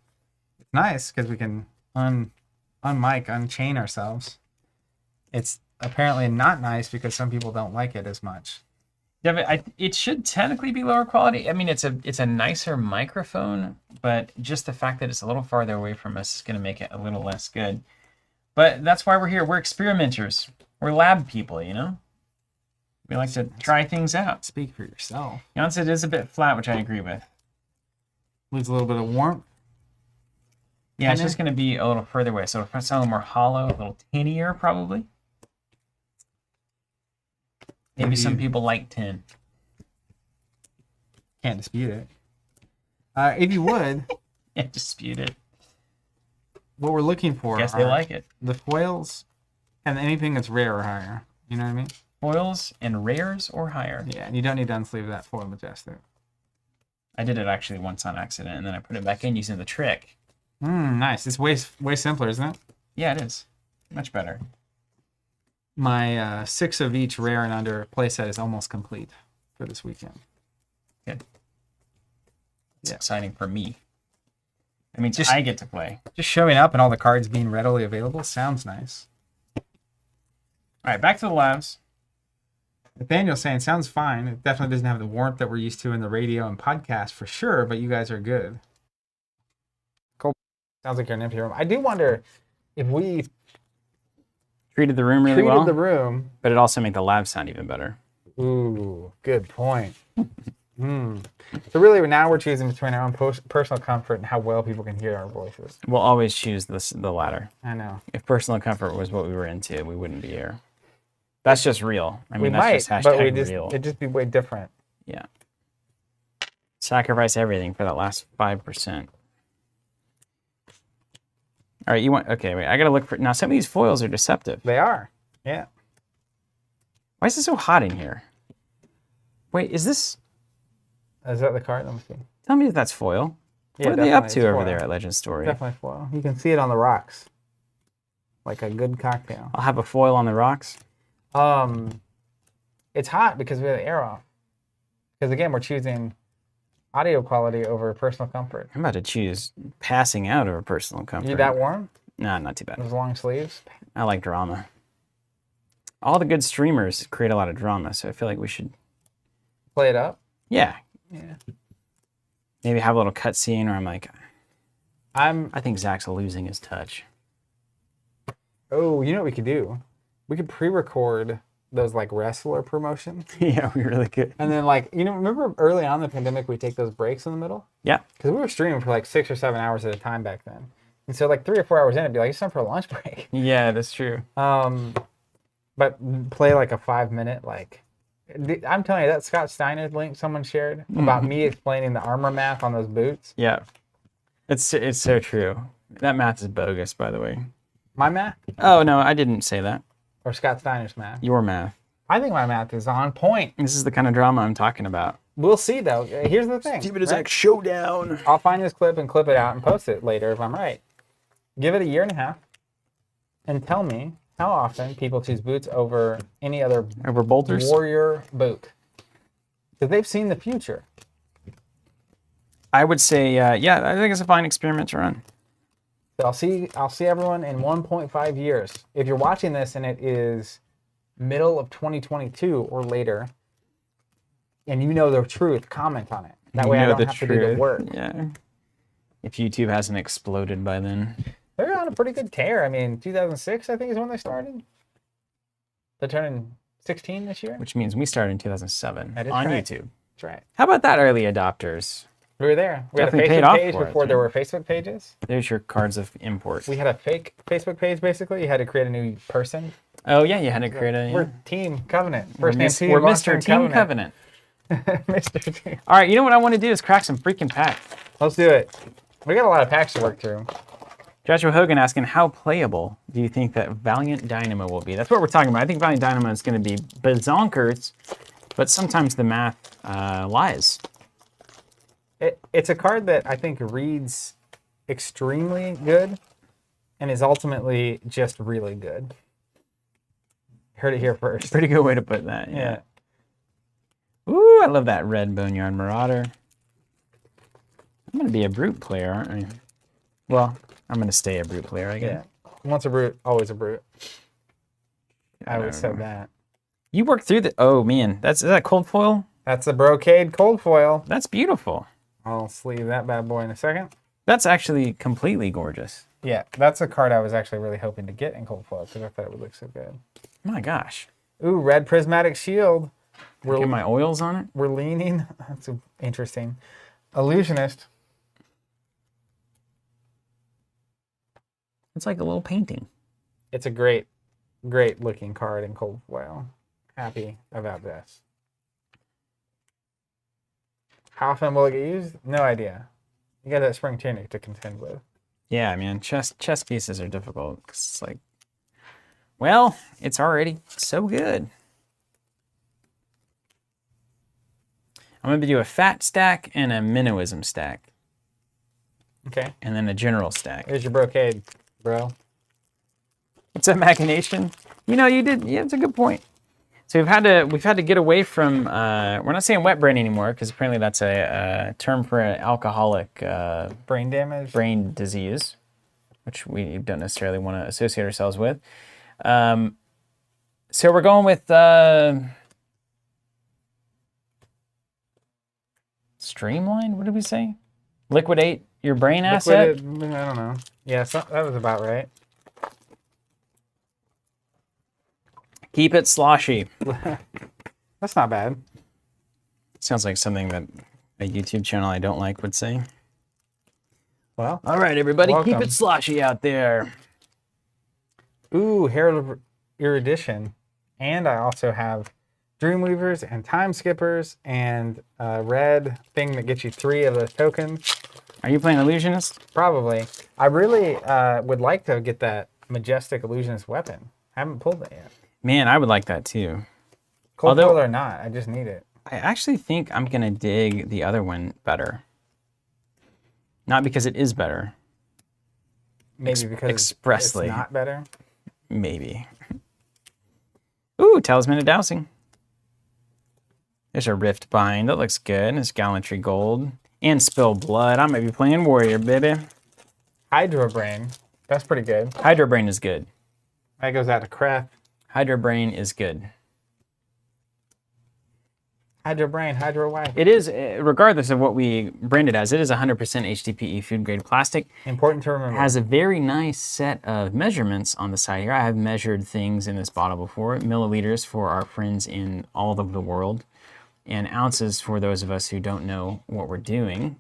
It's nice because we can unchain ourselves. It's apparently not nice because some people don't like it as much. Yeah, it should technically be lower quality. I mean, it's a nicer microphone, but just the fact that it's a little farther away from us is going to make it a little less good. But that's why we're here. We're experimenters. We're lab people, you know? We like to try things out. Speak for yourself. Jan said it is a bit flat, which I agree with. Leaves a little bit of warmth. Yeah, it's just going to be a little further away. So it'll sound a little more hollow, a little tinnier, probably. Maybe some people like tin. Can't dispute it. If you would, Can't dispute it. what we're looking for Guess they are like it. the foils and anything that's rare or higher. You know what I mean? Foils and rares or higher. Yeah, and you don't need to unsleeve that foil majestic. I did it actually once on accident, and then I put it back in using the trick. Nice. It's way simpler, isn't it? Yeah, it is. Much better. My 6 of each rare and under playset is almost complete for this weekend. Good. It's Yeah. exciting for me. I mean, I get to play. Just showing up and all the cards being readily available sounds nice. All right, back to the labs. Nathaniel's saying, sounds fine. It definitely doesn't have the warmth that we're used to in the radio and podcast for sure, but you guys are good. Cool. Sounds like you're in an empty room. I do wonder if we Treated the room really treated well, the room. but it also made the lab sound even better. Ooh, good point. So really, now we're choosing between our own personal comfort and how well people can hear our voices. We'll always choose the latter. I know. If personal comfort was what we were into, we wouldn't be here. That's just real. I mean, We that's might, just hashtag but real. it'd just be way different. Yeah. Sacrifice everything for that last 5%. All right, okay, wait. I got to look for, now some of these foils are deceptive. They are. Yeah. Why is it so hot in here? Wait, is this, Is that the card? Let me see. tell me if that's foil. Yeah, What are they up definitely, to it's over foil. there at Legend Story? Definitely foil. You can see it on the rocks. Like a good cocktail. I'll have a foil on the rocks. It's hot because we have the air off. Because again, we're choosing audio quality over personal comfort. I'm about to choose passing out over personal comfort. You that warm? Nah, not too bad. Those long sleeves? I like drama. All the good streamers create a lot of drama, so I feel like we should, Play it up? yeah, Yeah. maybe have a little cutscene where I'm like, I think Zach's losing his touch. Oh, you know what we could do? We could pre-record those like wrestler promotions. Yeah, we really could. And then like, remember early on in the pandemic, we take those breaks in the middle? Yeah. Because we were streaming for like 6 or 7 hours at a time back then. And so like 3 or 4 hours in, it'd be like, it's time for a lunch break. Yeah, that's true. But play like a 5-minute, like, I'm telling you, that Scott Steiner link someone shared about me explaining the armor math on those boots. Yeah. It's so true. That math is bogus, by the way. My math? Oh, no, I didn't say that. Or Scott Steiner's math? Your math. I think my math is on point. This is the kind of drama I'm talking about. We'll see, though. Here's the thing. Steven and Zach showdown. I'll find this clip and clip it out and post it later if I'm right. Give it a year and a half and tell me how often people choose boots over any other Over bolters? warrior boot. Because they've seen the future. I would say, yeah, I think it's a fine experiment to run. So I'll see everyone in 1.5 years. If you're watching this and it is middle of 2022 or later, and you know the truth, comment on it. That way I don't have to do the work. Yeah. If YouTube hasn't exploded by then. There on a pretty good tear. I mean, 2006, I think, is when they started. They're turning 16 this year. Which means we started in 2007 That is on right. YouTube. That's right. How about that, early adopters? We were there. We Definitely had paid a off Facebook page for it, before there yeah. were Facebook pages. There's your cards of import. We had a fake Facebook page, basically. You had to create a new person. Oh, yeah, you had to create a... We're Team Covenant. We're First name Team. We're last Mr. name Team Covenant. Mr. Team. All right, you know what I want to do is crack some freaking packs. Let's do it. We got a lot of packs to work through. Joshua Hogan asking, how playable do you think that Valiant Dynamo will be? That's what we're talking about. I think Valiant Dynamo is going to be bazonkers, but sometimes the math lies. It's a card that I think reads extremely good and is ultimately just really good. Heard it here first. Pretty good way to put that, yeah. Ooh, I love that red Boneyard Marauder. I'm going to be a brute player, aren't I? Well, I'm going to stay a brute player, I guess. Yeah. Once a brute, always a brute. I always said that. You worked through the... Oh, man. Is that cold foil? That's a brocade cold foil. That's beautiful. I'll sleeve that bad boy in a second. That's actually completely gorgeous. Yeah, that's a card I was actually really hoping to get in cold foil because I thought it would look so good. My gosh. Ooh, red Prismatic Shield. Get my oils on it? We're leaning. That's interesting. Illusionist. It's like a little painting. It's a great, great looking card in cold foil. Happy about this. How often will it get used? No idea. You got that spring tunic to contend with. Yeah, man. Chess pieces are difficult. 'Cause it's like, well, it's already so good. I'm going to do a fat stack and a minnowism stack. Okay. And then a general stack. Here's your brocade, bro. What's that machination? You know, you did. Yeah, it's a good point. So we've had to get away from. We're not saying wet brain anymore because apparently that's a term for an alcoholic Brain damage. brain disease, which we don't necessarily want to associate ourselves with. So we're going with streamline. What did we say? Liquidate your brain asset. I don't know. Yeah, that was about right. Keep it sloshy. That's not bad. Sounds like something that a YouTube channel I don't like would say. Well, all right, everybody, welcome. keep it sloshy out there. Ooh, Herald of Erudition. And I also have Dreamweavers and Time Skippers and a red thing that gets you 3 of those tokens. Are you playing Illusionist? Probably. I really would like to get that Majestic Illusionist weapon. I haven't pulled that yet. Man, I would like that too. Cold foil or not, I just need it. I actually think I'm going to dig the other one better. Not because it is better. Maybe because expressly. It's not better? Maybe. Ooh, Talisman of Dowsing. There's a Rift Bind. That looks good. There's Gallantry Gold. And Spill Blood. I might be playing Warrior, baby. Hydro Brain. That's pretty good. Hydro Brain is good. That goes out to Krath. Hydro Brain is good. Hydro Brain, Hydro Wife. It is, regardless of what we brand it as, it is 100% HDPE food grade plastic. Important to remember. Has a very nice set of measurements on the side here. I have measured things in this bottle before. Milliliters for our friends in all of the world. And ounces for those of us who don't know what we're doing.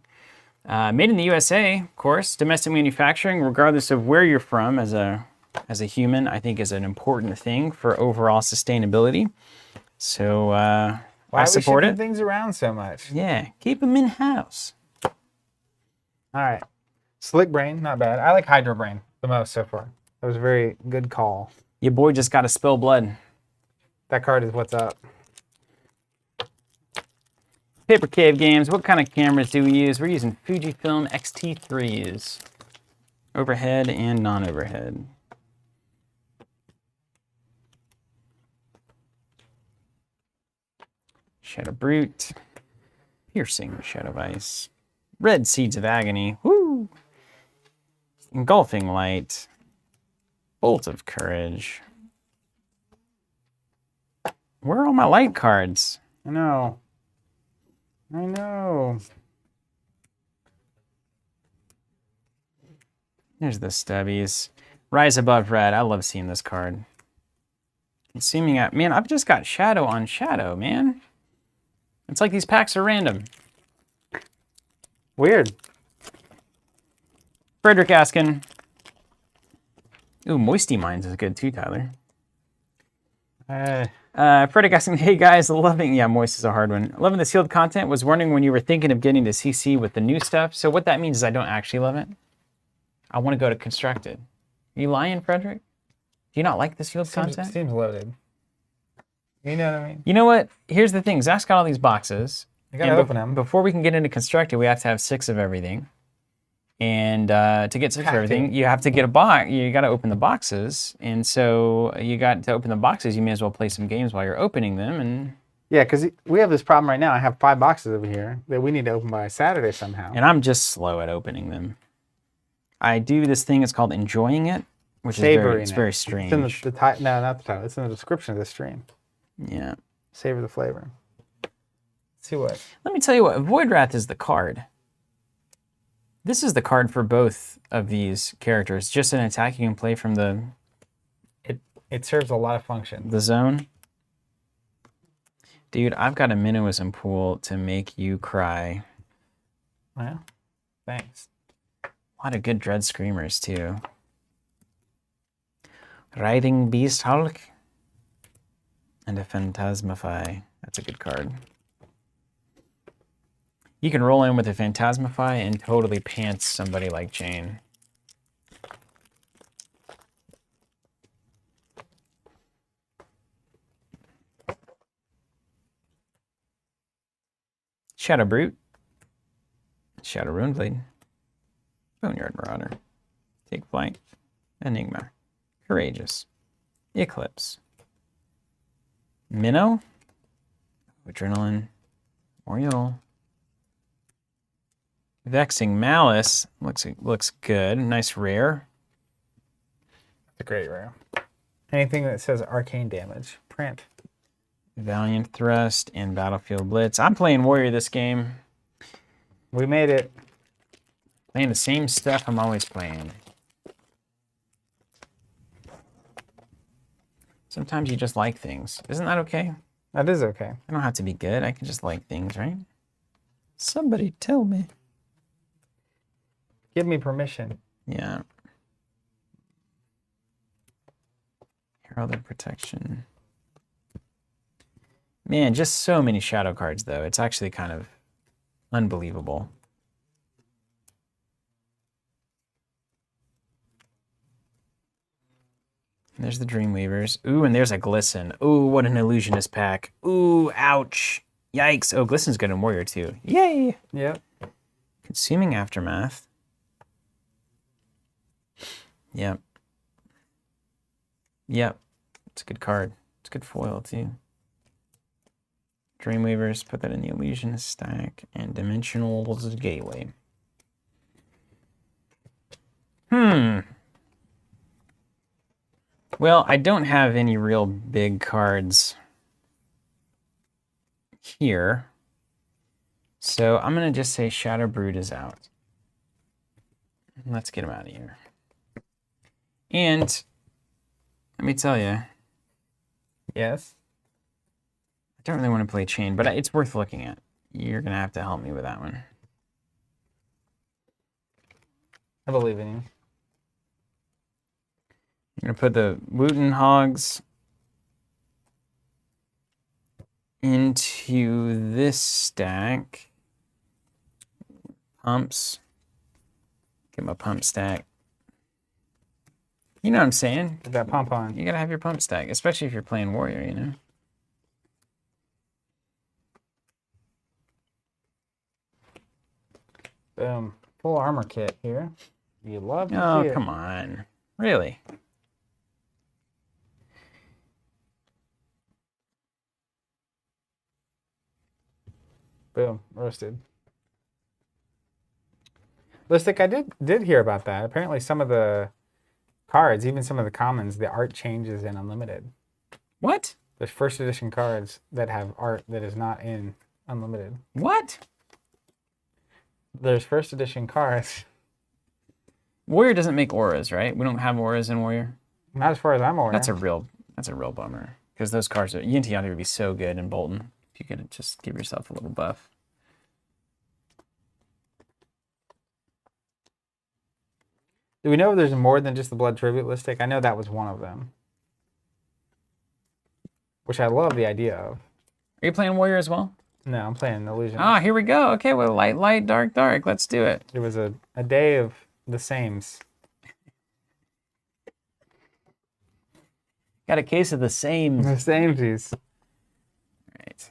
Made in the USA, of course. Domestic manufacturing, regardless of where you're from as a human, I think is an important thing for overall sustainability. So I support it. Things around so much. Yeah, keep them in-house. All right. Slick Brain, not bad. I like Hydro Brain the most so far. That was a very good call. Your boy just got to spill blood. That card is what's up. Paper Cave Games, what kind of cameras do we use? We're using Fujifilm X-T3s. Overhead and non-overhead. Shadow Brute. Piercing Shadow of Ice. Red Seeds of Agony. Woo! Engulfing Light. Bolt of Courage. Where are all my light cards? I know. There's the stubbies. Rise Above Red. I love seeing this card. Consuming out. Man, I've just got shadow on shadow, man. It's like these packs are random. Weird. Frederick asking. Ooh, Moisty Mines is good too, Tyler. Frederick asking, hey guys, loving, yeah, Moist is a hard one. Loving the sealed content. Was wondering when you were thinking of getting to CC with the new stuff. So what that means is I don't actually love it. I want to go to Constructed. Are you lying, Frederick? Do you not like the sealed content? Seems loaded. You know what I mean? You know what? Here's the thing. Zach's got all these boxes. You gotta open them. Before we can get into Constructed, we have to have 6 of everything. And to get 6 of everything, you have to get a box. You got to open the boxes. And so you got to open the boxes. You may as well play some games while you're opening them. And yeah, because we have this problem right now. I have 5 boxes over here that we need to open by Saturday somehow. And I'm just slow at opening them. I do this thing. It's called enjoying it, which Savoring is very strange. It's in the no, not the title. It's in the description of the stream. Yeah. Savor the flavor. Let's see what? Let me tell you what. Void Wrath is the card. This is the card for both of these characters. Just an attack you can play from the... It serves a lot of functions. The zone. Dude, I've got a Minnowism pool to make you cry. Well, thanks. A lot of good Dread Screamers, too. Writhing Beast Hulk. And a Phantasmify. That's a good card. You can roll in with a Phantasmify and totally pants somebody like Jane. Shadow Brute. Shadow Runeblade. Boneyard Marauder. Take Flight. Enigma. Courageous. Eclipse. Minnow. Adrenaline. Moriel. Vexing Malice looks good. Nice rare. It's a great rare. Anything that says arcane damage, print. Valiant Thrust and Battlefield Blitz. I'm playing Warrior this game. We made it. Playing the same stuff I'm always playing. Sometimes you just like things. Isn't that okay? That is okay. I don't have to be good. I can just like things, right? Somebody tell me. Give me permission. Yeah. Herald of Protection. Man, just so many shadow cards, though. It's actually kind of unbelievable. There's the Dreamweavers. Ooh, and there's a Glisten. Ooh, what an Illusionist pack. Ooh, ouch. Yikes. Oh, Glisten's good in Warrior, too. Yay. Yep. Consuming Aftermath. Yep. Yep. It's a good card. It's a good foil, too. Dreamweavers, put that in the Illusionist stack. And Dimensional's Gateway. Well, I don't have any real big cards here. So I'm going to just say Shadow Brood is out. Let's get him out of here. And let me tell you. Yes. I don't really want to play Chain, but it's worth looking at. You're going to have to help me with that one. I believe in you. I'm going to put the Wooten Hogs into this stack. Pumps. Get my pump stack. You know what I'm saying? Put that pump on. You got to have your pump stack, especially if you're playing Warrior, you know? Boom. Full armor kit here. You love to Oh, see it. come on. Really? Boom. Roasted. Listic, I did hear about that. Apparently some of the cards, even some of the commons, the art changes in Unlimited. What? There's first edition cards that have art that is not in Unlimited. What? There's first edition cards Warrior doesn't make auras, right? We don't have auras in Warrior. Not as far as I'm aware. That's a real bummer. Because those cards, Yinti Yandi would be so good in Bolton if you could just give yourself a little buff. Do we know if there's more than just the Blood Tribute Listic? I know that was one of them. Which I love the idea of. Are you playing Warrior as well? No, I'm playing Illusion. Ah, here we go. Okay, well, light, light, dark, dark. Let's do it. It was a day of the sames. Got a case of the same. The samesies. Right.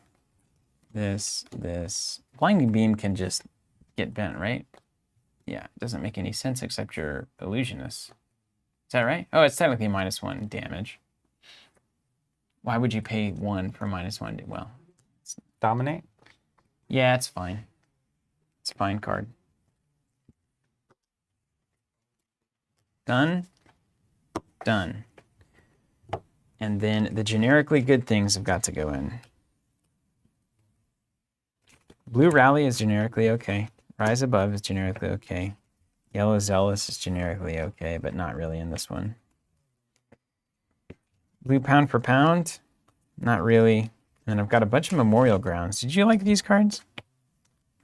This. Blinding Beam can just get bent, right? Yeah, it doesn't make any sense except you're illusionist. Is that right? Oh, it's technically -1 damage. Why would you pay 1 for -1? Well, Dominate? yeah, it's fine. It's a fine card. Done. Done. And then the generically good things have got to go in. Blue Rally is generically okay. Rise Above is generically okay. Yellow Zealous is generically okay, but not really in this one. Blue Pound for Pound, not really. And I've got a bunch of Memorial Grounds. Did you like these cards?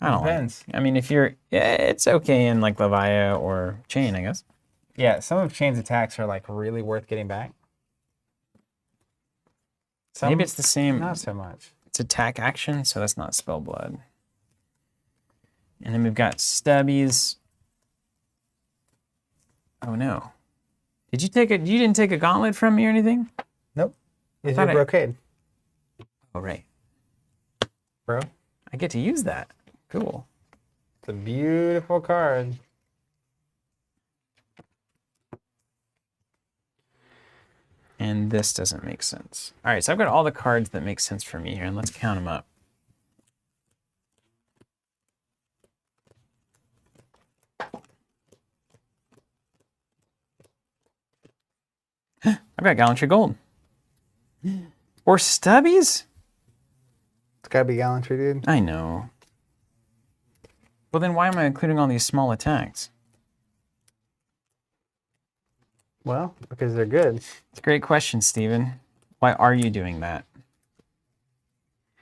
I don't Depends. I mean, if you're, yeah, it's okay in like Levia or Chain, I guess. Yeah, some of Chain's attacks are like really worth getting back. Some, Maybe it's the same. Not so much. It's attack action, so that's not Spell Blood. And then we've got Stubbies. Oh no. Did you take you didn't take a gauntlet from me or anything? Nope. Is thought your brocade, Oh, right. bro? I get to use that. Cool. It's a beautiful card. And this doesn't make sense. All right, so I've got all the cards that make sense for me here, and let's count them up. I've got Gallantry Gold. Or Stubbies? It's gotta be Gallantry, dude. I know. Well, then why am I including all these small attacks? Well, because they're good. It's a great question, Steven. Why are you doing that?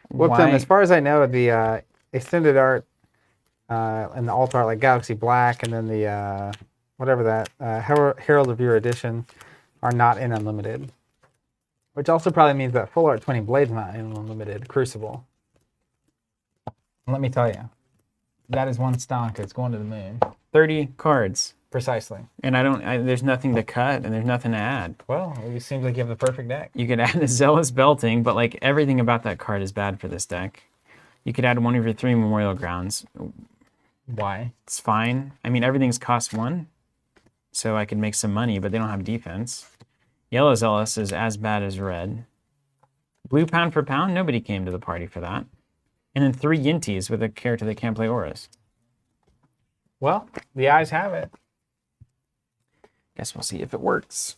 Well, Why? as far as I know, the extended art and the alt art, like Galaxy Black, and then the whatever that Herald of Your Edition, are not in Unlimited. Which also probably means that Full Art 20 Blade's not in Unlimited. Crucible. Let me tell you, that is one stock. It's going to the moon. 30 cards. Precisely. And there's nothing to cut and there's nothing to add. Well, it seems like you have the perfect deck. You could add the Zealous Belting, but like everything about that card is bad for this deck. You could add one of your 3 Memorial Grounds. Why? It's fine. I mean, everything's cost 1, so I could make some money, but they don't have defense. Yellow Zealous is as bad as red. Blue Pound for Pound, nobody came to the party for that. And then 3 Yinties with a character that can't play auras. Well, the eyes have it. Guess we'll see if it works.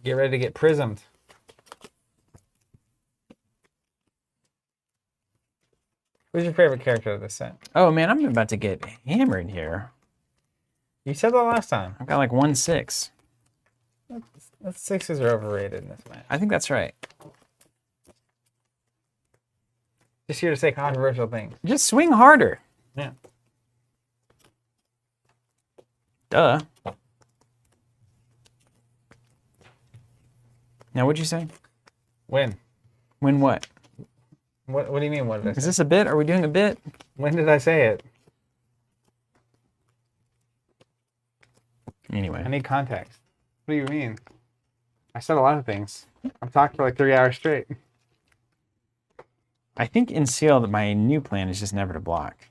Get ready to get prismed. Who's your favorite character of this set? Oh man, I'm about to get hammered here. You said that last time. I've got like 1/6. The 6s are overrated in this match. I think that's right. Just here to say controversial things. Just swing harder. Yeah. Duh. Now, what'd you say? When? Win what? What do you mean? What did I Is say? this a bit? Are we doing a bit? When did I say it? Anyway. I need context. What do you mean? I said a lot of things. I've talked for like 3 hours straight. I think in Sealed, my new plan is just never to block.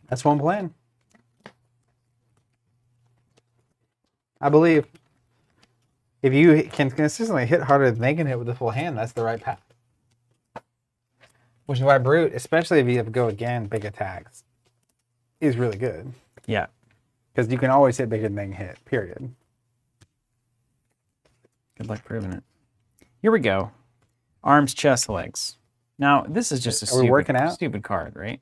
That's one plan. I believe if you can consistently hit harder than they can hit with the full hand, that's the right path. Which is why Brute, especially if you have to go again, big attacks, is really good. Yeah. Because you can always hit bigger than they can hit, period. Good luck proving it. Here we go. Arms, chest, legs. Now, this is just a Are we working out? stupid card, right?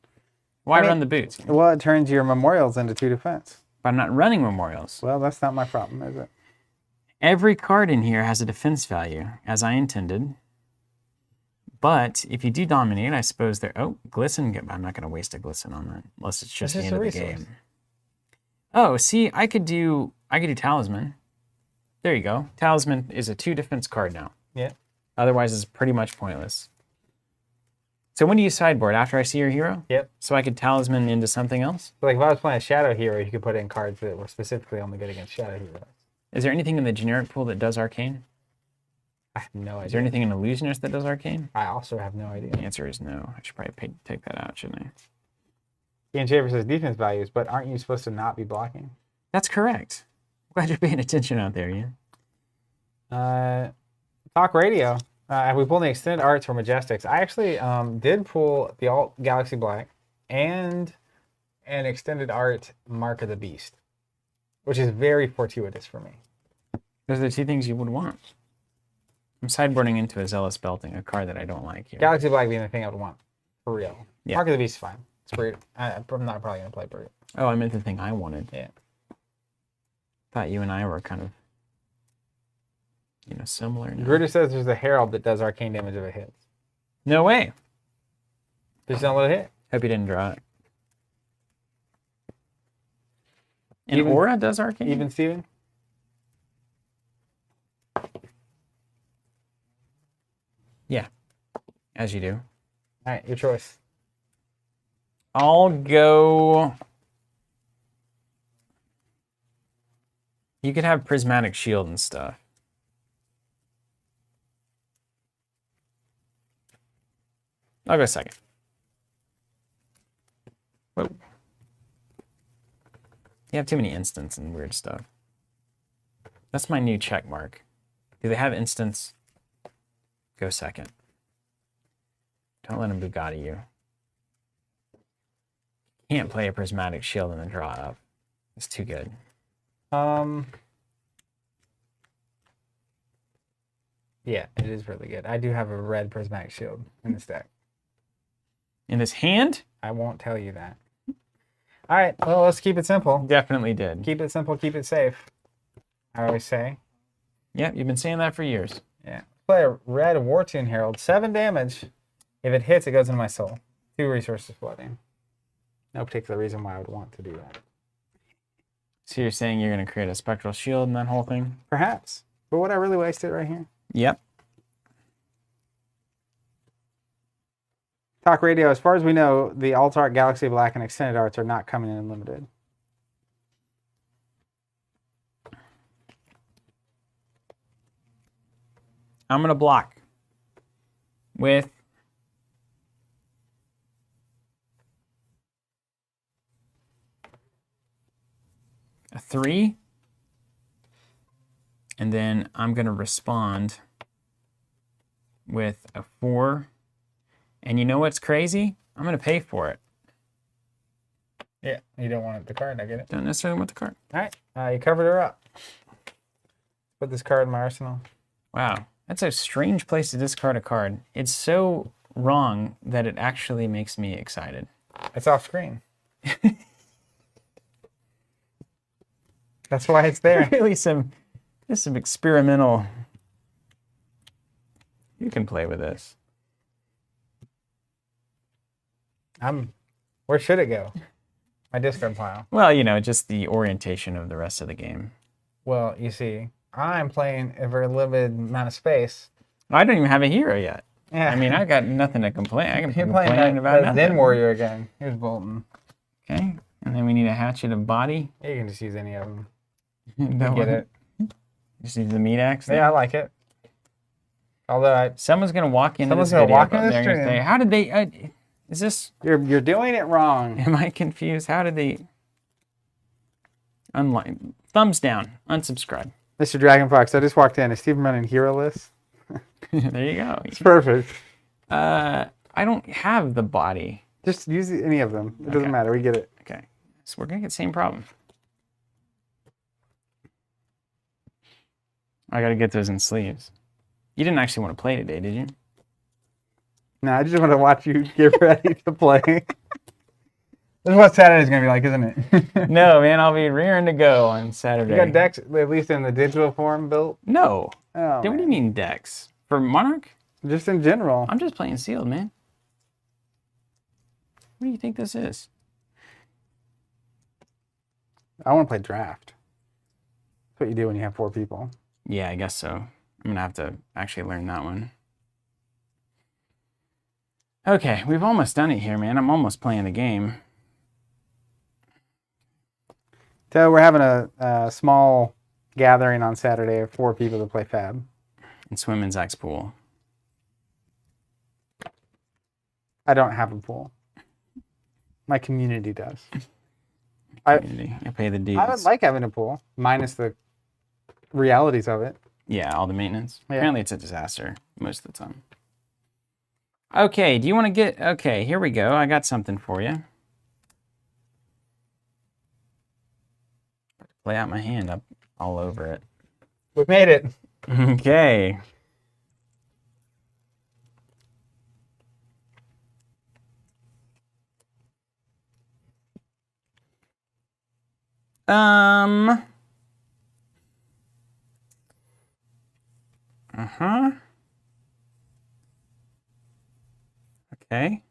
Why run the boots? Well, it turns your memorials into 2 defense. But I'm not running memorials. Well, that's not my problem, is it? Every card in here has a defense value, as I intended. But if you do dominate, I suppose there... Oh, glisten. I'm not going to waste a glisten on that, unless it's just the end of the game. Oh, see, I could do talisman. There you go. Talisman is a 2 defense card now. Yeah. Otherwise, it's pretty much pointless. So when do you sideboard? After I see your hero? Yep. So I could talisman into something else? So like if I was playing a shadow hero, you could put in cards that were specifically only good against shadow heroes. Is there anything in the generic pool that does arcane? I have no idea. Is there anything in illusionist that does arcane? I also have no idea. The answer is no. I should probably take that out, shouldn't I? Ian Shaver says defense values, but aren't you supposed to not be blocking? That's correct. Glad you're paying attention out there, Ian. Talk radio. Have we pulled the extended arts for Majestics? I actually did pull the Alt Galaxy Black and an extended art Mark of the Beast, which is very fortuitous for me. Those are the 2 things you would want. I'm sideboarding into a Zealous Belting, a card that I don't like here. Galaxy Black being the thing I would want, for real. Yeah. Mark of the Beast is fine. It's Brute. I'm not probably going to play Brute. Oh, I meant the thing I wanted. Yeah. Thought you and I were kind of, similar. Now. Gruder says there's a Herald that does arcane damage if it hits. No way. Just don't let it hit. Hope you didn't draw it. And Even- Aura does arcane? Even Steven? Yeah, as you do. All right, your choice. I'll go... You could have Prismatic Shield and stuff. I'll go second. Whoa. You have too many instants and weird stuff. That's my new check mark. Do they have instants? Go second. Don't let them Bugatti you. Can't play a Prismatic Shield and then draw up. It's too good. Yeah, it is really good. I do have a red Prismatic Shield in this deck. In this hand? I won't tell you that. All right, well, let's keep it simple. Definitely did. Keep it simple, keep it safe. I always say. Yeah, you've been saying that for years. Yeah. Play a red Wartune Herald, 7 damage. If it hits, it goes into my soul. 2 resources flooding. No particular reason why I would want to do that. So you're saying you're going to create a Spectral Shield in that whole thing? Perhaps. But would I really waste it right here? Yep. Talk radio. As far as we know, the Alt Art Galaxy Black and Extended Arts are not coming in unlimited. I'm going to block with a 3. And then I'm going to respond with a 4. And you know what's crazy? I'm going to pay for it. Yeah, you don't want the card, I get it. Don't necessarily want the card. All right, you covered her up. Put this card in my arsenal. Wow, that's a strange place to discard a card. It's so wrong that it actually makes me excited. It's off screen. That's why it's there. Really some experimental... You can play with this. Where should it go? My discard pile. Well, just the orientation of the rest of the game. Well, you see, I'm playing a very limited amount of space. I don't even have a hero yet. Yeah. I mean, I got nothing to complain. I can You're complain playing about that nothing. Zen Warrior again. Here's Bolton. Okay, and then we need a hatchet of body. You can just use any of them. That Get it? Just need the meat axe. Yeah, I like it. Although Someone's gonna walk into Someone's this gonna video walk into and this they're gonna stream. say, "How did they? Is this? You're doing it wrong. Am I confused? How did they?" Unlike thumbs down, unsubscribe. Mr. Dragon Fox, I just walked in. Is Steven running hero list? There you go. It's perfect. I don't have the body. Just use any of them. It doesn't Okay. matter. We get it. Okay, so we're gonna get the same problem. I gotta get those in sleeves. You didn't actually want to play today, did you? No, I just want to watch you get ready to play. This is what Saturday's gonna be like, isn't it? No, man, I'll be rearing to go on Saturday. You got decks, at least in the digital form, built? No. Oh, What do you mean decks? For Monarch? Just in general. I'm just playing sealed, man. What do you think this is? I want to play draft. That's what you do when you have 4 people. Yeah, I guess so. I'm going to have to actually learn that one. Okay, we've almost done it here, man. I'm almost playing the game. So we're having a small gathering on Saturday of 4 people to play Fab. And swim in Zach's pool. I don't have a pool. My community does. Community. I pay the dues. I would like having a pool, minus the realities of it. Yeah, all the maintenance. Yeah. Apparently it's a disaster most of the time. Okay, do you want to get... Okay, here we go. I got something for you. Lay out my hand up all over it. We made it. Okay. Uh-huh. Okay.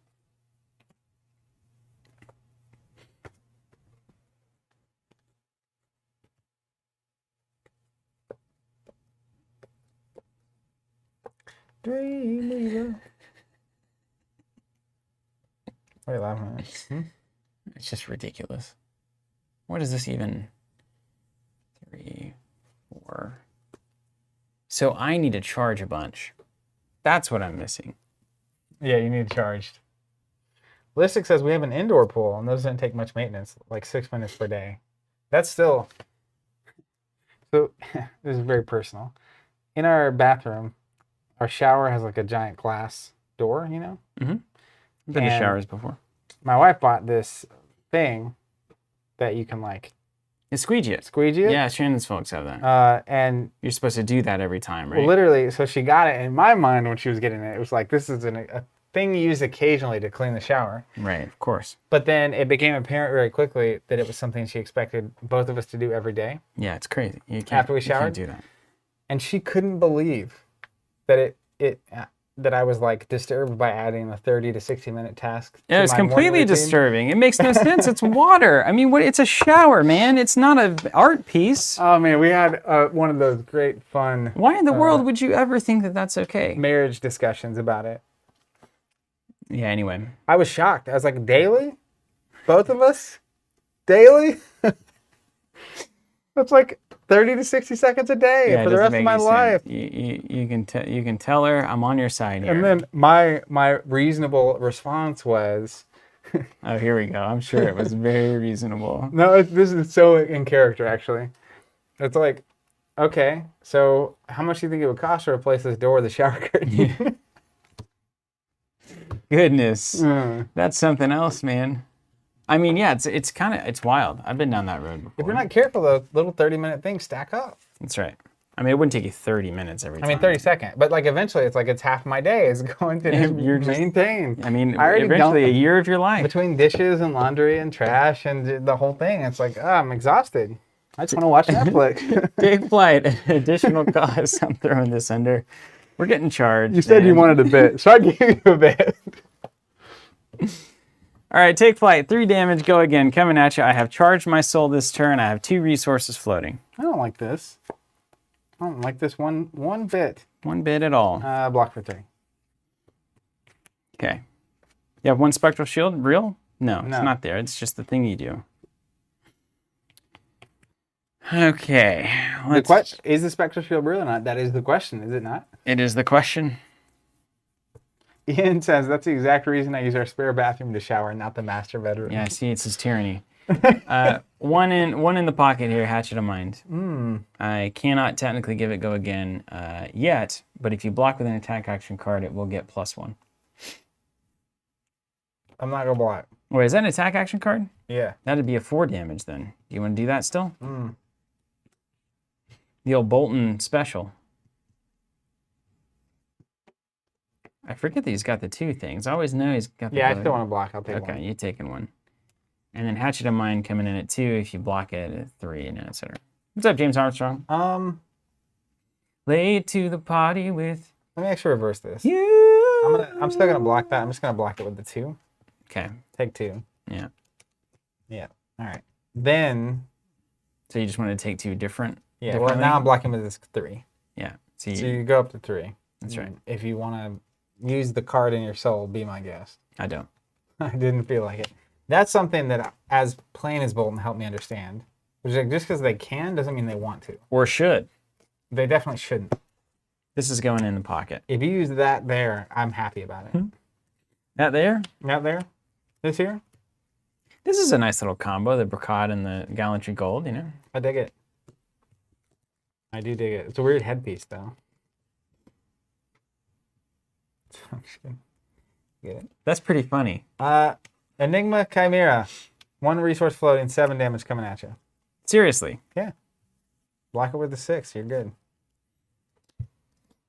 Dreamweaver. Wait, laughing. It's just ridiculous. What is this even? 3, 4. So I need to charge a bunch. That's what I'm missing. Yeah, you need charged. Listic says we have an indoor pool, and those didn't take much maintenance, like 6 minutes per day. That's still... So, this is very personal. In our bathroom, our shower has like a giant glass door, you know? Mm-hmm. Been to And showers before. my wife bought this thing that you can like It's squeegee it. squeegee it. Yeah, Shannon's folks have that. And You're supposed to do that every time, right? well, literally, so she got it. In my mind, when she was getting it, it was like, this is a thing you use occasionally to clean the shower. Right, of course. But then it became apparent very quickly that it was something she expected both of us to do every day. Yeah, it's crazy. You can't, After we you can't showered? do that. And she couldn't believe that that I was like disturbed by adding a 30 to 60 minute task. Yeah, to it's my morning completely routine. disturbing. It makes no sense. It's water. I mean, what? It's a shower, man. It's not an art piece. Oh man, we had one of those great fun Why in the world would you ever think that that's okay? marriage discussions about it. Yeah, anyway. I was shocked. I was like, daily? Both of us? Daily? That's like 30 to 60 seconds a day Yeah, it for the doesn't rest of make my any life. sense. You can tell her I'm on your side here. And then my reasonable response was, Oh, here we go. I'm sure it was very reasonable. no, this is so in character, actually. It's like, okay, so how much do you think it would cost to replace this door with a shower curtain? Goodness, Mm. that's something else, man. I mean, yeah, it's wild. I've been down that road before. If you're not careful, those little 30-minute things stack up. That's right. I mean, it wouldn't take you 30 minutes every I time. mean, 30 seconds. But like eventually, it's like it's half my day is going to just You're just- maintain. I mean, I already eventually don't- a year of your life. between dishes and laundry and trash and the whole thing. It's like, I'm exhausted. I just want to watch Netflix. Big flight, additional costs. I'm throwing this under. We're getting charged. You said you man. wanted a bit, so I gave you a bit. All right, take flight. 3 damage. Go again. Coming at you. I have charged my soul this turn. I have 2 resources floating. I don't like this. I don't like this one bit. 1 bit at all. Block for 3. Okay. You have 1 spectral shield. Real? No, it's No. not there. It's just the thing you do. Okay. Is the spectral shield real or not? That is the question, is it not? It is the question. Ian says that's the exact reason I use our spare bathroom to shower, not the master bedroom. Yeah, see, it's his tyranny. One in the pocket here, hatchet of mind. I cannot technically give it go again yet, but if you block with an attack action card, it will get +1. I'm not gonna block. Wait, is that an attack action card? Yeah. That'd be a 4 damage then. Do you want to do that still? The old Bolton special. I forget that he's got the 2 things. I always know he's got the Yeah, I both. still want to block. I'll take Okay, one. you taking 1. And then Hatchet of Mind coming in at 2 if you block it at 3, and etc. What's up, James Armstrong? Late to the party with Let me actually reverse this. you. I'm still gonna block that. I'm just gonna block it with the 2. Okay. Take 2. Yeah. Yeah. All right. Then. So you just wanted to take 2 different. Yeah. Well, now I'm blocking with this 3. Yeah. So you go up to 3. That's right. If you want to use the card in your soul, be my guest. I don't. I didn't feel like it. That's something that, as plain as Bolton, helped me understand. Which is like, just because they can doesn't mean they want to. Or should. They definitely shouldn't. This is going in the pocket. If you use that there, I'm happy about it. That there? Not there? This here? This is a nice little combo, the Brocade and the Gallantry Gold, you know? I dig it. I do dig it. It's a weird headpiece, though. Get it? That's pretty funny. Enigma Chimera. 1 resource floating, 7 damage coming at you. Seriously. Yeah. Block it with the 6. You're good.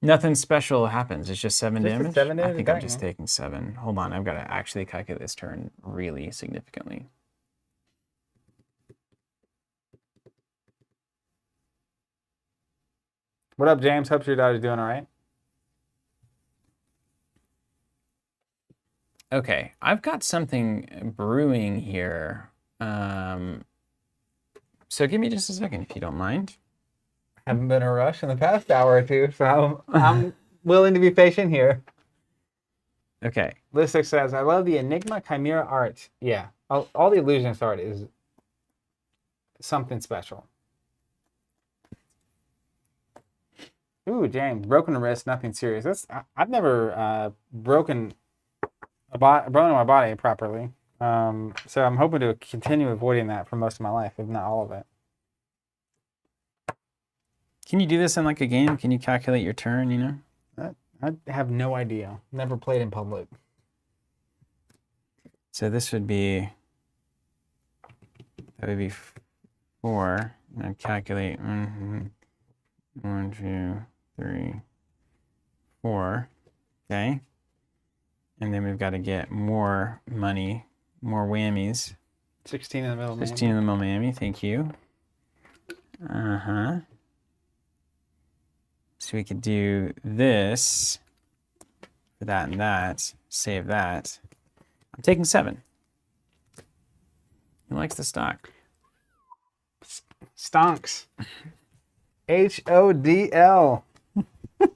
Nothing special happens. It's just 7 Just a damage? 7 I damage think I'm attack, just man. taking 7. Hold on, I've got to actually calculate this turn really significantly. What up, James? Hope your daughter's doing all right. Okay, I've got something brewing here. So give me just a second if you don't mind. Haven't been a rush in the past hour or two, so I'm willing to be patient here. Okay. Listic says, I love the Enigma Chimera art. Yeah, all the illusionist art is something special. Ooh, James, broken wrist, nothing serious. I've never broken my body properly. So I'm hoping to continue avoiding that for most of my life, if not all of it. Can you do this in like a game? Can you calculate your turn, you know? I have no idea. Never played in public. So this would be, that would be 4. And I'd calculate 1, 2, 3, 4. Okay. And then we've got to get more money, more whammies. 16 in the middle. 16 in the middle whammy, thank you. So we could do this for that and that, save that. I'm taking 7. Who likes the stock? Stonks. HODL. End of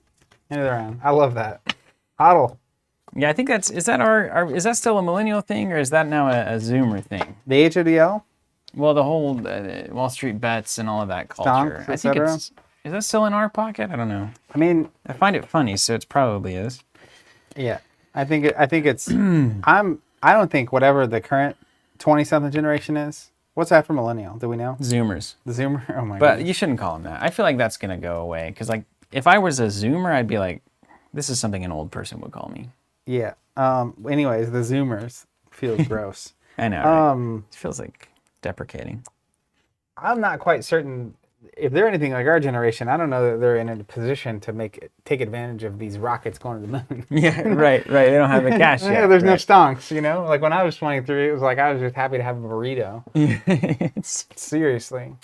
the round. I love that. Hodl. Yeah, I think that's, is that still a millennial thing or is that now a Zoomer thing? The HODL? Well, the whole Wall Street bets and all of that culture. Stonks, I think etc.? is that still in our pocket? I don't know. I mean, I find it funny, so it probably is. yeah. I think it's I don't think whatever the current 20-something generation is. What's after millennial? Do we know? Zoomers. The Zoomer? Oh my god. But you shouldn't call them that. I feel like that's going to go away. Because like, if I was a Zoomer, I'd be like, this is something an old person would call me. Yeah. Anyways, the Zoomers feels gross. I know, right? It feels like deprecating. I'm not quite certain if they're anything like our generation. I don't know that they're in a position to take advantage of these rockets going to the moon. Yeah, right. They don't have the cash yet. Yeah, there's no right. stonks, you know? Like when I was 23, it was like I was just happy to have a burrito. Seriously.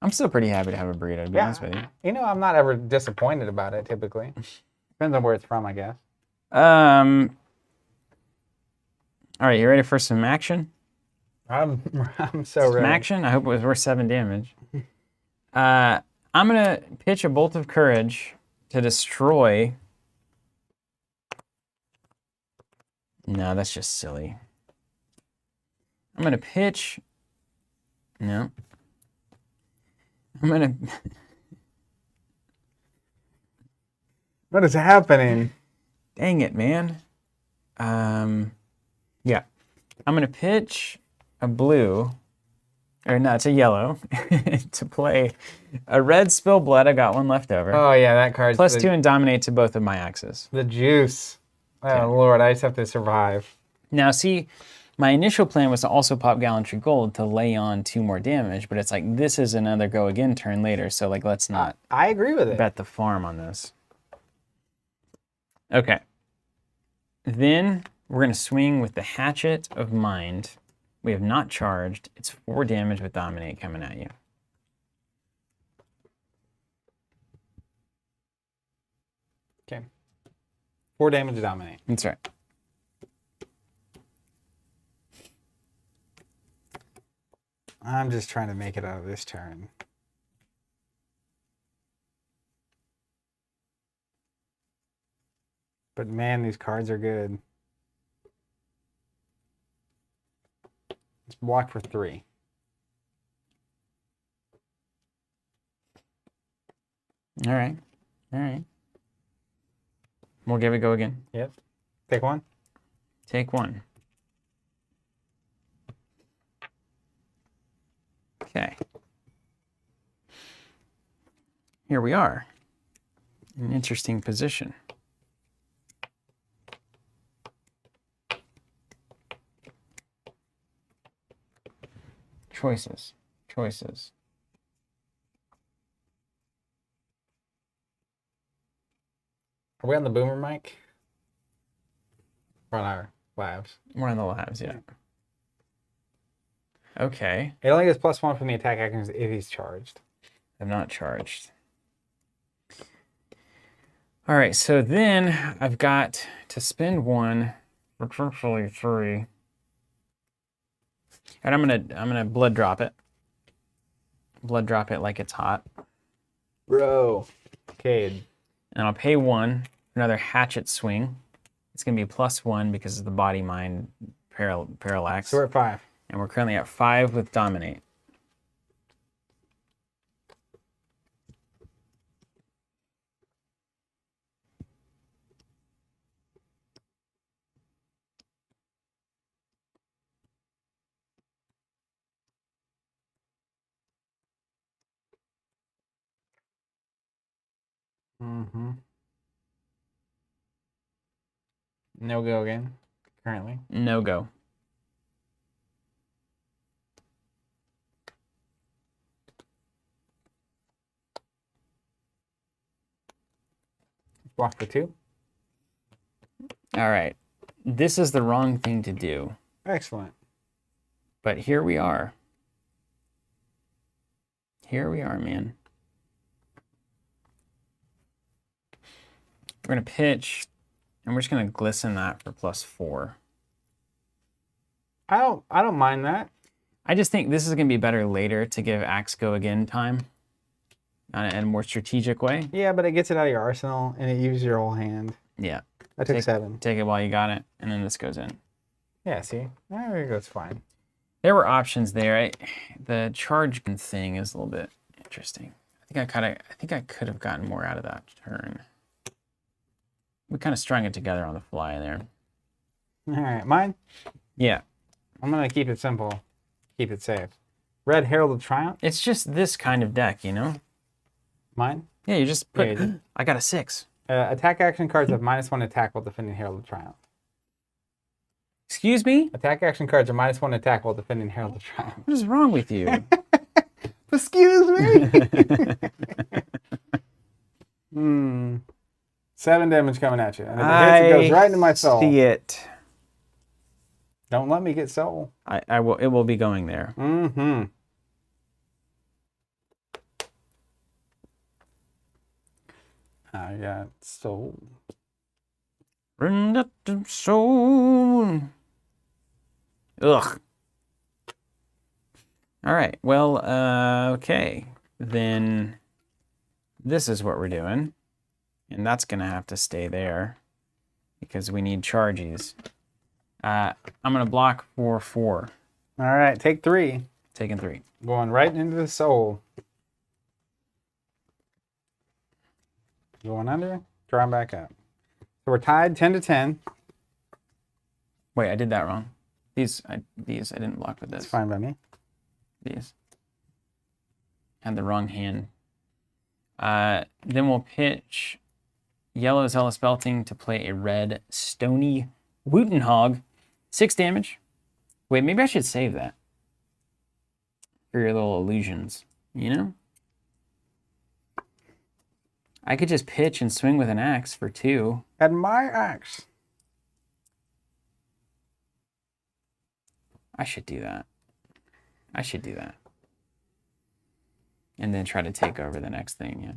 I'm still pretty happy to have a burrito, to be honest with you. You know, I'm not ever disappointed about it typically. Depends on where it's from, I guess. All right, you ready for some action? I'm so Some ready. action? I hope it was worth 7 damage. I'm going to pitch a Bolt of Courage to destroy. No, that's just silly. I'm going to pitch. No. I'm going to. What is happening? Dang it, man. Yeah. I'm going to pitch a blue. Or no, it's a yellow. To play a red Spill Blood. I got one left over. Oh yeah, that card's +2 and dominate to both of my axes. the juice. Oh Okay. Lord, I just have to survive. Now, see, my initial plan was to also pop Gallantry Gold to lay on 2 more damage, but it's like this is another go again turn later, so like let's not I agree with it. bet the farm on this. Okay. Then we're going to swing with the Hatchet of Mind We have not charged. It's 4 damage with Dominate coming at you. Okay. 4 damage to dominate. That's right. I'm just trying to make it out of this turn. But man, these cards are good. Let's block for 3. All right. All right. We'll give it a go again. Yep. Take 1. Take 1. Okay. Here we are. An interesting position. Choices. Choices. Are we on the boomer mic? We're on our labs. We're on the labs, yeah. Okay. It only gets +1 from the attack actions if he's charged. I'm not charged. All right, so then I've got to spend 1, potentially 3. And I'm gonna blood drop it. Blood drop it like it's hot. Bro. Cade. And I'll pay 1 for another hatchet swing. It's gonna be +1 because of the body mind parallax. So we're at 5. And we're currently at 5 with Dominate. Mm-hmm. No go again, currently. No go. Block for 2. All right. This is the wrong thing to do. Excellent. But here we are. Here we are, man. We're going to pitch, and we're just going to glisten that for +4. I don't mind that. I just think this is going to be better later to give Axe Go Again time in a more strategic way. Yeah, but it gets it out of your arsenal, and it uses your whole hand. Yeah. I took 7. Take it while you got it, and then this goes in. Yeah, see? There you go, it's fine. There were options there. The charge thing is a little bit interesting. I think I could have gotten more out of that turn. We kind of strung it together on the fly there. All right, mine? Yeah. I'm going to keep it simple. Keep it safe. Red Herald of Triumph? It's just this kind of deck, you know? Mine? Yeah, you just put... Yeah, I got a 6. Attack action cards have -1 attack while defending Herald of Triumph. Excuse me? Attack action cards are -1 attack while defending Herald of Triumph. What is wrong with you? Excuse me. 7 damage coming at you. And if it hits, it goes right into my soul. See it. Don't let me get soul. I will. It will be going there. Mm-hmm. I got soul. Soul. Ugh. All right. Well, okay. Then this is what we're doing. And that's going to have to stay there because we need charges. I'm going to block for 4. All right, take 3. Taking 3. Going right into the soul. Going under, drawing back up. So we're tied 10 to 10. Wait, I did that wrong. These I didn't block with this. That's fine by me. These. Had the wrong hand. Then we'll pitch yellow Zealous Belting to play a red Stony Wooten Hog. 6 damage. Wait, maybe I should save that for your little illusions, you know? I could just pitch and swing with an axe for 2. And my axe. I should do that. I should do that. And then try to take over the next thing. Yeah.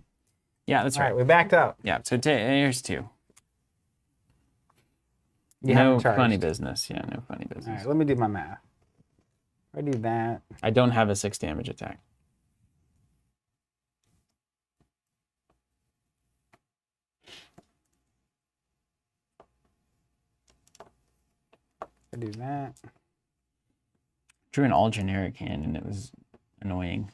Yeah, that's All right. right, we backed up. Yeah. So here's 2. You No haven't charged. funny business. Yeah, no funny All business. right, let me do my math. I do that. I don't have a 6 damage attack. I do that. Drew an all generic hand and it was annoying.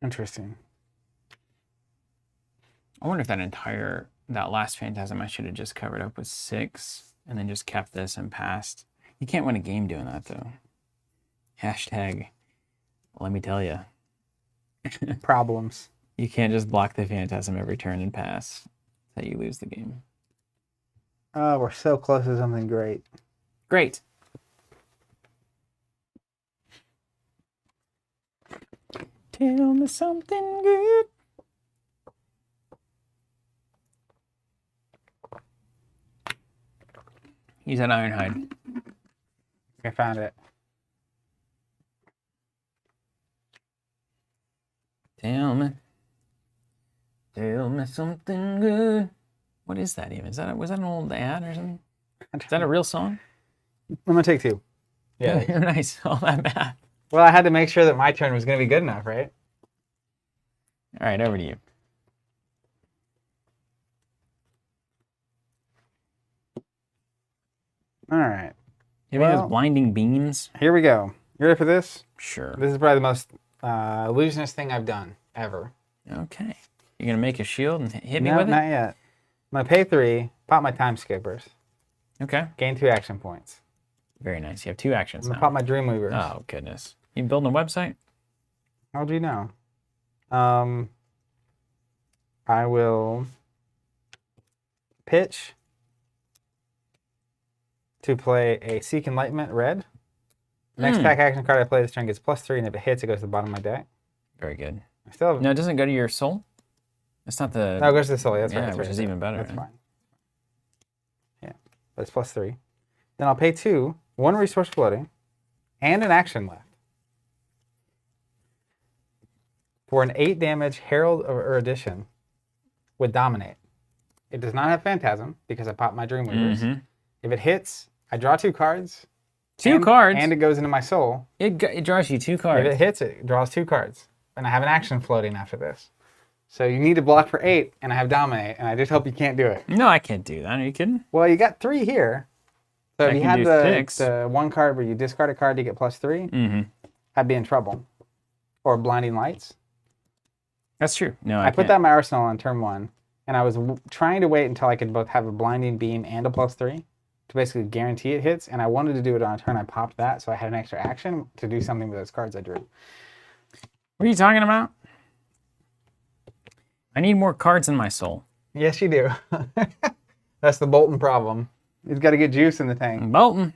Interesting. I wonder if that last Phantasm I should have just covered up with 6 and then just kept this and passed. You can't win a game doing that though. Hashtag, let me tell you. Problems. You can't just block the Phantasm every turn and pass. That's how you lose the game. Oh, we're so close to something great. Great. Tell me something good. Use that Ironhide. I found it. Tell me something good. What is that even? Was that an old ad or something? Is that a real song? I'm gonna take 2. Yeah. You're nice. All that bad. Well, I had to make sure that my turn was going to be good enough, right? All right, over to you. All right. You have Well- those blinding beams? Here we go. You ready for this? Sure. This is probably the most illusionist thing I've done ever. Okay. You're gonna make a shield and hit me No, with it? not yet. I'm gonna pay 3, pop my time skippers, Okay. gain 2 action points. Very nice. You have 2 actions I'm now. gonna pop my Dreamweavers. Oh goodness. You building a website? How do you know? I will pitch to play a Seek Enlightenment red. Next pack action card I play this turn gets +3, and if it hits, it goes to the bottom of my deck. Very good. I still have No, it doesn't go to your soul? It's not the no, it goes to the soul. That's yeah, right. That's which right, is that's even better. That's right? fine. Yeah, but it's +3. Then I'll pay 2, 1 resource floating, and an action left for an 8 damage Herald of Erudition with Dominate. It does not have Phantasm because I popped my Dreamweavers. Mhm. If it hits, I draw 2 cards. Two cards? And it goes into my soul. It draws you 2 If cards. it hits, it draws 2 cards. And I have an action floating after this. So you need to block for 8, and I have Dominate, and I just hope you can't do it. No, I can't do that. Are you kidding? Well, you got 3 here. So I if you can had do the 6. the one card where you discard a card to get +3, Mm-hmm. I'd be in trouble. Or Blinding Lights. That's true. No, I put that in my arsenal on turn 1, and I was trying to wait until I could both have a Blinding Beam and a +3 to basically guarantee it hits, and I wanted to do it on a turn I popped that, so I had an extra action to do something with those cards I drew. What are you talking about? I need more cards in my soul. Yes, you do. That's the Bolton problem. He's got to get juice in the tank. Bolton.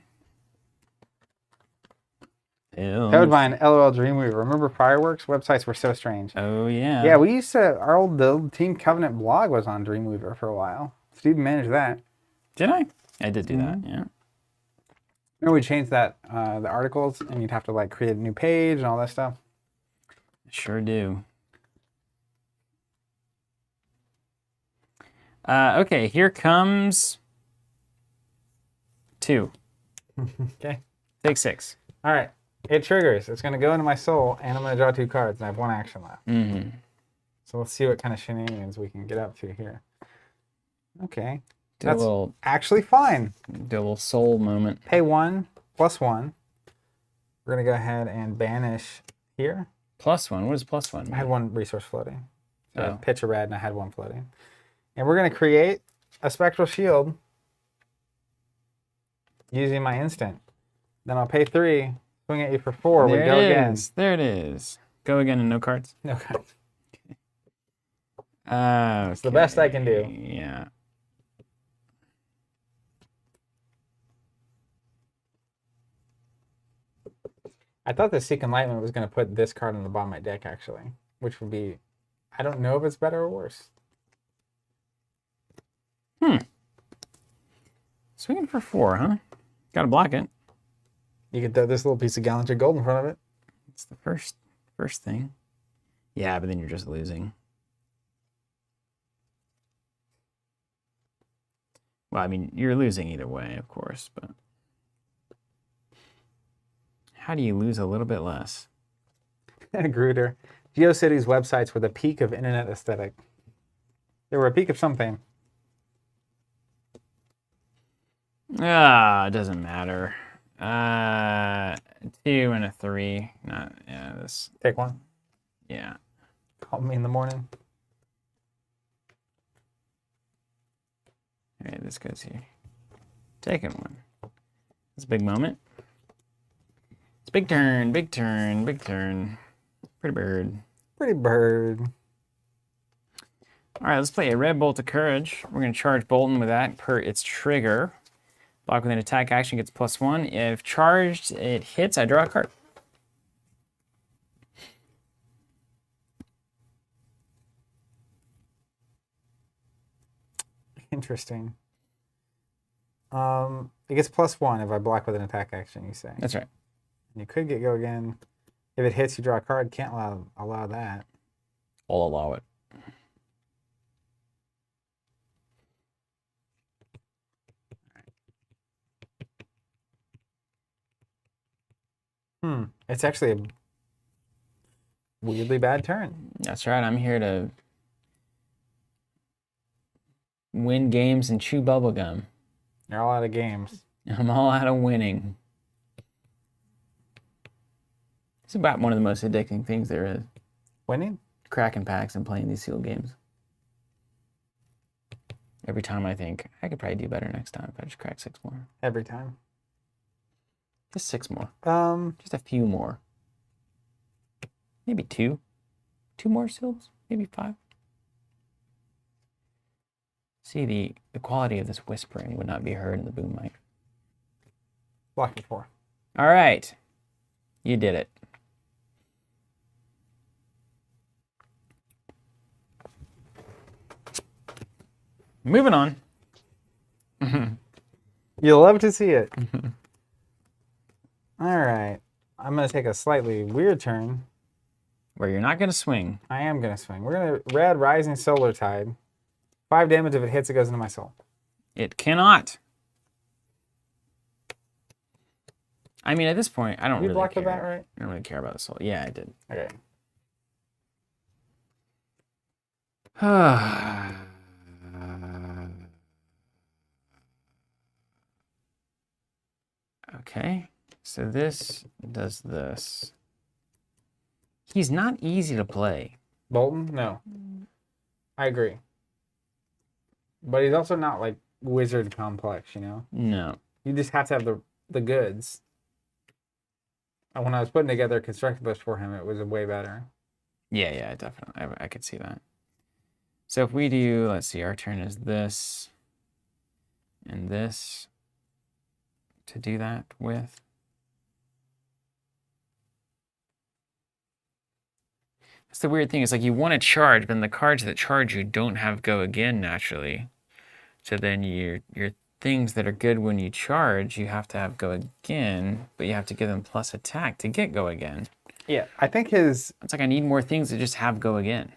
Codevine, LOL Dreamweaver. Remember Fireworks? Websites were so strange. Oh, yeah. Yeah, we used to, the old Team Covenant blog was on Dreamweaver for a while. Steve managed that. Did I? I did do that, yeah. Remember we changed that, the articles, and you'd have to like create a new page and all that stuff? Sure do. Okay, here comes 2. Okay. Take 6. All right. It triggers. It's going to go into my soul, and I'm going to draw 2 cards, and I have 1 action left. Mm-hmm. So let's see what kind of shenanigans we can get up to here. Okay. Do That's a little actually fine. soul moment. Pay 1, +1. We're going to go ahead and banish here. +1. What is +1? I had 1 resource floating. So I Oh. pitch a red, and I had 1 floating. And we're going to create a Spectral Shield using my instant. Then I'll pay 3, swing at you for 4. We There go it again. is. There it is. Go again and no cards. No cards. It's the best I can do. Yeah. I thought the Seek Enlightenment was going to put this card on the bottom of my deck, actually, which would be, I don't know if it's better or worse. Swinging for 4, huh? Gotta block it. You could throw this little piece of gallantry gold in front of it. It's the first thing. Yeah, but then you're just losing. Well, I mean, you're losing either way, of course, but how do you lose a little bit less? Gruder. GeoCities websites were the peak of internet aesthetic. They were a peak of something. Ah, it doesn't matter. 2 and a 3. Not, yeah, this. Take one. Yeah. Call me in the morning. All right, this goes here. Taking one. It's a big moment. It's big turn, big turn, big turn. Pretty bird. Pretty bird. All right, let's play a red bolt of courage. We're going to charge Bolton with that per its trigger. Block with an attack action gets +1. If charged, it hits, I draw a card. Interesting. It gets +1 if I block with an attack action, you say. That's right. And you could get go again. If it hits, you draw a card. Can't allow that. I'll allow it. It's actually a weirdly bad turn. That's right. I'm here to win games and chew bubblegum. You're all out of games. I'm all out of winning. It's about one of the most addicting things there is. Winning? Cracking packs and playing these sealed games. Every time I think, I could probably do better next time if I just crack 6 more. Every time. Just 6 more. Just a few more. Maybe 2. 2 more seals? Maybe 5. See, the quality of this whispering would not be heard in the boom mic. Block it 4. All right. You did it. Moving on. You'll love to see it. All right. I'm going to take a slightly weird turn. Where you're not going to swing. I am going to swing. We're going to red Rising Solar Tide. 5 damage. If it hits, it goes into my soul. It cannot. I mean, at this point, I don't You really blocked care. with that, right? I don't really care about the soul. Yeah, I did. Okay. Okay. So this does this. He's not easy to play. Bolton? No. I agree. But he's also not like wizard complex, you know? No. You just have to have the goods. And when I was putting together a constructed list for him, it was way better. Yeah, definitely. I could see that. So if we do, let's see, our turn is this and this to do that with. That's the weird thing. Is like you want to charge, but then the cards that charge you don't have go again naturally. So then your things that are good when you charge, you have to have go again, but you have to give them plus attack to get go again. Yeah, I think his... It's like I need more things to just have go again.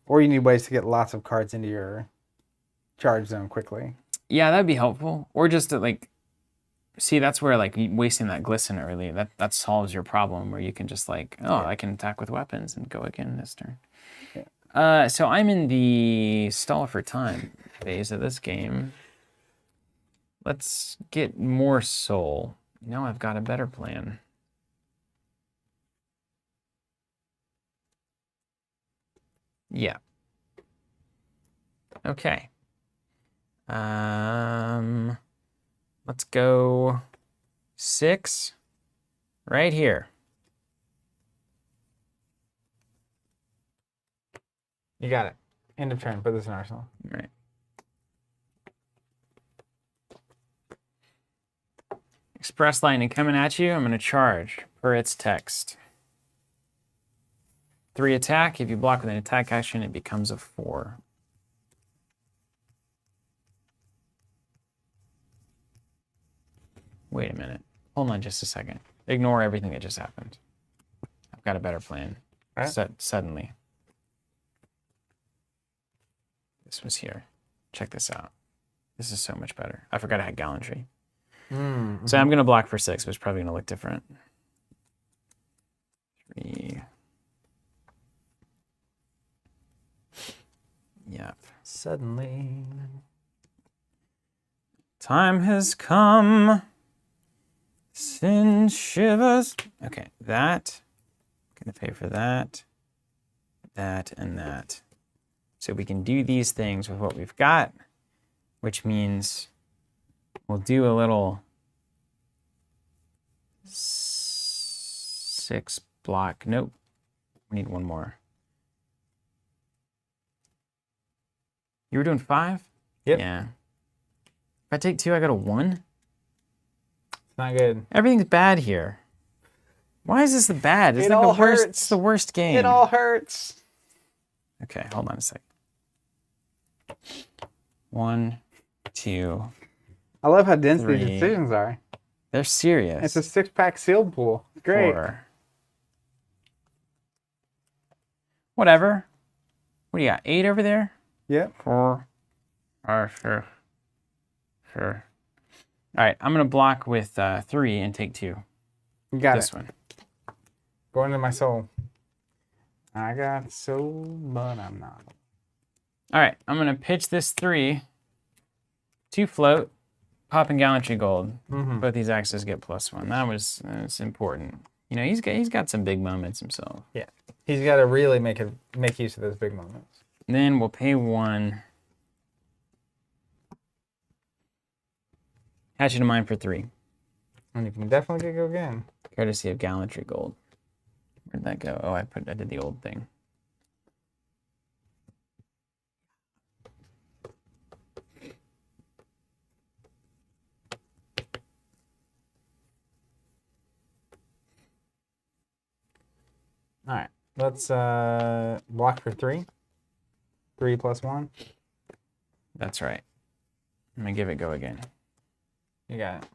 Or you need ways to get lots of cards into your charge zone quickly. Yeah, that'd be helpful. Or just to like, see, that's where like wasting that glisten early, that solves your problem where you can just like, oh, I can attack with weapons and go again this turn. Yeah. So I'm in the stall for time phase of this game. Let's get more soul. Now I've got a better plan. Yeah. Okay. Let's go 6 right here. You got it. End of turn. Put this in arsenal. Right. Express Lightning coming at you. I'm going to charge per its text. 3 attack. If you block with an attack action, it becomes a 4. Wait a minute. Hold on just a second. Ignore everything that just happened. I've got a better plan. Right. Suddenly. This was here. Check this out. This is so much better. I forgot I had Gallantry. Mm-hmm. So I'm going to block for 6, but it's probably going to look different. 3. Yep. Suddenly. Time has come. Sin shivers. Okay, that. Going to pay for that, that, and that. So we can do these things with what we've got, which means we'll do a little 6 block. Nope. We need one more. You were doing 5? Yep. Yeah. If I take 2, I got a 1. It's not good. Everything's bad here. Why is this the bad? It's It like all the worst. hurts. It's the worst game. It all hurts. Okay, hold on a second. 1, 2. I love how dense 3. these decisions are. They're serious. It's a 6-pack sealed pool. Great. 4. Whatever. What do you got? 8 over there? Yep. 4. Sure. Sure. All right, I'm gonna block with 3 and take 2. You got This it. one. Go into my soul. I got soul, but I'm not. All right, I'm gonna pitch this 3 to float, pop and Gallantry Gold. Mm-hmm. Both these axes get +1. That's important. You know, he's got some big moments himself. Yeah. He's got to really make use of those big moments. Then we'll pay 1. Hatchet of Mine for 3. And you can definitely go again. Courtesy of Gallantry Gold. Where'd that go? Oh, I did the old thing. All right. Let's block for 3. 3 plus 1. That's right. I'm gonna give it go again. You got it.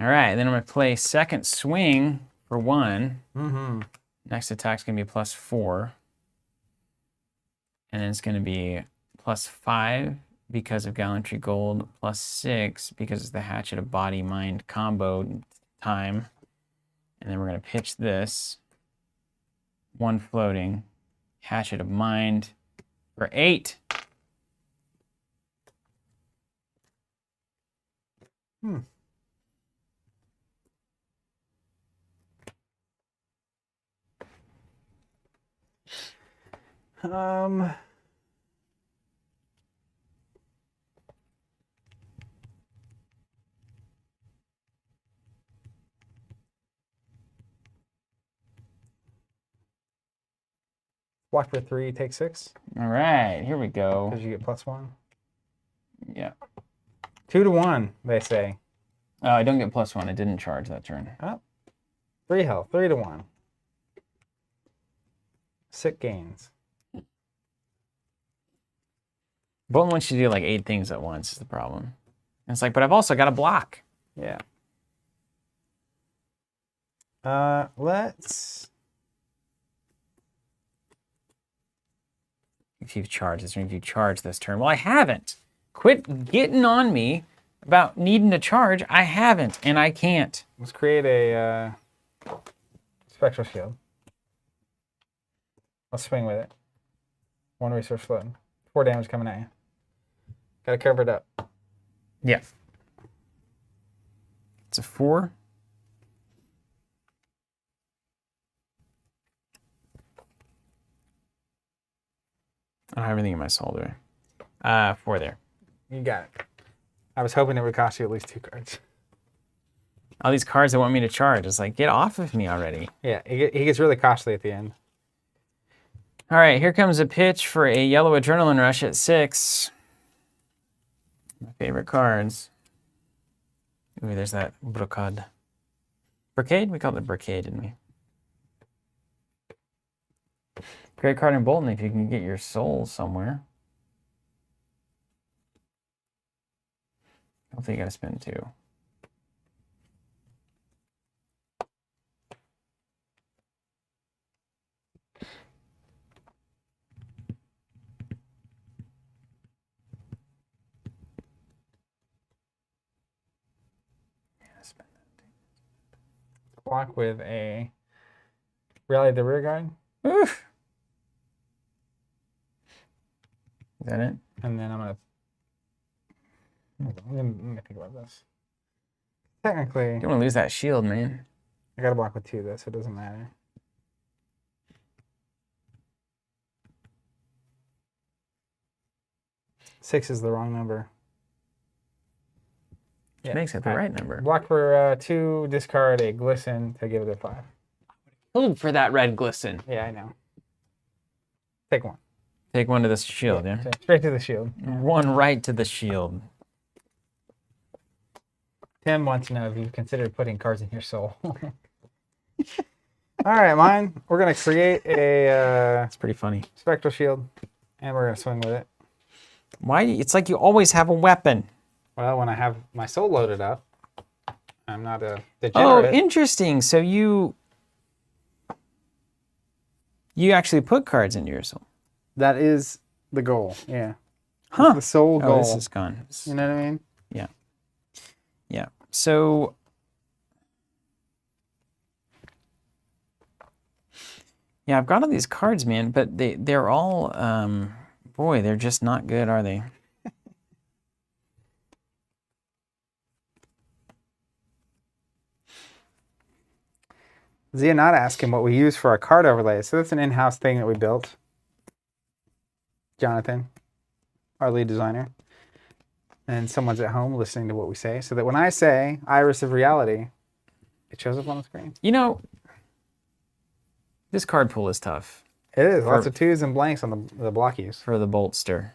All right, then I'm gonna play second swing for 1. Mm-hmm. Next attack's gonna be +4. And then it's gonna be +5 because of Gallantry Gold, +6 because it's the Hatchet of Body Mind combo time. And then we're gonna pitch this. 1 floating. Hatchet of Mind for 8. Hmm. Block for 3, take 6. All right, here we go. Because you get +1. Yeah. 2 to 1, they say. Oh, I don't get +1. It didn't charge that turn. Oh. 3 health, 3 to 1. Sick gains. Bolton wants you to do like 8 things at once is the problem. And it's like, but I've also got a block. Yeah. Let's... If you've charged this turn, if you charge this turn. Well, I haven't. Quit getting on me about needing to charge. I haven't, and I can't. Let's create a spectral shield. Let's swing with it. 1 resource floating. 4 damage coming at you. Gotta cover it up. Yeah. It's a 4. I don't have anything in my soul, do I? 4 there. You got it. I was hoping it would cost you at least 2 cards. All these cards that want me to charge. It's like, get off of me already. Yeah, he gets really costly at the end. All right, here comes a pitch for a yellow adrenaline rush at 6. My favorite cards. Ooh, there's that brocade. Brocade? We called it brocade, didn't we? Great card in Bolton if you can get your soul somewhere. Hopefully you gotta spend 2. Block with a rally the rear guard. Oof. Is that it? And then I'm gonna. Let me think about this. Technically, You don't want to lose that shield, man. I gotta block with 2 though, so it doesn't matter. Six is the wrong number. Which makes it the right number. Block for 2, discard a glisten to give it a 5. Hold for that red glisten. Yeah, I know. Take 1. Take 1 to the shield, yeah? Straight to the shield. 1 right to the shield. Tim wants to know if you've considered putting cards in your soul. All right, mine. We're going to create a That's pretty funny. spectral shield, and we're going to swing with it. Why? It's like you always have a weapon. Well, when I have my soul loaded up, I'm not a Oh, degenerate. interesting. So you actually put cards into your soul. That is the goal, yeah. Huh. The soul goal. Oh, this is gone. You know what I mean? Yeah. Yeah. So yeah, I've got all these cards, man, but they're all boy, they're just not good, are they? Zia not asking what we use for our card overlays. So that's an in-house thing that we built. Jonathan, our lead designer. And someone's at home listening to what we say. So that when I say Iris of Reality, it shows up on the screen. You know, this card pool is tough It is. Lots of 2s and blanks on the blockies. for the Boltster.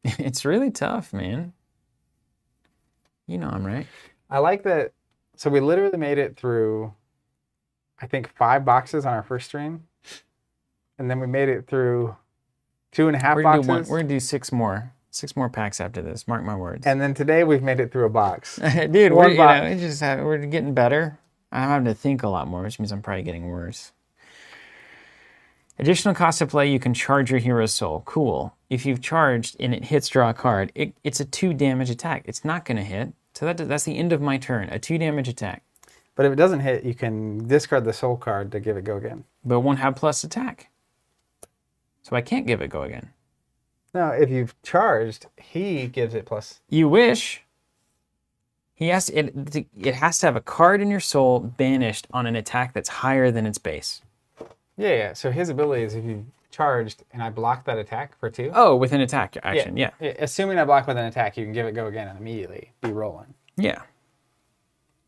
It's really tough, man. You know I'm right. I like that. So we literally made it through, I think, 5 boxes on our first stream. And then we made it through 2.5 boxes. We're gonna do 6 more. 6 more packs after this. Mark my words. And then today we've made it through a box. Dude, One box. We're getting better. I'm having to think a lot more, which means I'm probably getting worse. Additional cost to play, you can charge your hero's soul. Cool. If you've charged and it hits draw a card, it's a 2 damage attack. It's not going to hit. So that's the end of my turn, a 2 damage attack. But if it doesn't hit, you can discard the soul card to give it go again. But it won't have plus attack. So I can't give it go again. No, if you've charged, he gives it plus. You wish. It has to have a card in your soul banished on an attack that's higher than its base. Yeah. So his ability is if you charged and I blocked that attack for 2. Oh, with an attack action, yeah. Assuming I block with an attack, you can give it go again and immediately be rolling. Yeah.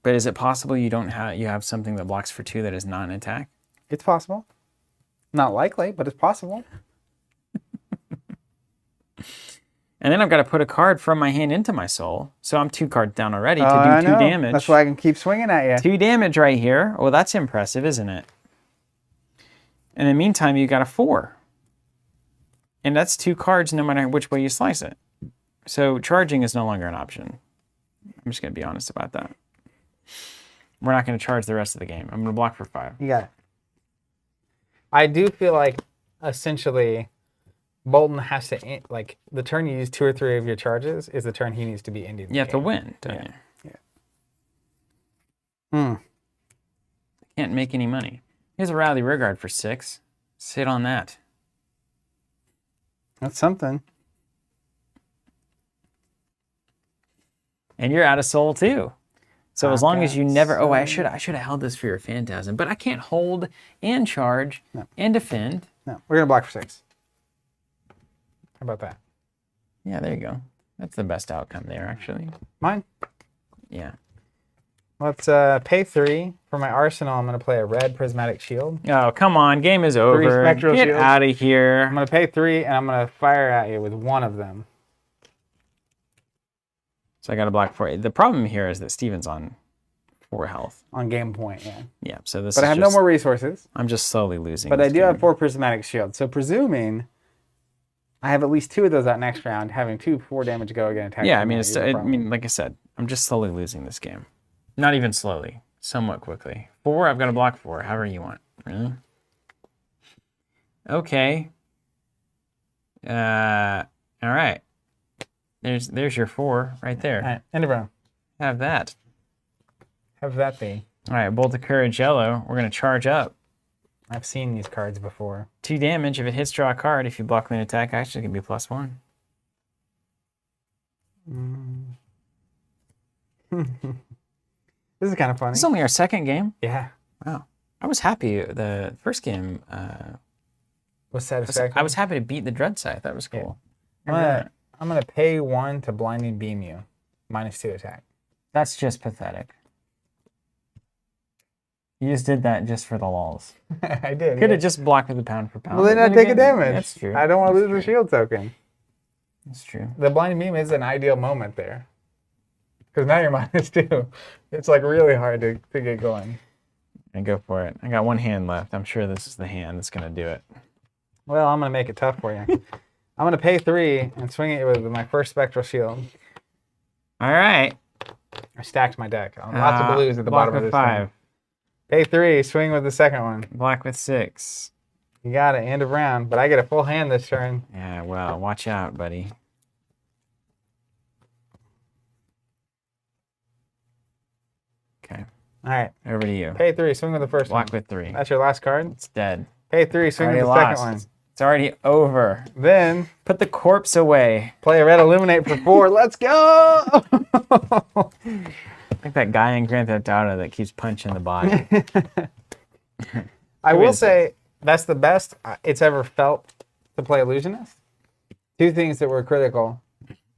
But is it possible you have something that blocks for 2 that is not an attack? It's possible. Not likely, but it's possible. And then I've got to put a card from my hand into my soul. So I'm 2 cards down already to do 2 damage. That's why I can keep swinging at you. 2 damage right here. Oh, that's impressive, isn't it? In the meantime, you got a 4. And that's 2 cards no matter which way you slice it. So charging is no longer an option. I'm just going to be honest about that. We're not going to charge the rest of the game. I'm going to block for 5. You got it. I do feel like essentially Bolton has to, like, the turn you use 2 or 3 of your charges is the turn he needs to be ending. You have to win, don't you? Can't make any money. Here's a Rally Rearguard for 6. Sit on that. That's something. And you're out of soul too. So as long as you never... Oh, I soul. should have held this for your Phantasm. But I can't hold and charge and defend. No, we're going to block for 6. How about that? Yeah, there you go. That's the best outcome there, actually. Mine? Yeah. Let's pay 3 for my arsenal. I'm gonna play a red Prismatic Shield. Oh, come on. Game is over. Spectral Get shields. out of here. I'm gonna pay 3, and I'm gonna fire at you with one of them. So I got to block 4. The problem here is that Steven's on 4 health. On game point, yeah. Yeah, so this But I have no more resources. I'm just slowly losing. But I this do game. have 4 Prismatic Shields. So presuming I have at least 2 of those out next round, having 2 4 damage go again attack. Yeah, I mean, like I said, I'm just slowly losing this game. Not even slowly, somewhat quickly. 4, I've got to block 4, however you want. Really? Okay. All right. There's your 4 right there. All right, end of round. Have that. Have that be. All right, Bolt of Courage yellow. We're going to charge up. I've seen these cards before. 2 damage. If it hits, draw a card. If you block an attack action, it can be +1. This is kind of funny. This is only our second game. Yeah. Wow. I was happy. The first game, Was satisfactory. I was happy to beat the Dread Scythe. That was cool. I'm gonna pay 1 to blinding beam you, -2 attack. That's just pathetic. You just did that just for the lulz. I did. Could yeah. have just blocked with the pound for pound. Well, then But I take a again, damage. That's true. I don't want to lose the shield token. That's true. The blinding beam is an ideal moment there. Because now you're -2. It's like really hard to get going. And go for it. I got 1 hand left. I'm sure this is the hand that's going to do it. Well, I'm gonna make it tough for you. I'm gonna pay 3 and swing it with my first Spectral Shield. All right. I stacked my deck. Lots of blues at the block bottom of with this 5. thing. Pay 3, swing with the second one. Black with 6. You got it, end of round. But I get a full hand this turn. Yeah, well, watch out, buddy. Okay. All right, Over to you. pay 3, swing with the first Black one. with 3. That's your last card. It's dead. Pay 3, swing with Already the lost. second one. It's already over. Then Put the corpse away. play a red Illuminate for 4. Let's go! Like that guy in Grand Theft Auto that keeps punching the body. I Who will is say that's the best it's ever felt to play Illusionist. 2 things that were critical.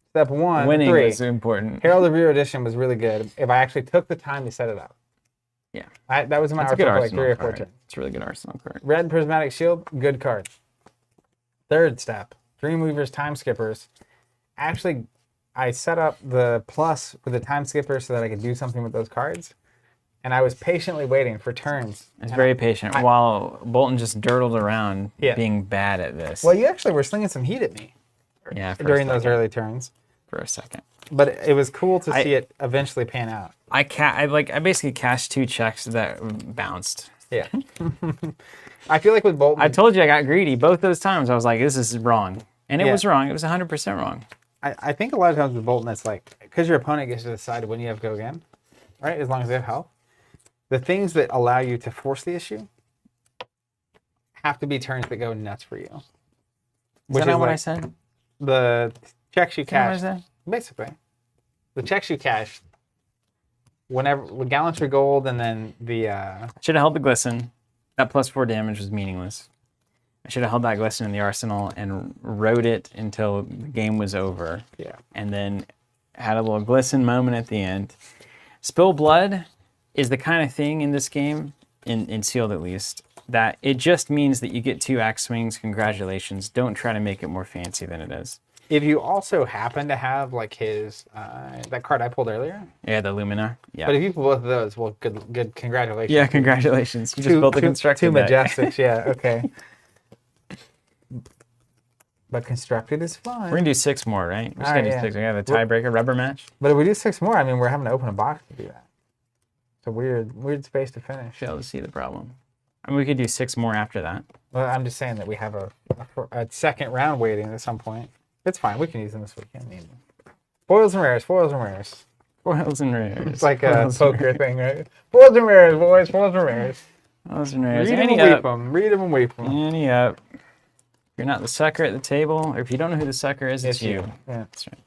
Step 1, Winning 3. was important. Herald of Your Edition was really good if I actually took the time to set it up. Yeah. That was in my That's a good arsenal for like arsenal 3 or 4 card. turns. It's a really good arsenal card. Red Prismatic Shield, good card. Third step, 3 movers, time skippers. Actually, I set up the plus with the time skipper so that I could do something with those cards. And I was patiently waiting for turns. It's very patient while Bolton just dirtled around being bad at this. Well, you actually were slinging some heat at me Yeah, during those early turns. For a second. But it was cool to see it eventually pan out. I basically cashed 2 checks that bounced. Yeah. I feel like with Bolton, I told you I got greedy. Both those times I was like, this is wrong. And it Yeah. was wrong. It was 100% wrong. I think a lot of times with Bolton, it's like, because your opponent gets to decide when you have to go again, right? As long as they have health. The things that allow you to force the issue have to be turns that go nuts for you. Is that not what I said? The checks you Is that what I cash, said? basically. The checks you cash, whenever, with Gallantry Gold and then the, Should have held the Glisten. That +4 damage was meaningless. I should have held that Glisten in the arsenal and rode it until the game was over. yeah. And then had a little Glisten moment at the end. Spill Blood is the kind of thing in this game, in Sealed at least, that it just means that you get 2 axe swings. Congratulations. Don't try to make it more fancy than it is. If you also happen to have like his, that card I pulled earlier, Yeah, the Lumina. Yeah. but if you pull both of those, well, good, congratulations. Yeah, congratulations. You just built the constructed Two deck. Majestics, yeah, okay. But constructed is fun. We're going to do 6 more, right? We're just All going to right, do 6. We have a tiebreaker rubber match. But if we do 6 more, I mean, we're having to open a box to do that. It's a weird space to finish. Fail to see the problem. I mean, we could do 6 more after that. Well, I'm just saying that we have a second round waiting at some point. It's fine. We can use them this weekend. Need them. Foils and rares. Foils and rares. Foils and rares. It's like a Foils and poker thing, right? Foils and rares, boys. Foils and rares. Foils and rares. Read them Ante and weep up. them. Read them and weep them. Ante up. If you're not the sucker at the table, or if you don't know who the sucker is, it's you. Yeah. That's right.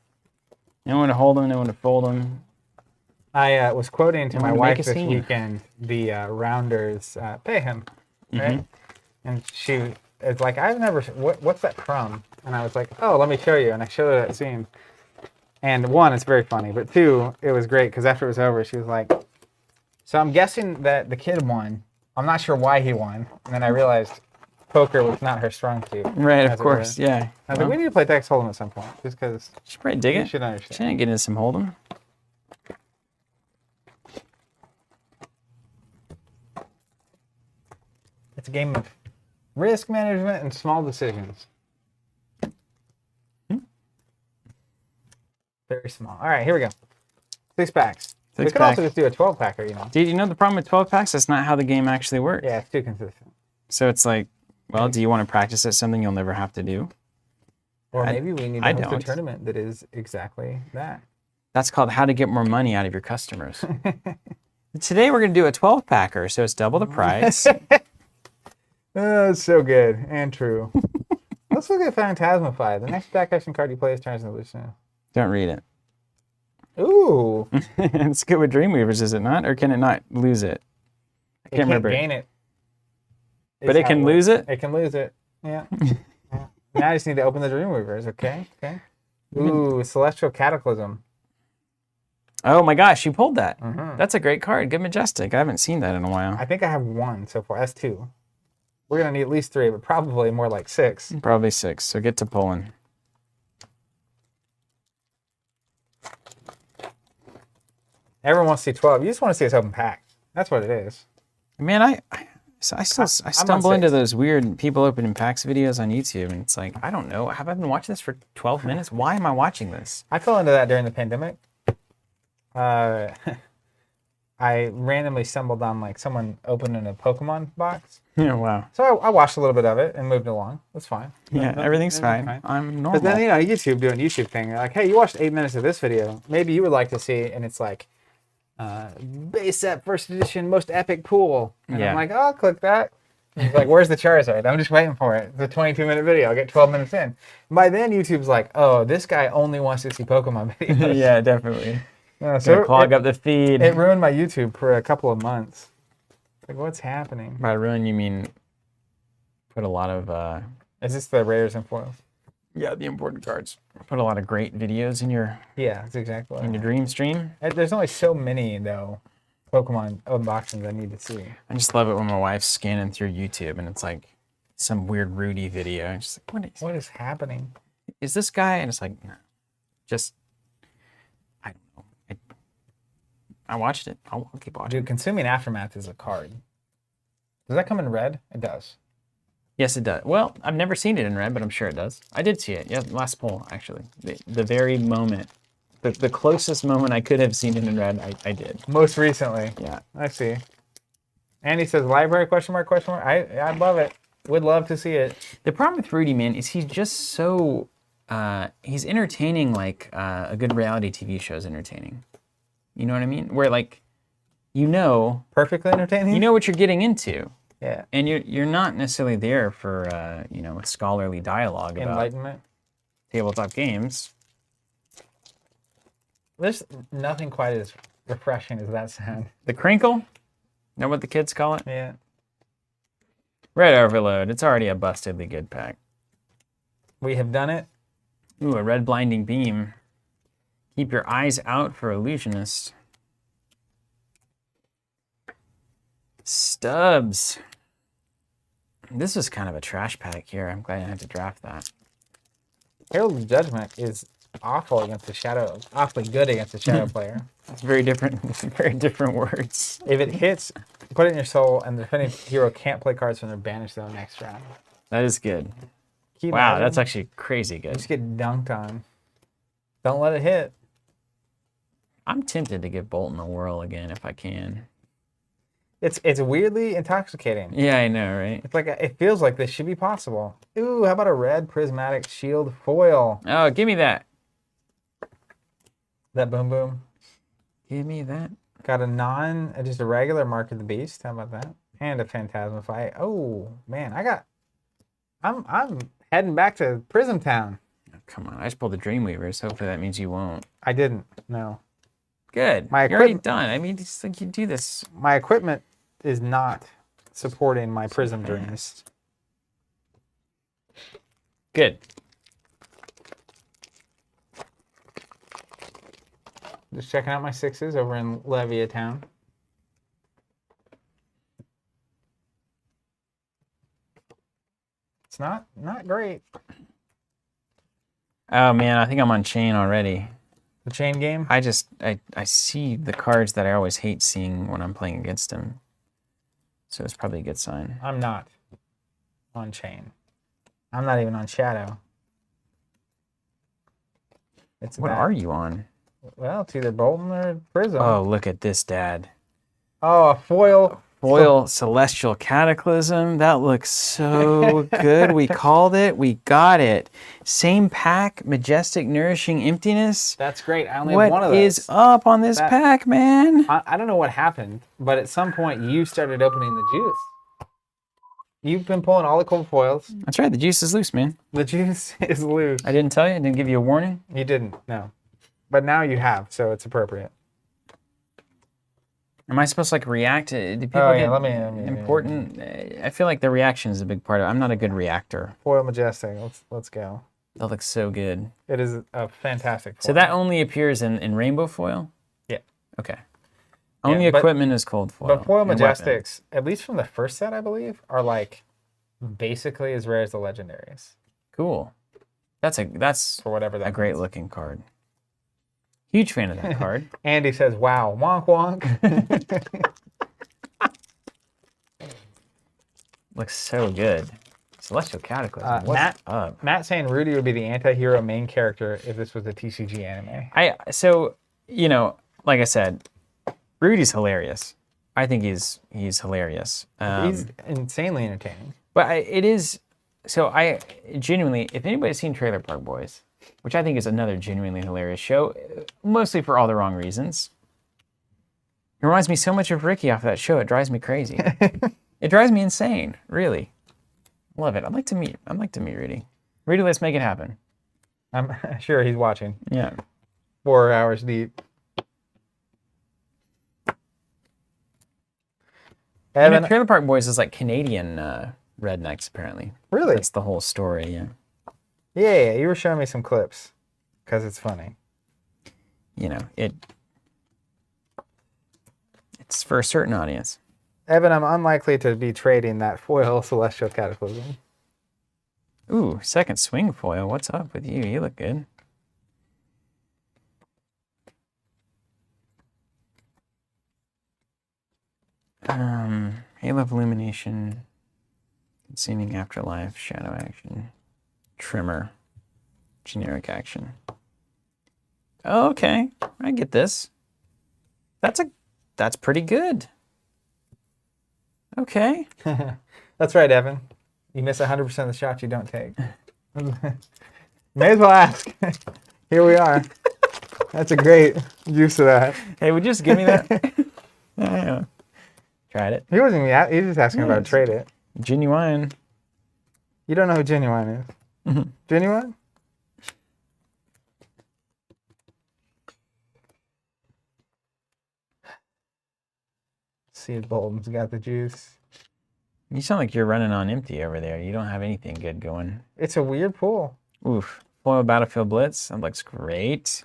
No one to hold them, no one to fold them. I was quoting to You my wanna wife make a this scene. weekend the Rounders pay him, right? And she is like, I've never, what's that from? And I was like, oh, let me show you. And I showed her that scene. And 1, it's very funny. But 2, it was great because after it was over, she was like, So I'm guessing that the kid won. I'm not sure why he won. And then I realized poker was not her strong suit. Right, of course, yeah. I think we need to play Texas Hold'em at some point, just because She probably dig you it. should understand. She didn't get into some Hold'em. It's a game of risk management and small decisions. Very small. All right, here we go. 6 packs. We could also just do a 12-packer, you know. Did you know the problem with 12 packs? That's not how the game actually works. Yeah, it's too consistent. So it's like, well, do you want to practice at something you'll never have to do? Or maybe we need to host a don't. tournament that is exactly that. That's called how to get more money out of your customers. Today we're going to do a 12-packer, so it's double the price. Oh, it's so good and true. Let's look at Phantasmify. The next back action card you play is Turns and Illusion. Don't read it. Ooh. It's good with Dreamweavers, is it not? Or can it not lose it? I can't remember. Gain it. But it can lose it? It can lose it. Yeah. Yeah. Now I just need to open the Dreamweavers. Okay. Okay. Ooh, Celestial Cataclysm. Oh my gosh, you pulled that. Mhm. That's a great card. Good Majestic. I haven't seen that in a while. I think I have 1 so far. That's 2. We're going to need at least 3, but probably more like 6. Probably 6, so get to pulling. Everyone wants to see 12. You just want to see us open packs. That's what it is. Man, I stumble into those weird people opening packs videos on YouTube, and it's like, I don't know. Have I been watching this for 12 minutes? Why am I watching this? I fell into that during the pandemic. I randomly stumbled on like someone opening a Pokemon box. Yeah, wow. So I watched a little bit of it and moved along. That's fine. Yeah, everything's fine. I'm normal. But then, you know, YouTube doing YouTube thing. They're like, hey, you watched 8 minutes of this video. Maybe you would like to see, and it's like, base set first edition most epic pool. And Yeah. I'm like, oh, I'll click that. He's like, where's the Charizard? I'm just waiting for it. It's a 22-minute video. I'll get 12 minutes in. By then, YouTube's like, oh, this guy only wants to see Pokemon videos. Yeah, definitely. So Clog up the feed. It ruined my YouTube for a couple of months. Like, what's happening? By ruin, you mean put a lot of... Is this the rares and foils? Yeah, the important cards. Put a lot of great videos in your Yeah, that's exactly what in your dream stream. There's only so many, though, Pokemon unboxings I need to see. I just love it when my wife's scanning through YouTube and it's like some weird Rudy video. I'm just like, What is happening? is this guy? And it's like, no, just, I don't know. I watched it. I'll keep watching. Dude, Consuming Aftermath is a card. Does that come in red? It does. Yes, it does. Well, I've never seen it in red, but I'm sure it does. I did see it. Yeah, last poll, actually. The very moment, the closest moment I could have seen it in red, I did. Most recently. Yeah. I see. Andy says, library, question mark, question mark. I love it. Would love to see it. The problem with Rudy, man, is he's just so, he's entertaining like a good reality TV show is entertaining. You know what I mean? Where like, you know. Perfectly entertaining? You know what you're getting into. Yeah. And you're not necessarily there for, you know, a scholarly dialogue about Enlightenment. tabletop games. There's nothing quite as refreshing as that sound. The crinkle? Know what the kids call it? Yeah. Red Overload. It's already a bustedly good pack. We have done it. Ooh, a red blinding beam. Keep your eyes out for illusionists. Stubs. This is kind of a trash pack here. I'm glad I had to draft that. Herald of Judgment is awful against the shadow, awfully good against the shadow player. It's very different. Very different words. If it hits, put it in your soul, and the defending hero can't play cards when they're banished to the next round. That is good. Keep Wow, imagine? that's actually crazy good. Just get dunked on. Don't let it hit. I'm tempted to get Bolton a whirl again if I can. It's weirdly intoxicating. Yeah, I know, right? It's like it feels like this should be possible. Ooh, how about a red Prismatic Shield foil? Oh, give me that. That boom boom. Give me that. Got a just a regular Mark of the Beast. How about that? And a Phantasmify. Oh man, I'm heading back to Prism Town. Oh, come on, I just pulled the Dreamweavers. Hopefully that means you won't. I didn't. No. Good. My You're already equipment- done. I mean, it's like you do this. My equipment is not supporting my Prism dreams. Good. Just checking out my sixes over in Leviatown. It's not great. Oh man, I think I'm on chain already. The chain game. I see the cards that I always hate seeing when I'm playing against him. So it's probably a good sign. I'm not on chain. I'm not even on shadow. What are you on? Well, it's either Bolton or Prism. Oh, look at this, Dad. Oh, a foil. Foil Celestial Cataclysm. That looks so good. We called it. We got it. Same pack, Majestic Nourishing Emptiness. That's great. I only have one of What those. is up on this pack, man? I don't know what happened, but at some point you started opening the juice. You've been pulling all the cold foils. That's right. The juice is loose, man. The juice is loose. I didn't tell you. I didn't give you a warning. You didn't, no. But now you have, so it's appropriate. Am I supposed to like react? Do people get let me important? I feel like the reaction is a big part of it. I'm not a good reactor. Foil Majestic. Let's go. That looks so good. It is a fantastic foil. So that only appears in rainbow foil? Yeah. Okay. Only equipment is cold foil. But foil Majestics, at least from the first set, I believe, are like basically as rare as the legendaries. Cool. That's for whatever that a great looking card. Huge fan of that card. Andy says, wow, wonk wonk. Looks so good. Celestial Cataclysm. What's up? Matt saying Rudy would be the anti-hero main character if this was a TCG anime. So, you know, like I said, Rudy's hilarious. I think he's hilarious. He's insanely entertaining. But it is, so I genuinely, if anybody's seen Trailer Park Boys, which I think is another genuinely hilarious show, mostly for all the wrong reasons. It reminds me so much of Ricky off that show. It drives me crazy. It drives me insane, really. Love it. I'd like to meet Rudy. Rudy, let's make it happen. I'm sure he's watching. Yeah. 4 hours deep. Evan, Trailer Park Boys is like Canadian rednecks, apparently. Really? That's the whole story, yeah. Yeah, you were showing me some clips because it's funny. You know, it's for a certain audience. Evan, I'm unlikely to be trading that foil Celestial Cataclysm. Ooh, second swing foil. What's up with you? You look good. Halo of Illumination, Consuming Afterlife, Shadow Action, Trimmer, Generic Action. Oh, okay, I get this. That's pretty good. Okay. That's right, Evan. You miss 100% of the shots you don't take. May as well ask. Here we are. That's a great use of that. Hey, would you just give me that? Yeah. Tried it. He wasn't even, he was just asking about to trade it. Genuine. You don't know who Genuine is. Mm-hmm. Genuine? See if Bolton's got the juice. You sound like you're running on empty over there. You don't have anything good going. It's a weird pool. Oof. Foil Battlefield Blitz. That looks great.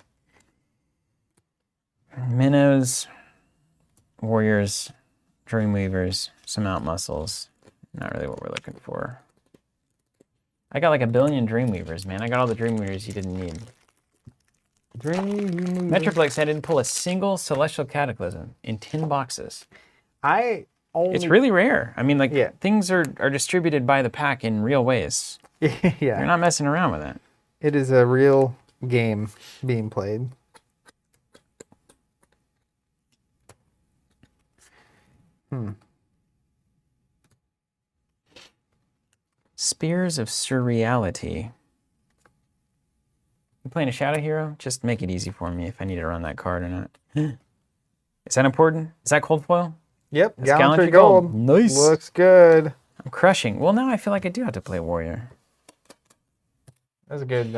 Minnows, Warriors, Dreamweavers, some Out Muscles. Not really what we're looking for. I got like 1 billion Dreamweavers, man. I got all the Dreamweavers you didn't need. Metroflex said I didn't pull a single Celestial Cataclysm in 10 boxes. It's really rare. I mean, like, things are distributed by the pack in real ways. Yeah. You're not messing around with that. It is a real game being played. Spears of Surreality. You playing a Shadow Hero? Just make it easy for me if I need to run that card or not. Is that important? Is that cold foil? Yep, That's Gallantry Gold. Nice. Looks good. I'm crushing. Well, now I feel like I do have to play Warrior. That's a good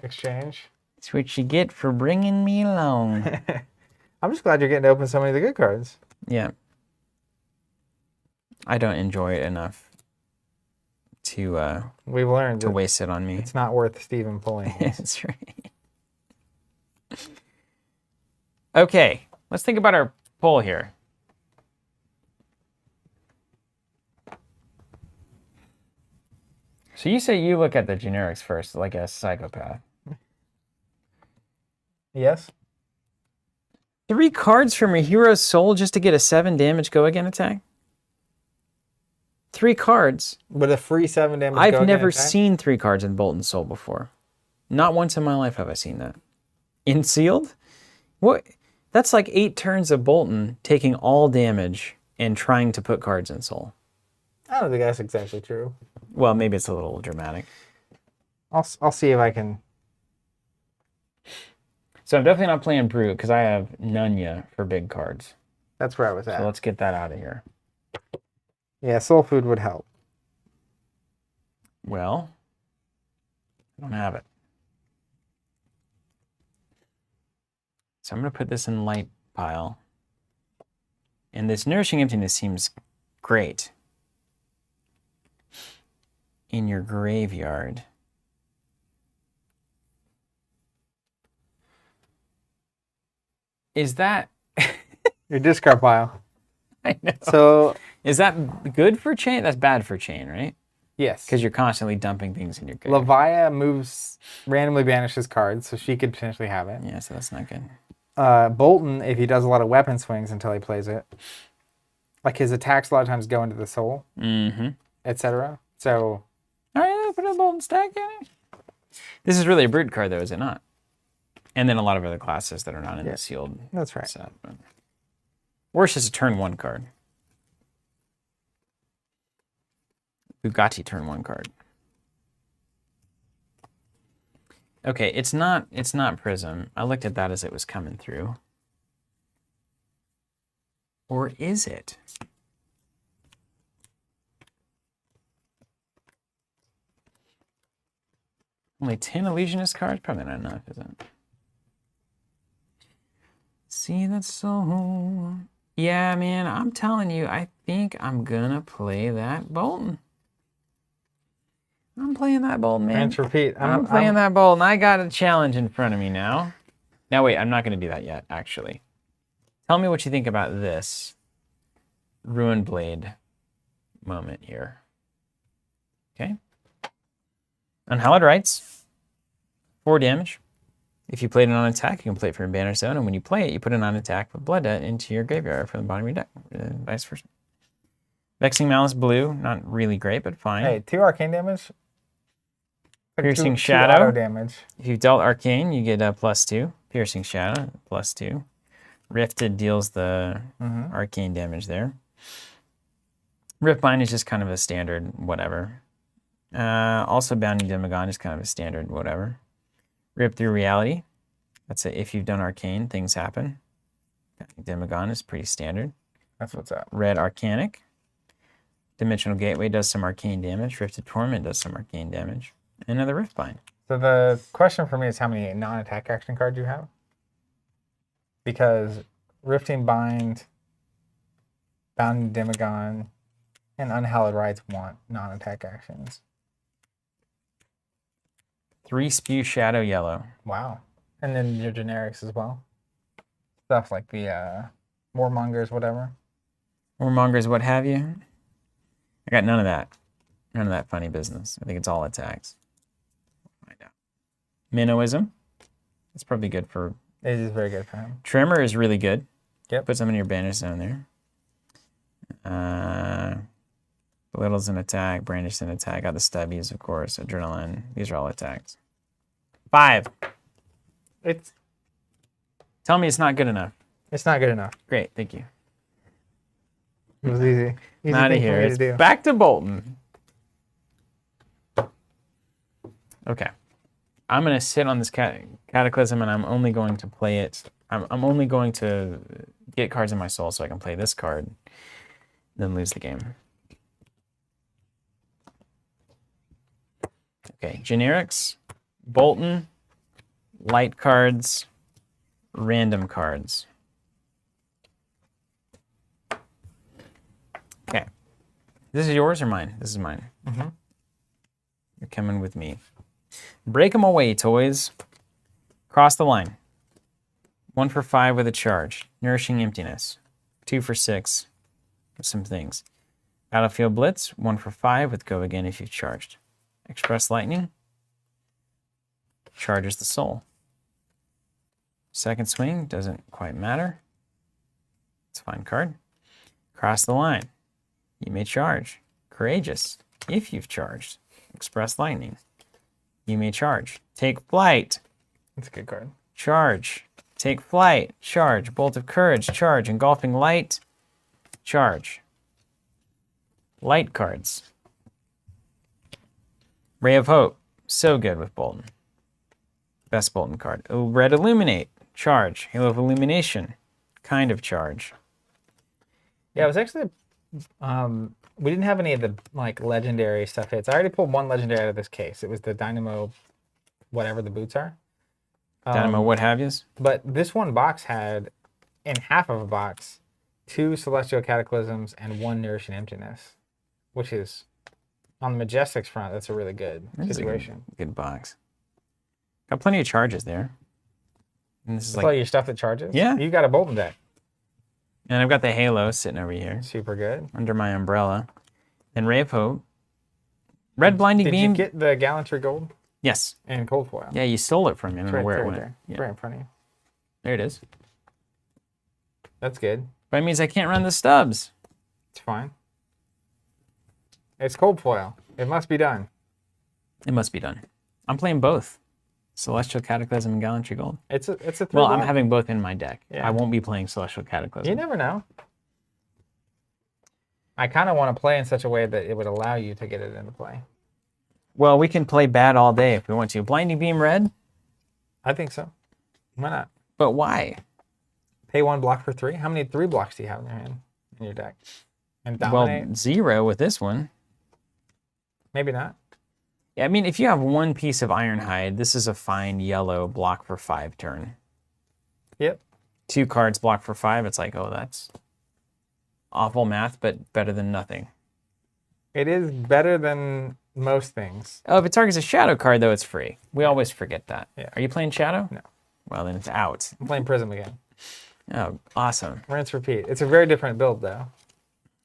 exchange. That's what you get for bringing me along. I'm just glad you're getting to open so many of the good cards. Yeah. I don't enjoy it enough to we've learned to waste it on me. It's not worth Steven pulling. That's right. Okay, let's think about our poll here. So you say you look at the generics first, like a psychopath. Yes. 3 cards from a hero's soul just to get a 7 damage go again attack? 3 cards. With a free 7 damage. I've never seen 3 cards in Bolton Soul before. Not once in my life have I seen that. In sealed? What? That's like 8 turns of Bolton taking all damage and trying to put cards in Soul. I don't think that's exactly true. Well, maybe it's a little dramatic. I'll see if I can. So I'm definitely not playing Brute because I have Nunya for big cards. That's where I was at. So let's get that out of here. Yeah, soul food would help. Well, I don't have it. So I'm going to put this in the light pile. And this Nourishing Emptiness seems great in your graveyard. Is that... Your discard pile. I know. So... Is that good for chain? That's bad for chain, right? Yes. Because you're constantly dumping things in your graveyard. Lavaya moves, randomly banishes cards, so she could potentially have it. Yeah, so that's not good. Bolton, if he does a lot of weapon swings until he plays it, like his attacks a lot of times go into the soul, etc. So... All right, put a Bolton stack in it. This is really a Brute card, though, is it not? And then a lot of other classes that are not in the sealed That's right. set. But... Or it's just a turn 1 card. Bugatti turn 1 card. Okay, it's not Prism. I looked at that as it was coming through. Or is it? Only 10 Illusionist cards? Probably not enough, is it? See that soul. Yeah, man, I'm telling you, I think I'm gonna play that Bolton. I'm playing that Bolton, man. Rinse, repeat. I'm playing that Bolton. I got a challenge in front of me now. Now, wait, I'm not gonna do that yet, actually. Tell me what you think about this Ruined Blade moment here. Okay. Unhallowed Rites, 4 damage. If you played it on attack, you can play it from your banner zone, and when you play it, you put it on attack with Blood Debt into your graveyard from the bottom of your deck, vice versa. Vexing Malice blue, not really great, but fine. Hey, 2 arcane damage. Piercing two Shadow. auto damage. If you've dealt Arcane, you get a +2. Piercing Shadow, +2. Rifted deals the arcane damage there. Riftbind is just kind of a standard whatever. Also Bounding Demagon is kind of a standard whatever. Rip Through Reality. That's it. If you've done Arcane, things happen. Demagon is pretty standard. That's what's up. Red Arcanic. Dimensional Gateway does some arcane damage. Rifted Torment does some arcane damage. And another Riftbind. So the question for me is how many non-attack action cards you have? Because Rifting Bind, Bounding Demagon, and Unhallowed Rites want non-attack actions. 3 Spew Shadow Yellow. Wow. And then your generics as well. Stuff like the Warmongers, whatever. Warmongers, what have you. I got none of that. None of that funny business. I think it's all attacks. Find out. Minnowism. That's probably good for... It is very good for him. Tremor is really good. Yep. Put some in your banner zone there. Belittle's an attack. Brandish an attack. Got the stubbies, of course. Adrenaline. These are all attacks. 5. Tell me it's not good enough. It's not good enough. Great, thank you. It was easy. Easy Out of thing for here. me to It's do. back to Bolton. Okay. I'm going to sit on this Cataclysm, and I'm only going to play it. I'm only going to get cards in my soul so I can play this card, then lose the game. Okay, generics, Bolton, light cards, random cards. Okay. This is yours or mine? This is mine. You're coming with me. Break them away, toys. Cross the line. 1 for 5 with a charge. Nourishing Emptiness. 2 for 6 with some things. Battlefield Blitz. 1 for 5 with Go Again if you've charged. Express Lightning. Charges the soul. Second swing, doesn't quite matter. It's a fine card. Cross the line. You may charge. Courageous. If you've charged. Express Lightning. You may charge. Take flight. That's a good card. Charge. Take flight. Charge. Bolt of Courage. Charge. Engulfing Light. Charge. Light cards. Ray of Hope. So good with Bolton. Best Bolton card. Red Illuminate. Charge. Halo of Illumination. Kind of charge. Yeah, it was actually we didn't have any of the like legendary stuff hits. I already pulled one legendary out of this case. It was the Dynamo, whatever the boots are. Dynamo what have yous. But this one box had, in half of a box, 2 Celestial Cataclysms and 1 Nourishing Emptiness, which is, on the Majestics front, that's a really good situation. Good box. Got plenty of charges there. And this is That's all your stuff that charges? Yeah. You got a Bolton deck. And I've got the Halo sitting over here. Super good. Under my umbrella. And Ray of Hope. Red Blinding Beam. Did you get the Gallantry Gold? Yes. And Cold Foil. Yeah, you stole it from me. I don't know where it went. There. Yeah. Right in front of you. There it is. That's good. But it means I can't run the stubs. It's fine. It's Cold Foil. It must be done. It must be done. I'm playing both. Celestial Cataclysm and Gallantry Gold. It's a 3 Well, I'm block. having both in my deck. Yeah. I won't be playing Celestial Cataclysm. You never know. I kind of want to play in such a way that it would allow you to get it into play. Well, we can play bad all day if we want to. Blinding Beam Red? I think so. Why not? But why? Pay 1 block for 3. How many 3 blocks do you have in your hand, in your deck? And dominate? Well, 0 with this one. Maybe not. Yeah, I mean, if you have 1 piece of Ironhide, this is a fine yellow block for 5 turn. Yep. 2 cards block for 5. It's like, oh, that's awful math, but better than nothing. It is better than most things. Oh, if it targets a shadow card, though, it's free. We always forget that. Yeah. Are you playing shadow? No. Well, then it's out. I'm playing Prism again. Oh, awesome. Rinse, repeat. It's a very different build, though.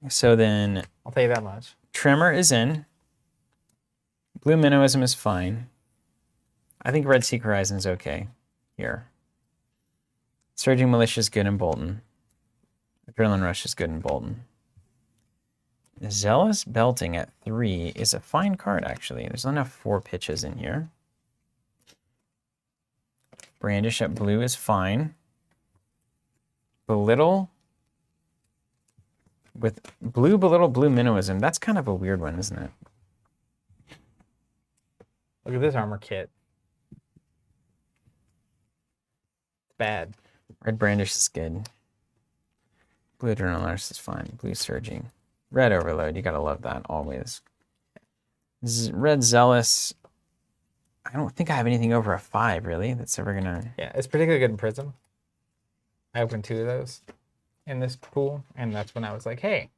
So then I'll tell you that much. Tremor is in. Blue Minnowism is fine. I think Red Seek Horizon is okay here. Surging Militia is good in Bolton. Adrenaline Rush is good in Bolton. Zealous Belting at 3 is a fine card, actually. There's enough 4 pitches in here. Brandish at blue is fine. Belittle with Belittle Blue Minnowism. That's kind of a weird one, isn't it? Look at this armor kit. It's bad. Red Brandish is good. Blue Adrenaline Rush is fine. Blue Surging. Red Overload, you gotta love that, always. Red Zealous, I don't think I have anything over a 5, really, that's ever gonna... Yeah, it's particularly good in Prism. I opened 2 of those in this pool, and that's when I was like, hey,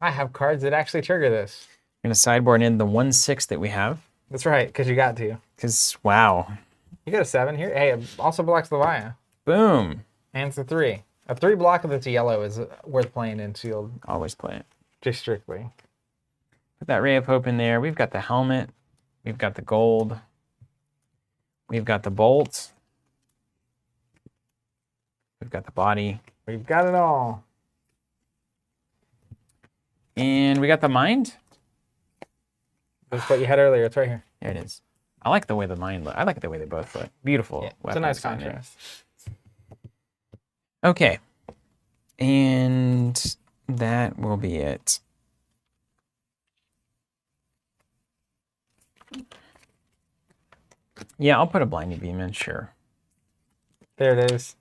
I have cards that actually trigger this. I'm gonna sideboard in the 1/6 that we have. That's right, because you got to. Because, wow. You got a 7 here. Hey, it also blocks Levia. Boom. And it's a 3. A 3 block that's yellow is worth playing in Shield, Always play it. just strictly. Put that Ray of Hope in there. We've got the helmet. We've got the gold. We've got the bolt. We've got the body. We've got it all. And we got the mind. That's what you had earlier. It's right here. There it is. I like the way the mind look. I like the way they both look. Beautiful. Yeah, it's a weapons nice on there. contrast. Okay. And that will be it. Yeah, I'll put a blinding beam in, sure. There it is.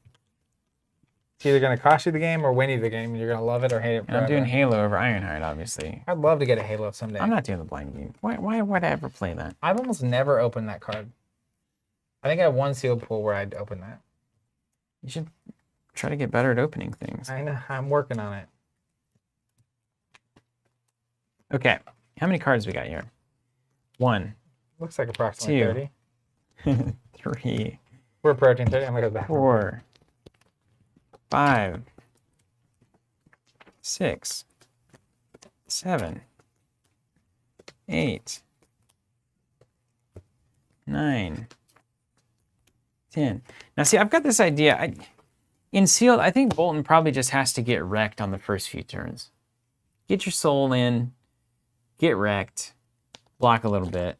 It's either going to cost you the game or win you the game, and you're going to love it or hate it And forever. I'm doing Halo over Ironhide, obviously. I'd love to get a Halo someday. I'm not doing the blinding beam. Why would I ever play that? I've almost never opened that card. I think I have one sealed pool where I'd open that. You should try to get better at opening things. I know. I'm working on it. Okay. How many cards we got here? 1, Looks like approximately 2. 30. 3, We're approaching 30. I'm going to go back. 4, 5, 6, 7, 8, 9, 10. Now, see, I've got this idea. In sealed, I think Bolton probably just has to get wrecked on the first few turns. Get your soul in, get wrecked, block a little bit,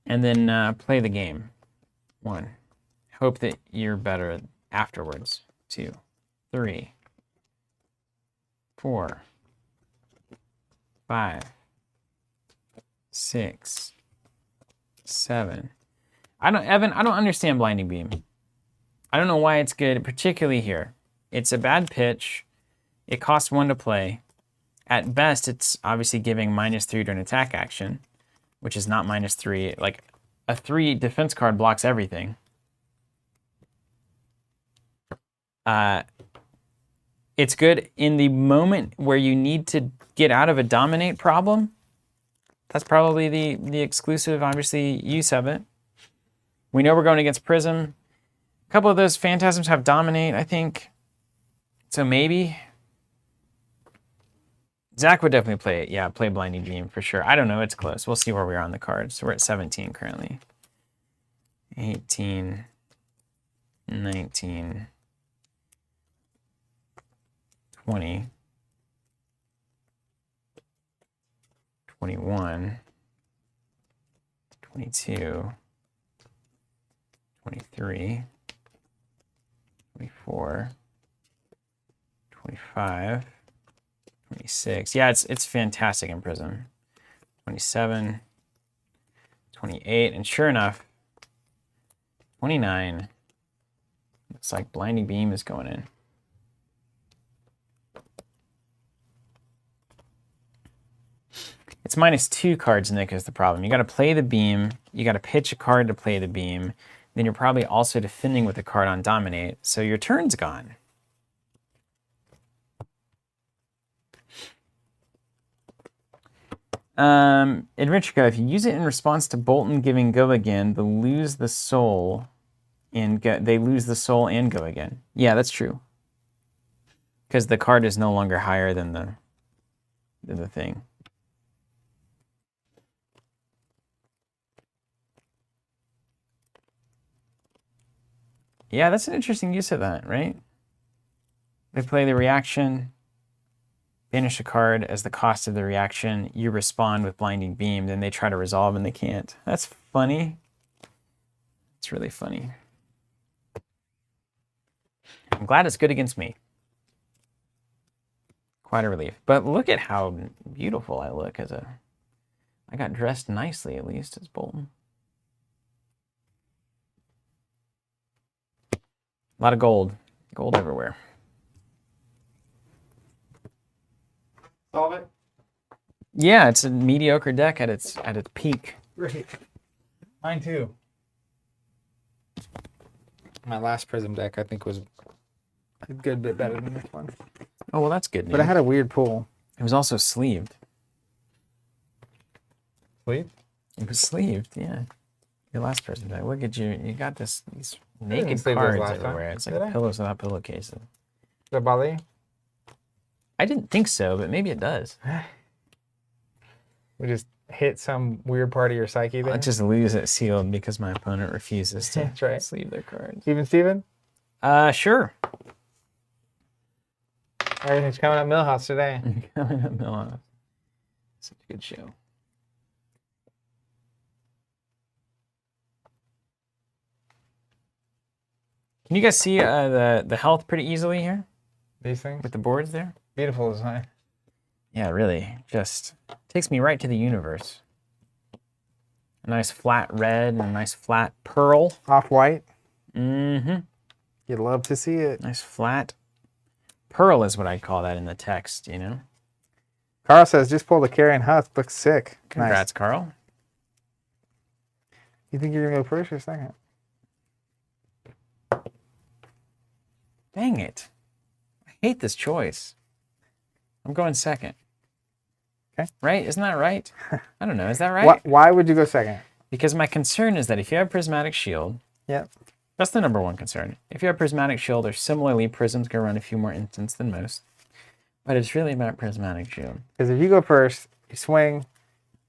and then play the game. 1. Hope that you're better afterwards. 2, 3, 4, 5, 6, 7. Evan, I don't understand Blinding Beam. I don't know why it's good, particularly here. It's a bad pitch. It costs 1 to play. At best, it's obviously giving -3 to an attack action, which is not -3. Like, a 3 defense card blocks everything. It's good in the moment where you need to get out of a dominate problem. That's probably the exclusive, obviously, use of it. We know we're going against Prism. A couple of those Phantasms have dominate, I think. So maybe. Zach would definitely play it. Yeah, play Blinding Beam for sure. I don't know. It's close. We'll see where we are on the cards. So we're at 17 currently. 18, 19, 20, 21, 22, 23, 24, 25, 26. Yeah, it's fantastic in Prism. 27, 28, and sure enough, 29. Looks like Blinding Beam is going in. It's -2 cards, Nick, is the problem. You got to play the beam. You got to pitch a card to play the beam. Then you're probably also defending with a card on Dominate. So your turn's gone. Adventure, if you use it in response to Bolton giving Go Again, they lose the soul and go again. Yeah, that's true. Because the card is no longer higher than the thing. Yeah, that's an interesting use of that, right? They play the reaction, banish a card as the cost of the reaction. You respond with Blinding Beam, then they try to resolve and they can't. That's funny. It's really funny. I'm glad it's good against me. Quite a relief. But look at how beautiful I look as a... I got dressed nicely, at least, as Bolton. A lot of gold. Gold everywhere. Solve it? Yeah, it's a mediocre deck at its peak. Great. Mine too. My last Prism deck, I think, was a good bit better than this one. Oh, well, that's good news. But I had a weird pull. It was also sleeved. Sleeve? It was sleeved, yeah. Your last Prism deck. Look at you. You got these naked sleeve those cards last time. everywhere. It's like Did I? pillows without pillowcases. Does that bother you? I didn't think so, but maybe it does. We just hit some weird part of your psyche there? I'll just lose it sealed because my opponent refuses to That's right. sleeve their cards. Even Steven? Sure. Everything's coming up Millhouse today. Coming up, Millhouse. Such a good show. Can you guys see the health pretty easily here These things? with the boards there? Beautiful design. Yeah, really. Just takes me right to the universe. A nice flat red and a nice flat pearl. Off-white. Mm-hmm. You'd love to see it. Nice flat pearl is what I call that in the text, you know? Carl says, just pull the Carrion Husk. Looks sick. Congrats, Nice. Carl. You think you're going to go first or second? Dang it. I hate this choice. I'm going second. Okay. Right? Isn't that right? I don't know. Is that right? Why would you go second? Because my concern is that if you have Prismatic Shield, Yep. that's the number one concern. If you have Prismatic Shield, or similarly, Prism's going to run a few more instants than most. But it's really about Prismatic Shield. Because if you go first, you swing,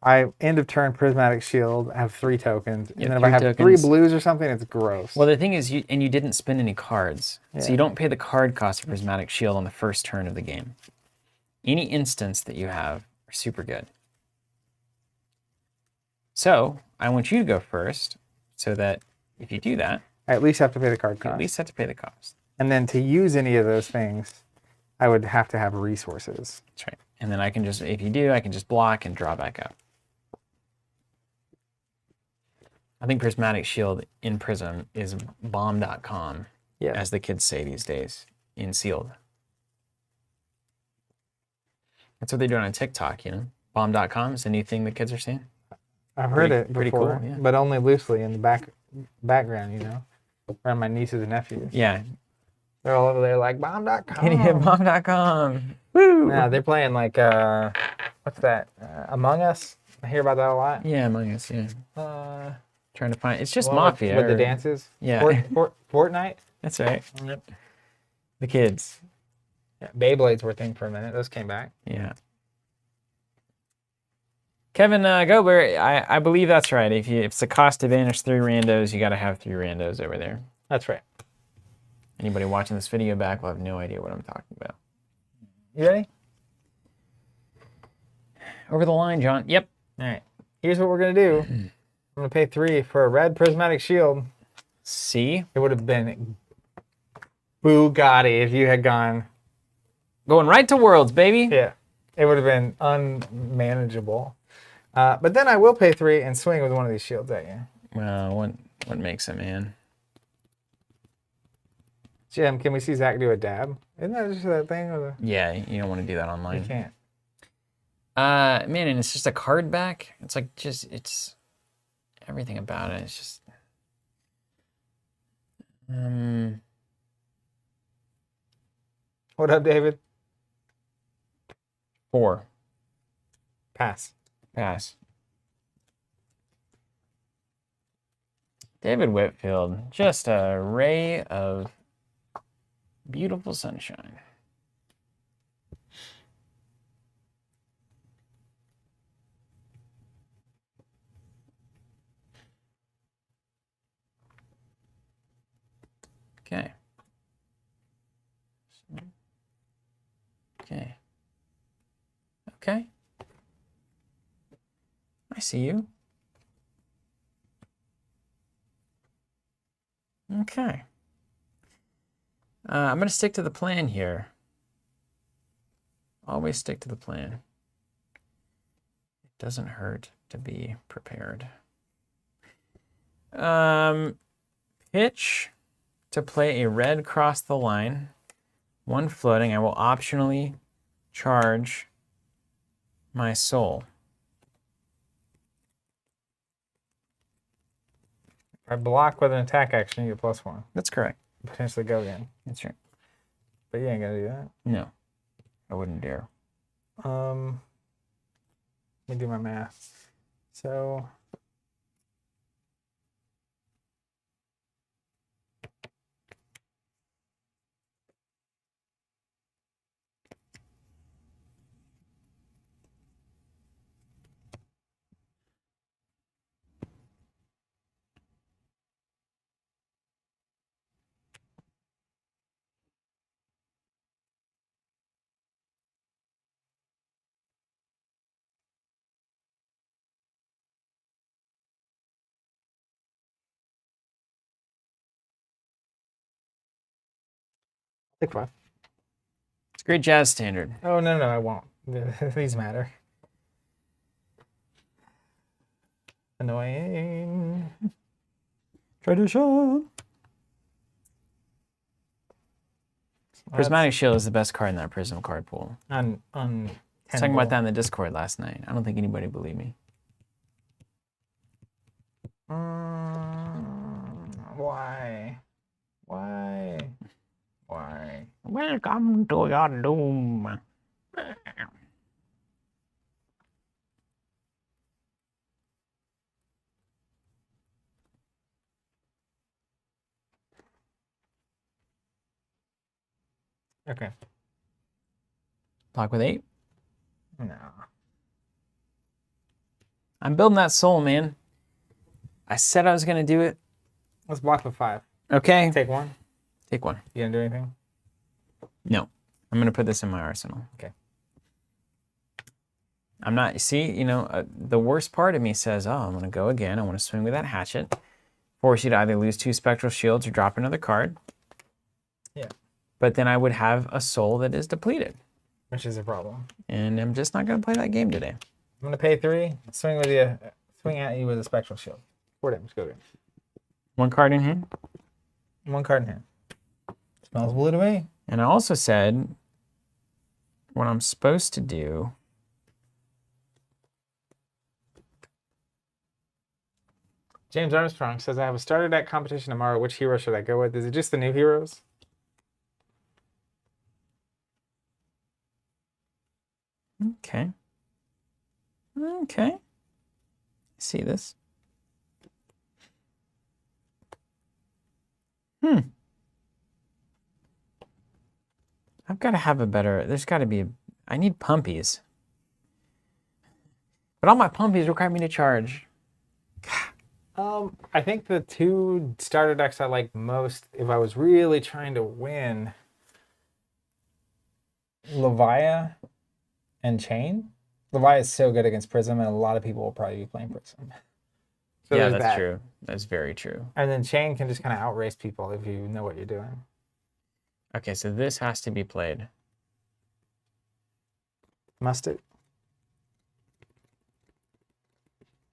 I end of turn Prismatic Shield. I have 3 tokens, and You then have if I 3 have 3 tokens. blues or something, it's gross. Well, the thing is, you didn't spend any cards, so Yeah. you don't pay the card cost of Prismatic Shield on the first turn of the game. Any instants that you have are super good. So I want you to go first, so that if you do that, I at least have to pay the card you at cost. least have to pay the cost. And then to use any of those things, I would have to have resources. That's right. And then I can just, if you do, I can just block and draw back up. I think Prismatic Shield in Prism is bomb.com, Yeah. as the kids say these days, in sealed. That's what they're doing on TikTok, you know? Bomb.com is the new thing the kids are seeing. I've heard Pretty- it pretty before, cool, yeah. but only loosely in the background, you know, around my nieces and nephews. Yeah. They're all over there like bomb.com. Can you hit bomb.com? Woo! Yeah, they're playing like what's that? Among Us. I hear about that a lot. Yeah, Among Us, yeah. Trying to find, it's just One Mafia. with the or- dances. Yeah. Fortnite. That's right. Yep. The kids. Yeah, Beyblades were a thing for a minute. Those came back. Yeah. Kevin Gobert, I believe that's right. If it's the cost to banish 3 randos, you got to have 3 randos over there. That's right. Anybody watching this video back will have no idea what I'm talking about. You ready? Over the line, John. Yep. All right. Here's what we're gonna do. I'm gonna pay 3 for a red Prismatic Shield. See? It would have been Bugatti if you had gone. Going right to Worlds, baby. Yeah, it would have been unmanageable. But then I will pay 3 and swing with one of these shields at you. Well, what makes it, man? Jim, can we see Zach do a dab? Isn't that just that thing? Or Yeah, you don't want to do that you online. can't. Man, and it's just a card back. It's like it's everything about it. It's just What up, David? 4. Pass. Pass. David Whitfield, just a ray of beautiful sunshine. Okay. Okay. Okay. I see you. Okay. I'm going to stick to the plan here. Always stick to the plan. It doesn't hurt to be prepared. Pitch to play a red cross the line. 1 floating. I will optionally charge my soul. If I block with an attack action, you get +1. That's correct. Potentially go again. That's right. But you ain't gonna do that. No, I wouldn't dare. Let me do my math. So take 5. It's a great jazz standard. Oh no, I won't. These matter. Annoying. Tradition. Prismatic Shield is the best card in that Prism card pool. On I was talking about that in the Discord last night. I don't think anybody believed me. Why? Welcome to your doom. Okay. Block with 8. No. I'm building that soul, man. I said I was going to do it. Let's block the 5. Okay. Take 1. Take 1. You gonna do anything? No. I'm going to put this in my arsenal. Okay. I'm not, see, you know, the worst part of me says, oh, I'm going to go again. I want to swing with that hatchet. Force you to either lose 2 spectral shields or drop another card. Yeah. But then I would have a soul that is depleted. Which is a problem. And I'm just not going to play that game today. I'm gonna pay 3. Swing at you with a spectral shield. 4 damage. Go again. 1 card in hand. 1 card in hand. Smells blue to me. And I also said what I'm supposed to do. James Armstrong says, I have a starter deck competition tomorrow. Which hero should I go with? Is it just the new heroes? Okay. Okay. See this? I've got to have a better, there's got to be, I need pumpies. But all my pumpies require me to charge. I think the 2 starter decks I like most, if I was really trying to win, Levia and Chain. Levia is so good against Prism, and a lot of people will probably be playing Prism. So Yeah, there's that's that. true. That's very true. And then Chain can just kind of outrace people if you know what you're doing. Okay, so this has to be played. Must it?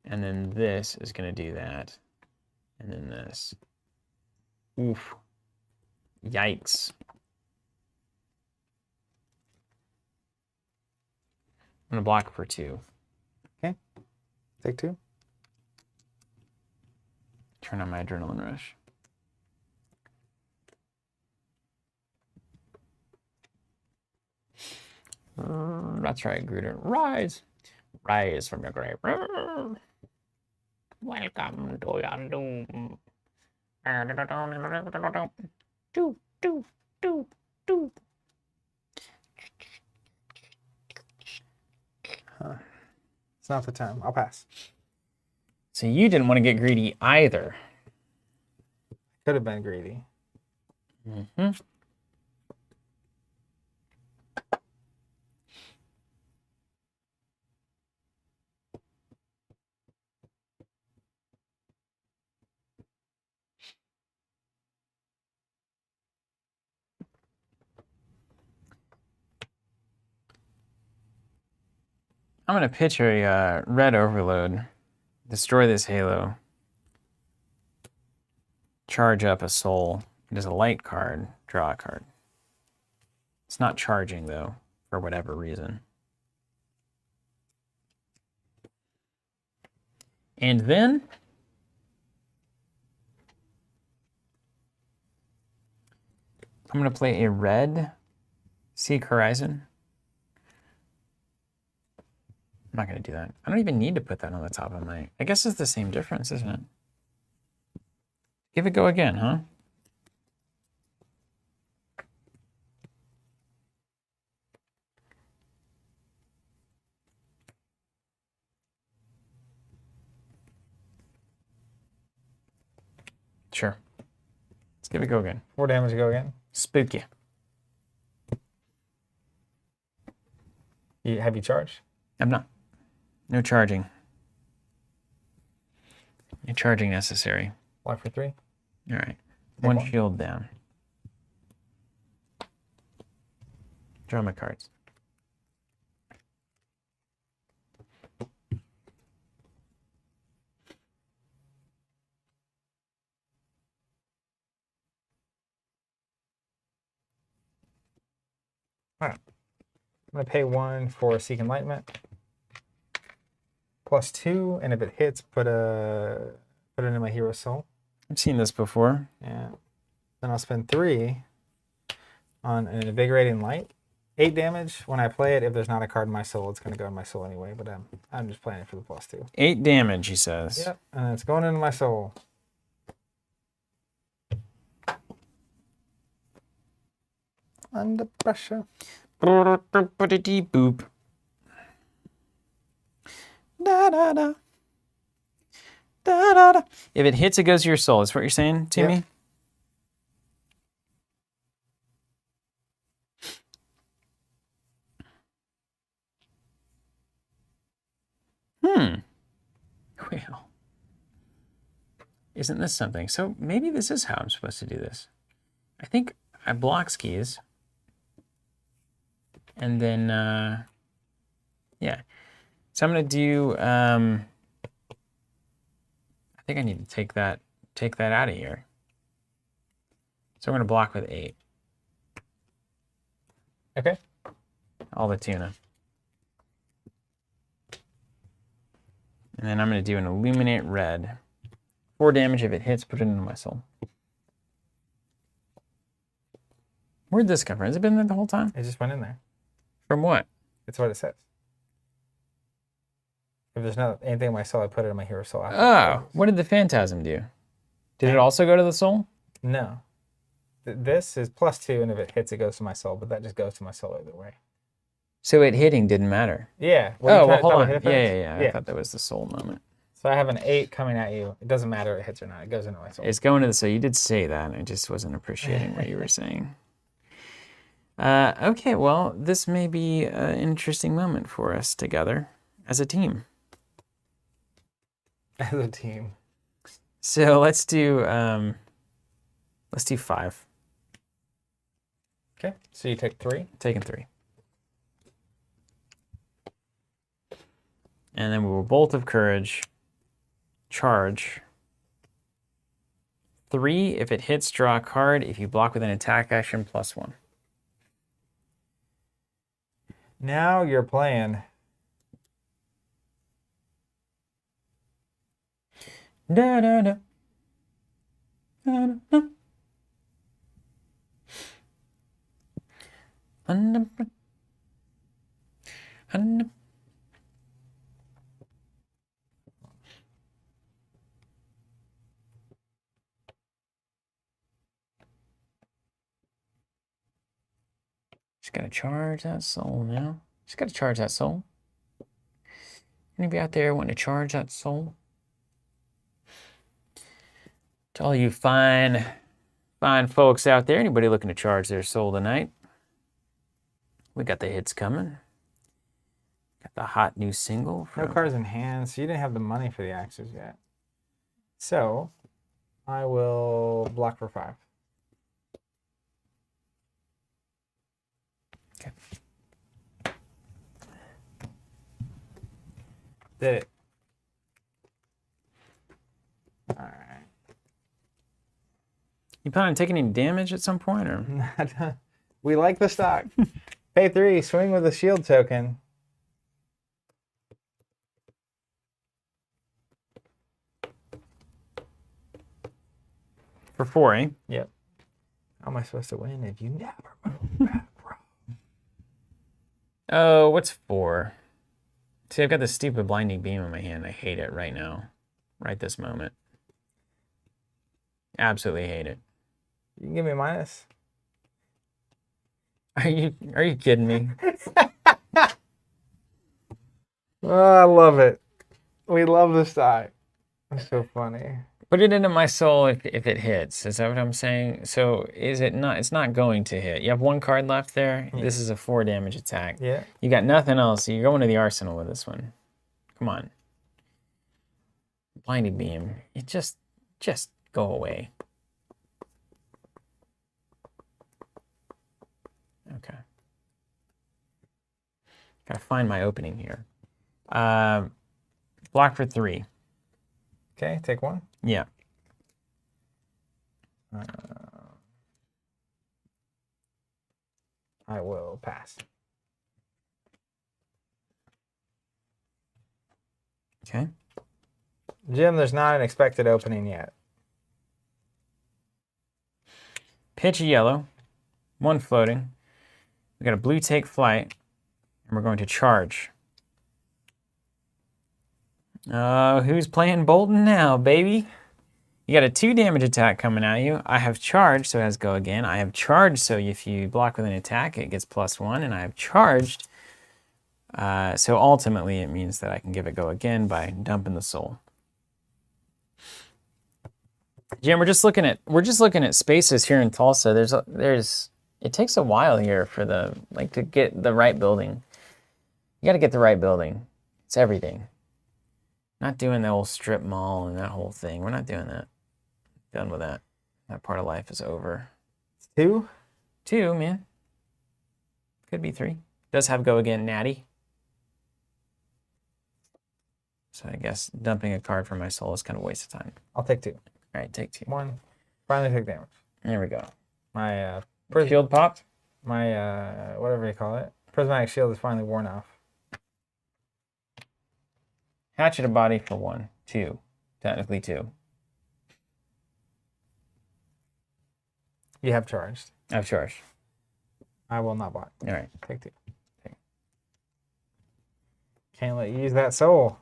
And then this is going to do that. And then this. Oof. Yikes. I'm going to block for 2. Okay. Take 2. Turn on my adrenaline rush. That's right, Gruder. Rise. Rise from your grave. Welcome to your doom. Do, do, do, do. It's not the time. I'll pass. So you didn't want to get greedy either. Could have been greedy. Mm-hmm. I'm going to pitch a red overload, destroy this halo, charge up a soul. It is a light card, draw a card. It's not charging, though, for whatever reason. And then I'm going to play a red Seek Horizon. I'm not going to do that. I don't even need to put that on the top of my... I guess it's the same difference, isn't it? Give it a go again, huh? Sure. Let's give it a go again. 4 damage to go again. Spooky. Have you charged? I'm not. No charging. No charging necessary. Block for 3. All right. Take One one. shield down. Draw my cards. All right. I'm going to pay 1 for Seek Enlightenment. +2, and if it hits, put it in my hero soul. I've seen this before. Yeah. Then I'll spend 3 on an Invigorating Light. 8 damage. When I play it, if there's not a card in my soul, it's going to go in my soul anyway, but I'm just playing it for the +2. 8 damage, he says. Yep, and it's going into my soul. Under pressure. Boop. Da da da. Da, da, da. If it hits, it goes to your soul. Is what you're saying to me? Well, isn't this something? So maybe this is how I'm supposed to do this. I think I block skis. And then, yeah. So I'm going to do, I think I need to take that out of here. So I'm going to block with 8. Okay. All the tuna. And then I'm going to do an Illuminate Red. 4 damage if it hits, put it into my soul. Where'd this come from? Has it been there the whole time? It just went in there. From what? It's what it says. If there's not anything in my soul, I put it in my hero soul. Oh, what did the Phantasm do? Did it also go to the soul? No. This is +2, and if it hits, it goes to my soul, but that just goes to my soul either way. So it hitting didn't matter. Yeah. Oh, well, hold on. Yeah. I thought that was the soul moment. So I have an 8 coming at you. It doesn't matter if it hits or not. It goes into my soul. It's going to the soul. You did say that, and I just wasn't appreciating what you were saying. Okay, well, this may be an interesting moment for us together as a team. As a team. So let's do 5. Okay, so you take 3. Taking 3. And then we will Bolt of Courage, charge. 3, if it hits, draw a card. If you block with an attack action, +1. Now you're playing. Da, da, da. Da, da, da. Just gotta charge that soul now. Just gotta charge that soul. Anybody out there wanting to charge that soul? To all you fine folks out there, anybody looking to charge their soul tonight? We got the hits coming. Got the hot new single. No cards in hand, so you didn't have the money for the axes yet. So I will block for 5. Okay. Did it. All right. You plan on taking any damage at some point, or? We like the stock. Pay 3, swing with a shield token. For 4, eh? Yep. How am I supposed to win if you never move back, bro? Oh, what's 4? See, I've got this stupid blinding beam in my hand. I hate it right now. Right this moment. Absolutely hate it. You can give me a minus. Are you kidding me? Oh, I love it. We love this die. That's so funny. Put it into my soul if it hits. Is that what I'm saying? So is it not? It's not going to hit. You have 1 card left there. Yeah. This is a 4 damage attack. Yeah. You got nothing else. So you're going to the arsenal with this one. Come on. Blinding beam. It just go away. Okay. Gotta find my opening here. Block for 3. Okay, take 1. Yeah. I will pass. Okay. Jim, there's not an expected opening yet. Pitch a yellow. 1 floating. We got a blue take flight. And we're going to charge. Who's playing Bolton now, baby? You got a 2 damage attack coming at you. I have charged, so it has go again. I have charged, so if you block with an attack, it gets +1. And I have charged. So ultimately, it means that I can give it go again by dumping the soul. Jim, we're just looking at spaces here in Tulsa. It takes a while here for to get the right building. You got to get the right building. It's everything. Not doing the whole strip mall and that whole thing. We're not doing that. Done with that. That part of life is over. 2? 2, man. Could be 3. Does have go again, natty. So I guess dumping a card from my soul is kind of a waste of time. I'll take 2. All right, take 2. 1. Finally take damage. There we go. My Shield popped. My whatever you call it, Prismatic Shield is finally worn off. Hatchet a body for 1. 2. Technically 2. You have charged. I've charged. I will not block. All right. Take 2. Can't let you use that soul.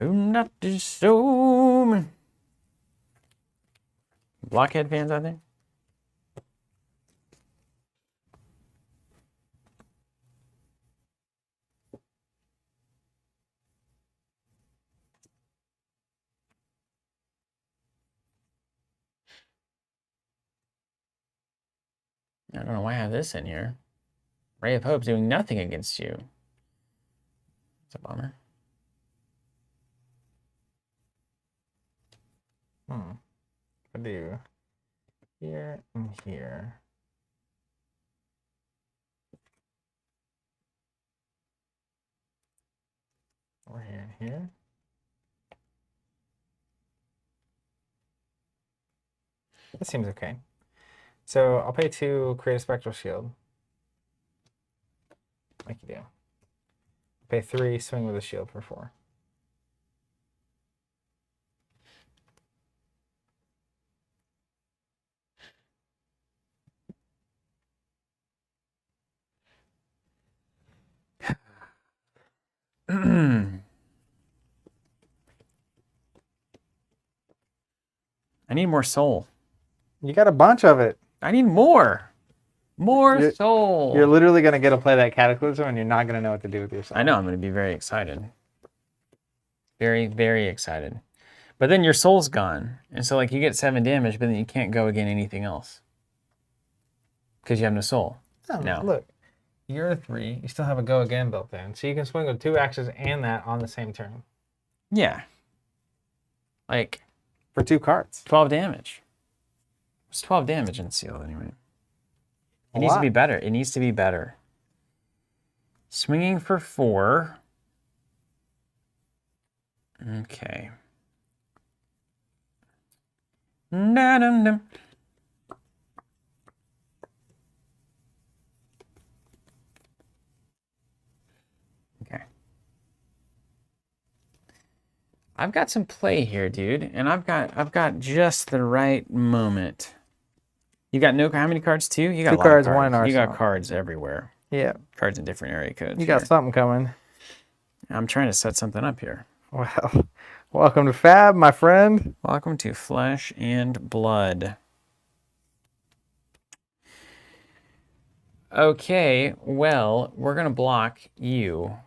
Oh, not this soul. Blockhead fans out there? I don't know why I have this in here. Ray of Hope's doing nothing against you. It's a bummer. I do here and here. Over here and here. This seems okay. So I'll pay 2, create a Spectral Shield. Like you do. Pay 3, swing with a shield for 4. I need more soul. You got a bunch of it. I need more. More soul. You're literally going to get to play that Cataclysm, and you're not going to know what to do with yourself. I know. I'm going to be very excited. Very, very excited. But then your soul's gone. And so, like, you get 7 damage, but then you can't go again anything else. Because you have no soul. Oh, No. Look, you're a 3. You still have a go again built in. So you can swing with 2 axes and that on the same turn. Yeah. Like, For 2 cards. 12 damage. It's 12 damage in Seal, anyway. It needs to be better. It needs to be better. Swinging for 4. Okay. Da-dum-dum. Okay. I've got some play here, dude, and I've got just the right moment. You got no, how many cards? 2? You got 2 a lot of cards, 1 in You got arsenal. cards everywhere. Yeah. Cards in different area codes. You got something coming. I'm trying to set something up here. Well, welcome to Fab, my friend. Welcome to Flesh and Blood. Okay, well, we're going to block you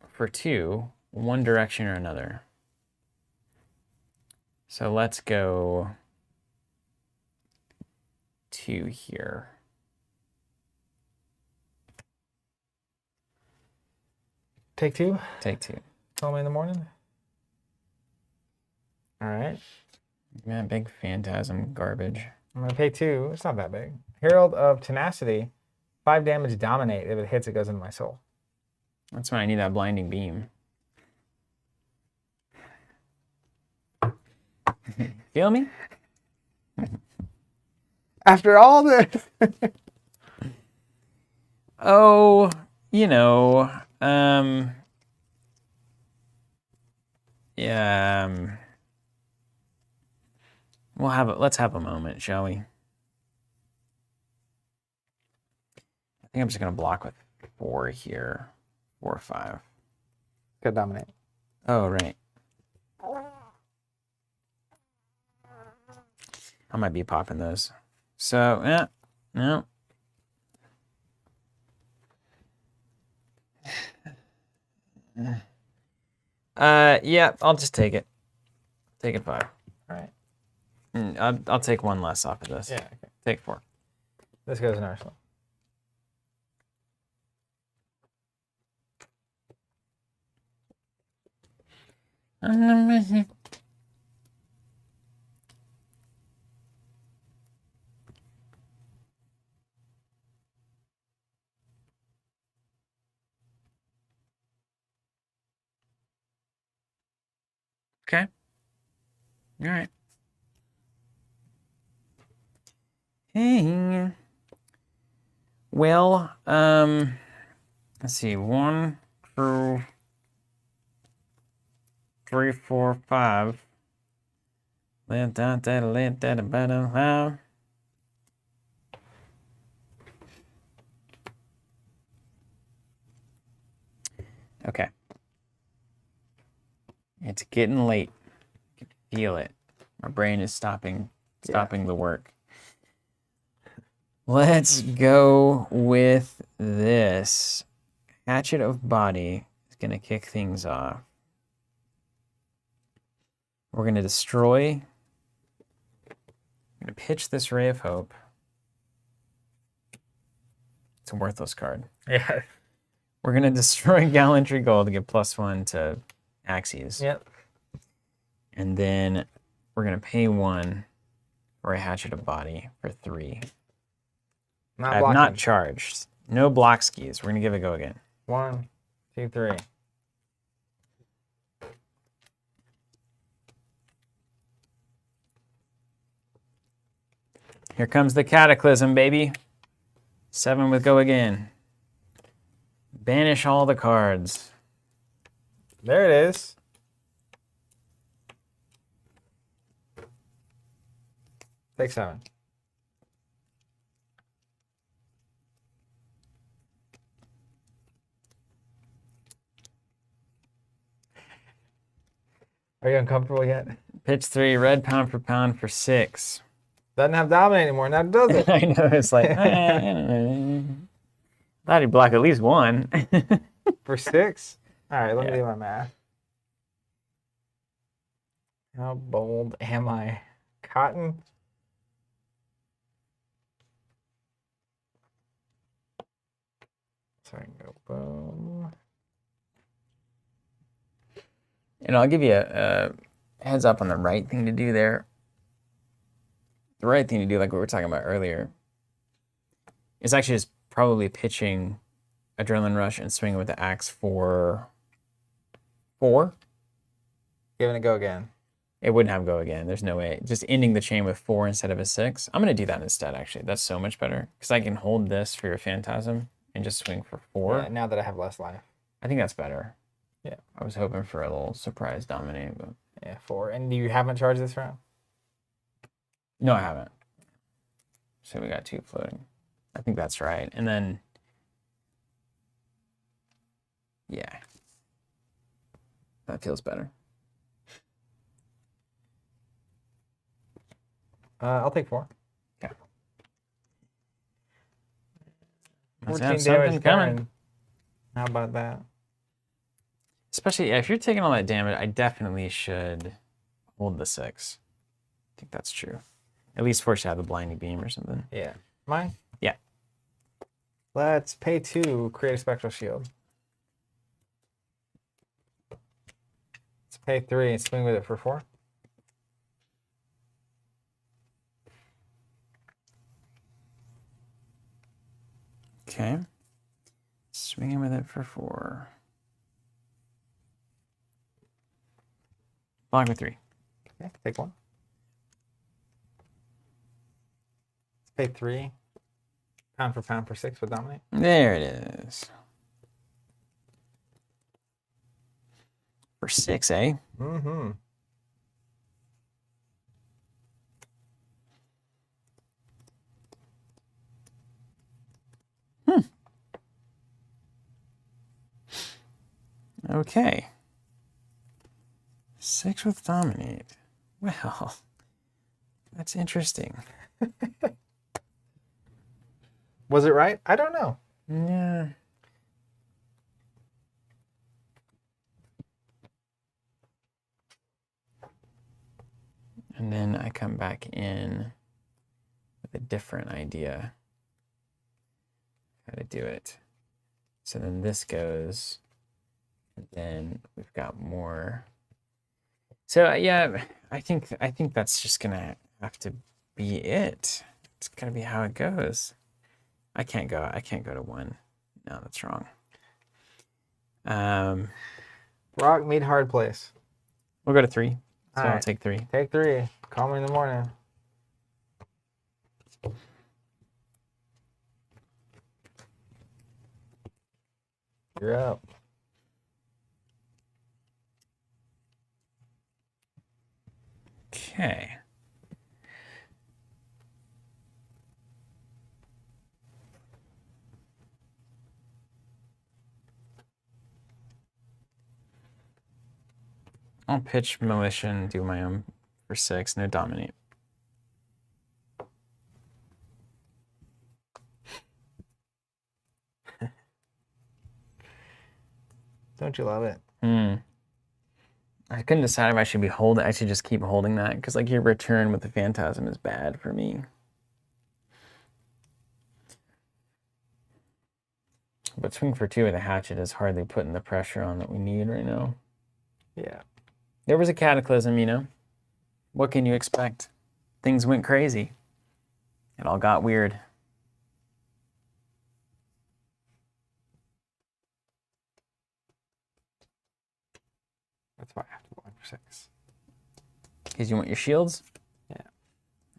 for 2, one direction or another. So let's go 2 here. Take 2. Take 2. Call me in the morning. All right. Man, big phantasm garbage. I'm going to pay 2. It's not that big. Herald of Tenacity. 5 damage dominate. If it hits, it goes into my soul. That's when I need that blinding beam. Feel me? After all this. Oh, you know, yeah, let's have a moment, shall we? I think I'm just gonna block with 4 here, 4 or 5. Could dominate. Oh, right. I might be popping those. So, yeah, no. Yeah, I'll just take it. Take it 5. All right. I'll take one less off of this. Yeah. Okay. Take 4. This goes in arsenal. Okay. All right. Hey. Well, let's see. 1, 2, 3, 4, 5. Okay. It's getting late. I can feel it. My brain is stopping the work. Let's go with this. Hatchet of Body is going to kick things off. We're going to destroy. I'm going to pitch this Ray of Hope. It's a worthless card. Yeah. We're going to destroy Gallantry Gold to get +1 to Axes. Yep. And then we're going to pay 1 for a Hatchet of Body for 3. I have not charged. No block skis. We're going to give it a go again. 1, 2, 3. Here comes the Cataclysm, baby. 7 with go again. Banish all the cards. There it is. Take 7. Are you uncomfortable yet? Pitch 3, red pound for pound for 6. Doesn't have dominate anymore, now does it? I know, it's like, thought he'd block at least 1. For 6? All right, let me Yeah. do my math. How bold am I? Cotton? So I can go boom. And I'll give you a heads up on the right thing to do there. The right thing to do, like what we were talking about earlier, is actually just probably pitching Adrenaline Rush and swinging with the axe for 4. Giving it a go again. It wouldn't have go again. There's no way. Just ending the chain with 4 instead of a 6. I'm going to do that instead, actually. That's so much better. Because I can hold this for your Phantasm and just swing for 4. Yeah, now that I have less life. I think that's better. Yeah. I was hoping for a little surprise dominate, but... Yeah, 4. And you haven't charged this round? No, I haven't. So we got 2 floating. I think that's right. And then... Yeah. That feels better. I'll take 4. Okay. 14 Let's have something damage coming. turn. How about that? Especially, yeah, if you're taking all that damage, I definitely should hold the 6. I think that's true. At least force you to have the blinding beam or something. Yeah. Mine? Yeah. Let's pay 2, create a Spectral Shield. Let's pay 3 and swing with it for 4. Okay. Swinging with it for 4. Block with 3. Okay, take 1. Let's pay 3. Pound for 6 with dominate. There it is. For 6, eh? Mm-hmm. Okay. 6 with dominate. Well, that's interesting. Was it right? I don't know. Yeah. And then I come back in with a different idea how to do it. So then this goes, and then we've got more. So yeah, I think that's just gonna have to be it. It's gonna be how it goes. I can't go to 1. No, that's wrong. Rock, meet, hard place. We'll go to 3. So All I'll right. take 3. Take 3. Call me in the morning. You're up. Okay. I'll pitch Militia and do my own for 6. No dominate. Don't you love it? I couldn't decide if I should be holding. I should just keep holding that because like your return with the Phantasm is bad for me. But swing for 2 with a hatchet is hardly putting the pressure on that we need right now. Yeah. There was a cataclysm, you know. What can you expect? Things went crazy. It all got weird. That's why I have to block for 6. Because you want your shields? Yeah.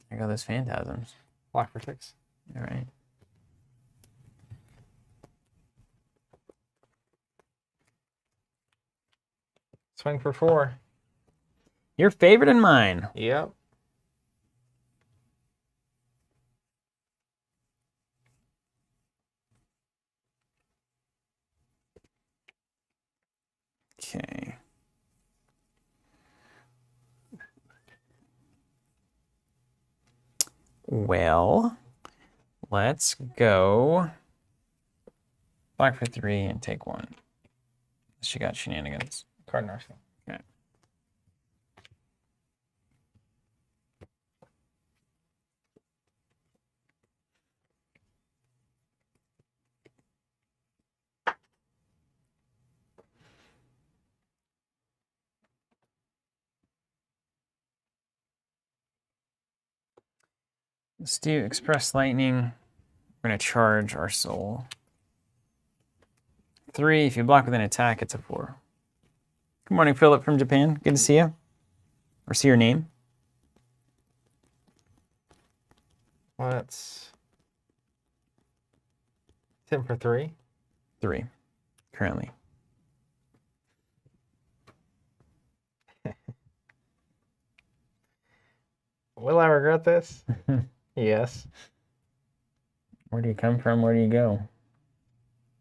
There go those Phantasms. Block for 6. All right. Swing for 4. Your favorite and mine. Yep. Okay. Well, let's go black for 3 and take 1. She got shenanigans. Card nursing. Okay. Let's do Express Lightning. We're going to charge our soul. 3, if you block with an attack, it's a 4. Good morning, Philip from Japan. Good to see you. Or see your name. Let's hit for 3. 3, currently. Will I regret this? Yes. Where do you come from? Where do you go?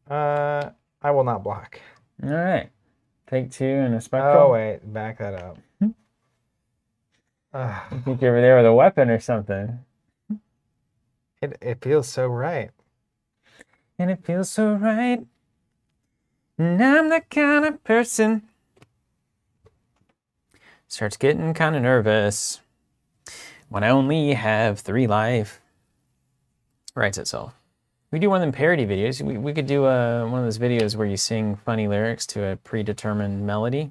I will not block. All right. Take 2 and a spectral. Oh, wait. Back that up. I think you're over there with a weapon or something. It feels so right. And it feels so right. And I'm the kind of person starts getting kind of nervous when I only have 3 life. Writes itself. We do one of them parody videos. We could do one of those videos where you sing funny lyrics to a predetermined melody.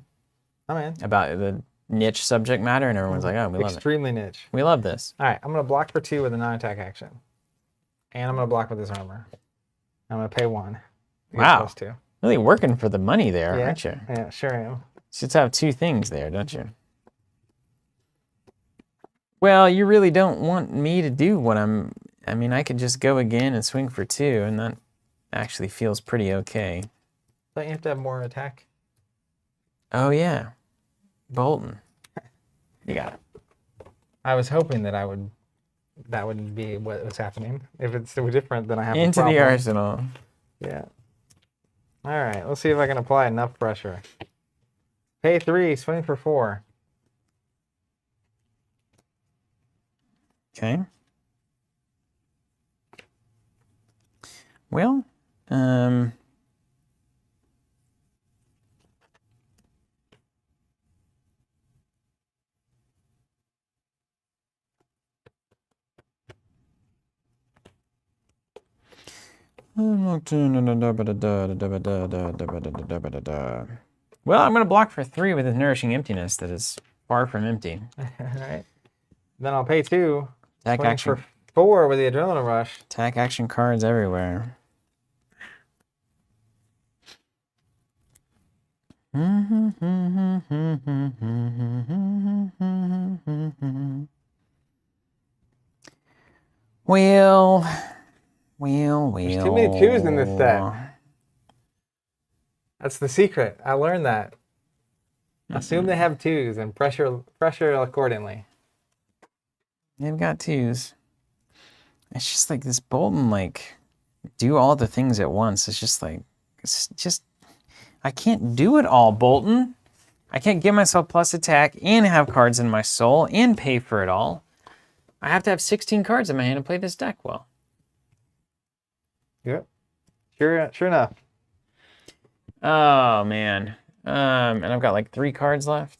I'm in. About the niche subject matter, and everyone's like, oh, we love it. Extremely niche. We love this. All right, I'm going to block for 2 with a non-attack action. And I'm going to block with this armor. I'm going to pay 1. Wow. +2. Really working for the money there, Yeah. aren't you? Yeah, sure am. You should have 2 things there, don't you? Well, you really don't want me to do what I mean, I could just go again and swing for 2, and that actually feels pretty okay. Don't you have to have more attack? Oh, yeah. Bolton. You got it. I was hoping that that would be what was happening. If it's so different, then I have Into a problem. the arsenal. Yeah. All right, let's see if I can apply enough pressure. Pay 3, swing for 4. Okay. Well, Well, I'm going to block for 3 with his Nourishing Emptiness that is far from empty. All right. Then I'll pay 2. Attack Swing action. for 4 with the Adrenaline Rush. Attack action cards everywhere. Well. There's too many 2s in this set. That's the secret. I learned that. Assume they have 2s and pressure accordingly. They've got 2s. It's just like this Bolton, like, do all the things at once. It's just, I can't do it all, Bolton. I can't give myself plus attack and have cards in my soul and pay for it all. I have to have 16 cards in my hand to play this deck well. Yep. Sure enough. Oh, man. And I've got like 3 cards left.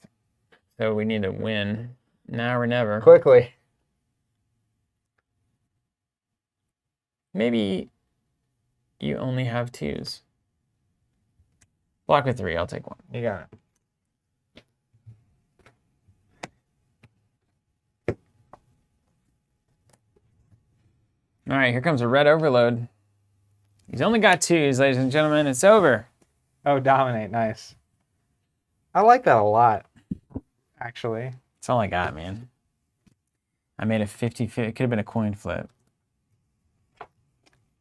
So we need to win now or never. Quickly. Maybe you only have 2s. Block with 3. I'll take 1. You got it. All right, here comes a red overload. He's only got 2s, ladies and gentlemen. It's over. Oh, dominate. Nice. I like that a lot, actually. That's all I got, man. I made a 50. It could have been a coin flip.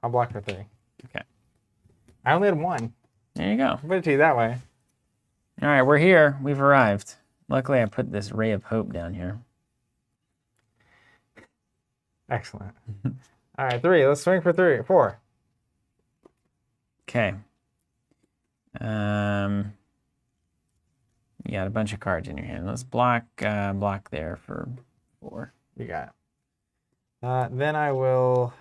I'll block for 3. Okay. I only had 1. There you go. I'll put it to you that way. All right, we're here. We've arrived. Luckily, I put this ray of hope down here. Excellent. All right, 3. Let's swing for 4. Okay. You got a bunch of cards in your hand. Let's block there for 4. You got it. Then I will...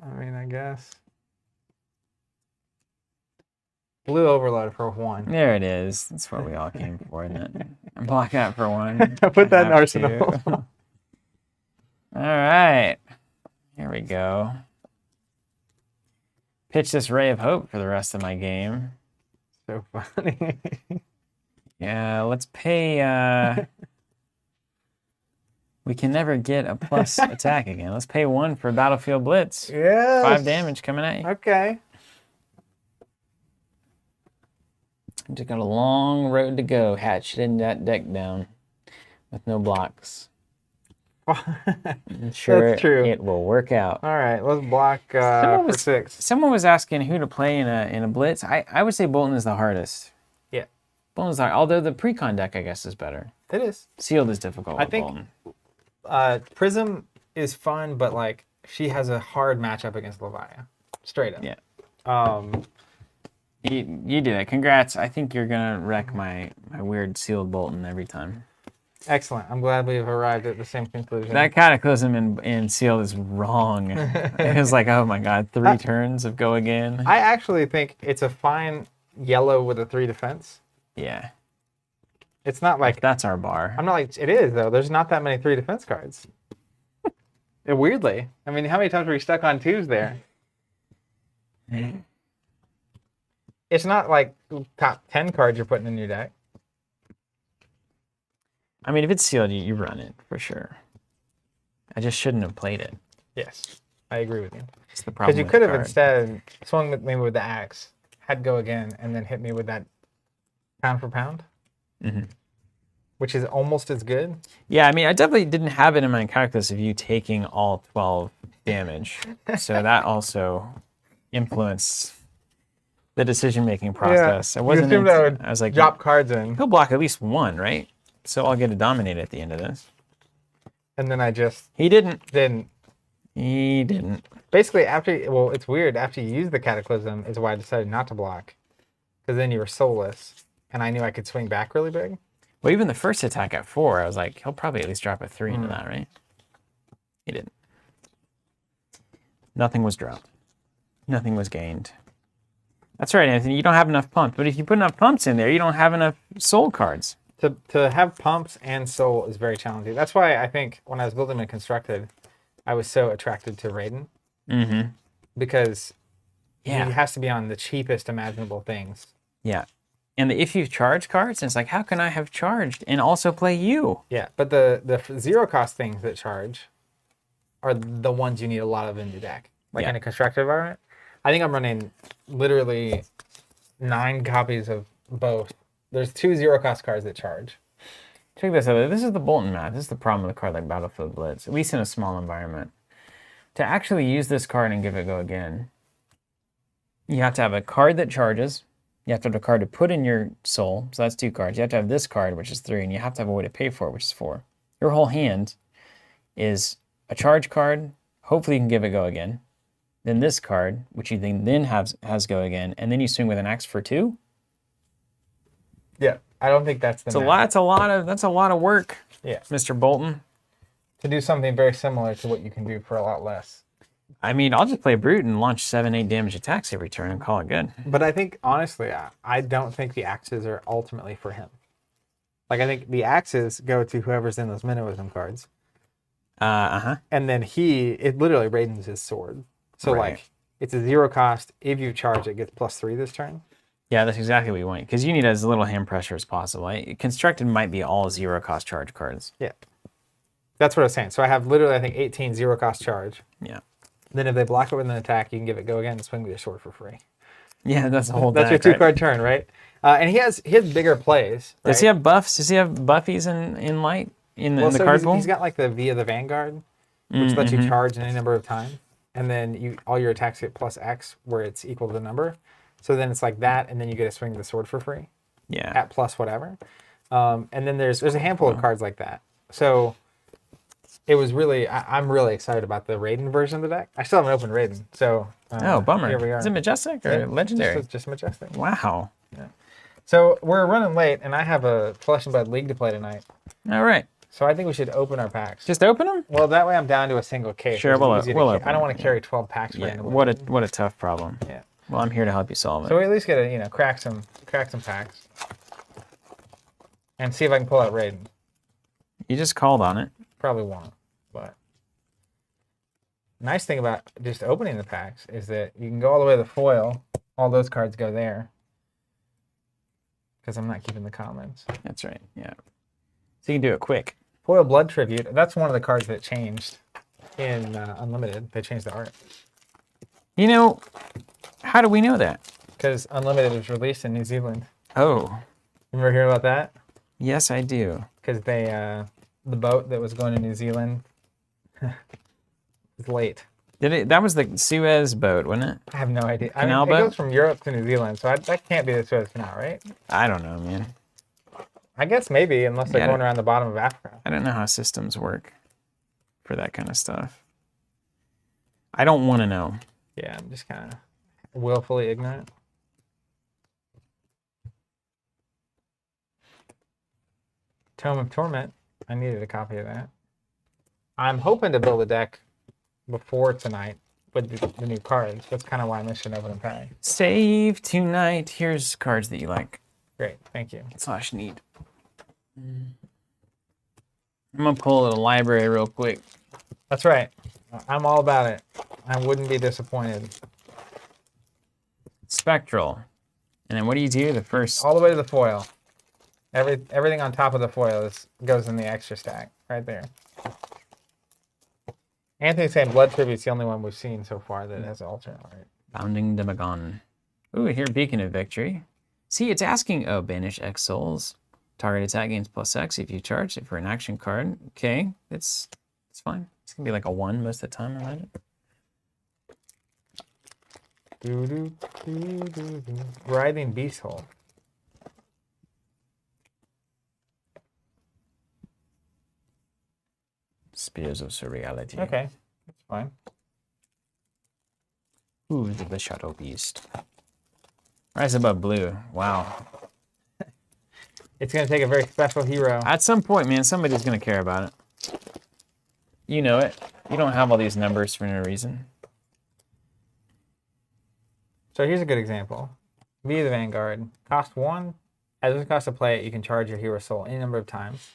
I guess. Blue overload for 1. There it is. That's what we all came for, isn't it? And block out for 1. Put that in Have arsenal. to. All right. Here we go. Pitch this ray of hope for the rest of my game. So funny. Yeah, let's pay... We can never get a plus attack again. Let's pay 1 for Battlefield Blitz. Yes. 5 damage coming at you. Okay. Just got a long road to go, hatcheting that deck down with no blocks. I'm sure That's true. it will work out. All right, let's block for 6. Someone was asking who to play in a blitz. I would say Bolton is the hardest. Yeah. Bolton's the hardest, although the pre-con deck, I guess, is better. It is. Sealed is difficult I with think Bolton. Prism is fun, but like she has a hard matchup against Levia. Straight up. Yeah. You did it. Congrats. I think you're going to wreck my weird sealed Bolton every time. Excellent. I'm glad we've arrived at the same conclusion. That Cataclysm in sealed is wrong. It was like, oh my god, 3 turns of go again. I actually think it's a fine yellow with a 3 defense. Yeah. It's not like... That's our bar. I'm not like... It is, though. There's not that many 3 defense cards. Weirdly. I mean, how many times were you stuck on 2s there? It's not like top 10 cards you're putting in your deck. I mean, if it's sealed, you run it for sure. I just shouldn't have played it. Yes, I agree with you. It's the problem. Because you could have instead swung with maybe with the axe, had go again, and then hit me with that pound for pound, which is almost as good. Yeah, I mean, I definitely didn't have it in my calculus of you taking all 12 damage. So that also influenced the decision-making process. Yeah, I wasn't. I was like, drop cards in, he'll block at least 1, right? So I'll get to dominate at the end of this. and then I just He didn't. He didn't. Basically, it's weird. After you use the Cataclysm is why I decided not to block, because then you were soulless, and I knew I could swing back really big. Well, even the first attack at 4, I was like, he'll probably at least drop a 3 into that, right? He didn't. Nothing was dropped. Nothing was gained. That's right, Anthony. You don't have enough pumps. But if you put enough pumps in there, you don't have enough soul cards. To have pumps and soul is very challenging. That's why I think when I was building and constructed, I was so attracted to Raiden. Mm-hmm. Because Yeah. he has to be on the cheapest imaginable things. Yeah. And if you charge cards, it's like, how can I have charged and also play you? Yeah, but the zero cost things that charge are the ones you need a lot of in your deck. Like in a constructed environment. I think I'm running literally 9 copies of both. There's 2 zero cost cards that charge. Check this out. This is the Bolton math. This is the problem with a card like Battlefield Blitz, at least in a small environment. To actually use this card and give it a go again, you have to have a card that charges. You have to have a card to put in your soul. So that's 2 cards. You have to have this card, which is 3, and you have to have a way to pay for it, which is 4. Your whole hand is a charge card. Hopefully you can give it a go again. Then this card, which you then has go again, and then you swing with an axe for 2. Yeah, I don't think that's the. It's a lot. That's a lot of work. Yeah, Mr. Bolton. To do something very similar to what you can do for a lot less. I mean, I'll just play Brute and launch 7-8 damage attacks every turn and call it good. But I think honestly, I don't think the axes are ultimately for him. Like I think the axes go to whoever's in those Minnowism cards. And then it literally Raiden's his sword. So like it's a zero cost. If you charge, it gets +3 this turn. Yeah, that's exactly what you want. Because you need as little hand pressure as possible. Constructed might be all zero cost charge cards. Yeah. That's what I was saying. So I have literally, I think, 18 zero cost charge. Yeah. Then if they block it with an attack, you can give it go again and swing with your sword for free. Yeah, that's the whole That's deck, your 2-card turn, right? And he has bigger plays. Right? Does he have buffs? Does he have buffies in light in the card pool? He's got like the Via the Vanguard, which lets you charge any number of times. And then all your attacks get +X where it's equal to the number. So then it's like that, and then you get to swing the sword for free. Yeah. At plus whatever. And then there's a handful of cards like that. So it was really, I'm really excited about the Raiden version of the deck. I still haven't opened Raiden, so bummer. Here we are. Is it Majestic or Legendary? Just Majestic. Wow. Yeah. So we're running late, and I have a Flesh and Blood League to play tonight. All right. So I think we should open our packs. Just open them? Well, that way I'm down to a single case. Sure, we'll open I don't want to carry 12 packs randomly. What a tough problem. Yeah. Well, I'm here to help you solve it. So we at least get to crack some packs, and see if I can pull out Raiden. You just called on it. Probably won't, but nice thing about just opening the packs is that you can go all the way to the foil. All those cards go there because I'm not keeping the comments. That's right. Yeah. So you can do it quick. Foil Blood Tribute. That's one of the cards that changed in Unlimited. They changed the art. You know, how do we know that? Because Unlimited was released in New Zealand. Oh. Remember hearing about that? Yes, I do. Because the boat that was going to New Zealand was late. That was the Suez boat, wasn't it? I have no idea. Canal It boat? goes from Europe to New Zealand, so that can't be the Suez Canal, right? I don't know, man. I guess maybe, unless they're going around the bottom of Africa. I don't know how systems work for that kind of stuff. I don't want to know. Yeah, I'm just kind of willfully ignorant. Tome of Torment. I needed a copy of that. I'm hoping to build a deck before tonight with the new cards. That's kind of why I'm interested in opening pack. Save tonight. Here's cards that you like. Great, thank you. / need. I'm going to pull a little library real quick. That's right. I'm all about it. I wouldn't be disappointed. Spectral. And then what do you do? The first... All the way to the foil. Everything on top of the foil goes in the extra stack right there. Anthony's saying Blood Tribute's the only one we've seen so far that has alternate art. Bounding Demagon. Ooh, here, Beacon of Victory. See, it's asking, banish X souls. Target attack gains +X if you charge it for an action card. Okay, it's fine. It's going to be like a 1 most of the time, I imagine. Writhing Beast Hole. Spears of Surreality. Okay, that's fine. Ooh, the Shadow Beast. Rise Above Blue. Wow. It's going to take a very special hero. At some point, man, somebody's going to care about it. You know it. You don't have all these numbers for no reason. So here's a good example. Via the Vanguard. Cost 1. As it costs to play it, you can charge your hero soul any number of times.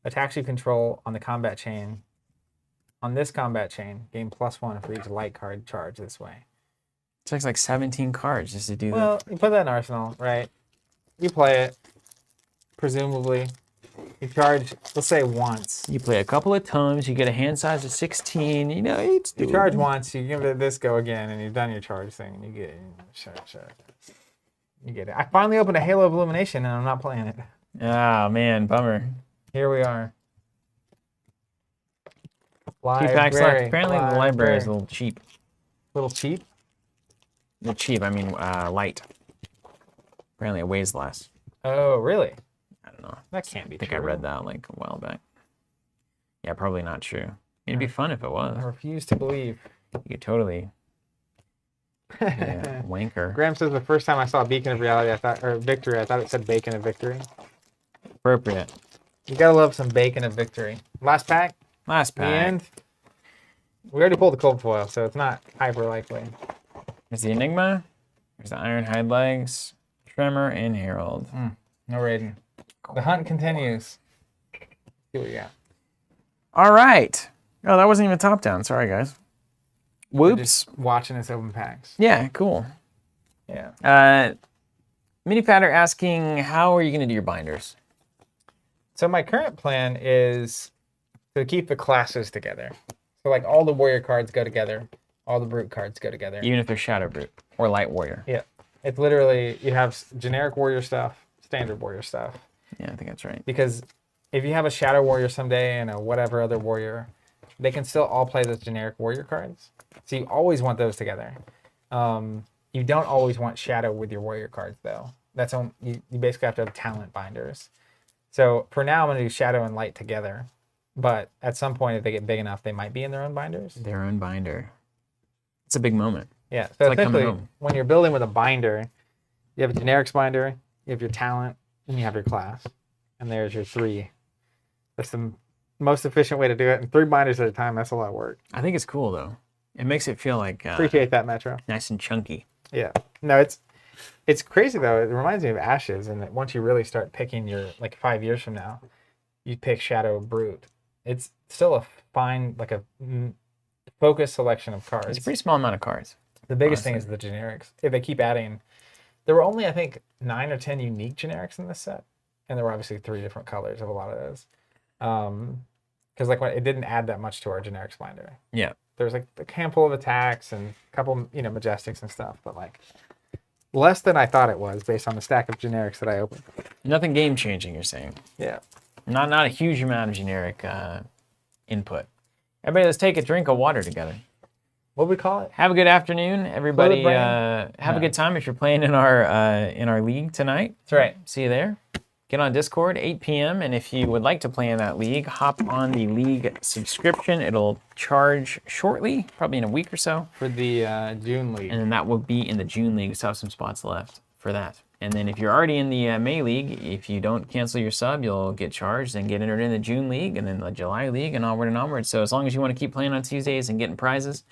Attacks you control on the combat chain On this combat chain, gain +1 for each light card charge this way. It takes like 17 cards just to do Well, you put that in Arsenal, right? You play it, presumably. You charge, let's say once. that. You play a couple of times, you get a hand size of 16, you know, it's You charge once, you give it this go again, and you've done your charge thing, and you get it. You get it. I finally opened a Halo of Illumination, and I'm not playing it. Oh, man, bummer. Here we are. 2 packs left. Library. Apparently the library is a little cheap. Little cheap? Well, cheap, I mean light. Apparently it weighs less. Oh, really? I don't know. That can't be I think true. I read that like a while back. Yeah, probably not true. It'd be fun if it was. I refuse to believe. You could totally wanker. Graham says the first time I saw Beacon of Reality, Victory, I thought it said Bacon of Victory. Appropriate. You gotta love some Bacon of Victory. Last pack? Last The pack. end? We already pulled the cold foil, so it's not hyper likely. There's the Enigma. There's the Ironhide Legs, Tremor, and Herald. No Raiden. The hunt continues. See what we got. All right. Oh, that wasn't even top down. Sorry, guys. Whoops. Just watching us open packs. Yeah, cool. Yeah. Mini Patter asking, how are you going to do your binders? So my current plan is to keep the classes together. So like all the warrior cards go together, all the brute cards go together. Even if they're Shadow Brute or Light Warrior. Yeah. It's literally, you have generic warrior stuff, standard warrior stuff. Yeah, I think that's right. Because if you have a shadow warrior someday and a whatever other warrior, they can still all play those generic warrior cards. So you always want those together. You don't always want shadow with your warrior cards though. That's on, you basically have to have talent binders. So for now, I'm going to do shadow and light together. But at some point, if they get big enough, they might be in their own binders. Their own binder. It's a big moment. Yeah. So like coming essentially, home. when you're building with a binder, you have a generics binder, you have your talent, and you have your class. And there's your 3. That's the most efficient way to do it. And 3 binders at a time, that's a lot of work. I think it's cool, though. It makes it feel like Appreciate that, Metro. nice and chunky. Yeah. No, it's crazy, though. It reminds me of Ashes. And that once you really start picking your, like 5 years from now, you pick Shadow Brute. It's still a fine, like a focused selection of cards. It's a pretty small amount of cards. The biggest thing is the generics. If they keep adding, there were only, I think, 9 or 10 unique generics in this set. And there were obviously 3 different colors of a lot of those. Because like it didn't add that much to our generics binder. Yeah. There's like a handful of attacks and a couple, majestics and stuff, but like less than I thought it was based on the stack of generics that I opened. Nothing game changing, you're saying. Yeah. Not a huge amount of generic input. Everybody, let's take a drink of water together. What do we call it? Have a good afternoon, everybody. Brain? Have a good time if you're playing in our league tonight. That's right. See you there. Get on Discord, 8 p.m. And if you would like to play in that league, hop on the league subscription. It'll charge shortly, probably in a week or so. For the June League. And then that will be in the June league. We still have some spots left for that. And then if you're already in the May league, if you don't cancel your sub, you'll get charged and get entered in the June league and then the July league and onward and onward. So as long as you want to keep playing on Tuesdays and getting prizes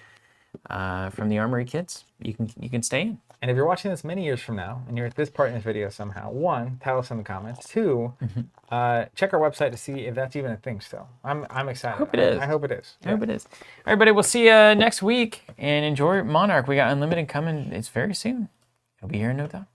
from the Armory kits, you can stay in. And if you're watching this many years from now and you're at this part in this video somehow, 1, tell us in the comments. 2, check our website to see if that's even a thing still. I'm excited. I hope it is. I hope it is. I hope it is. All right, everybody, we'll see you next week and enjoy Monarch. We got Unlimited coming. It's very soon. It'll be here in no time.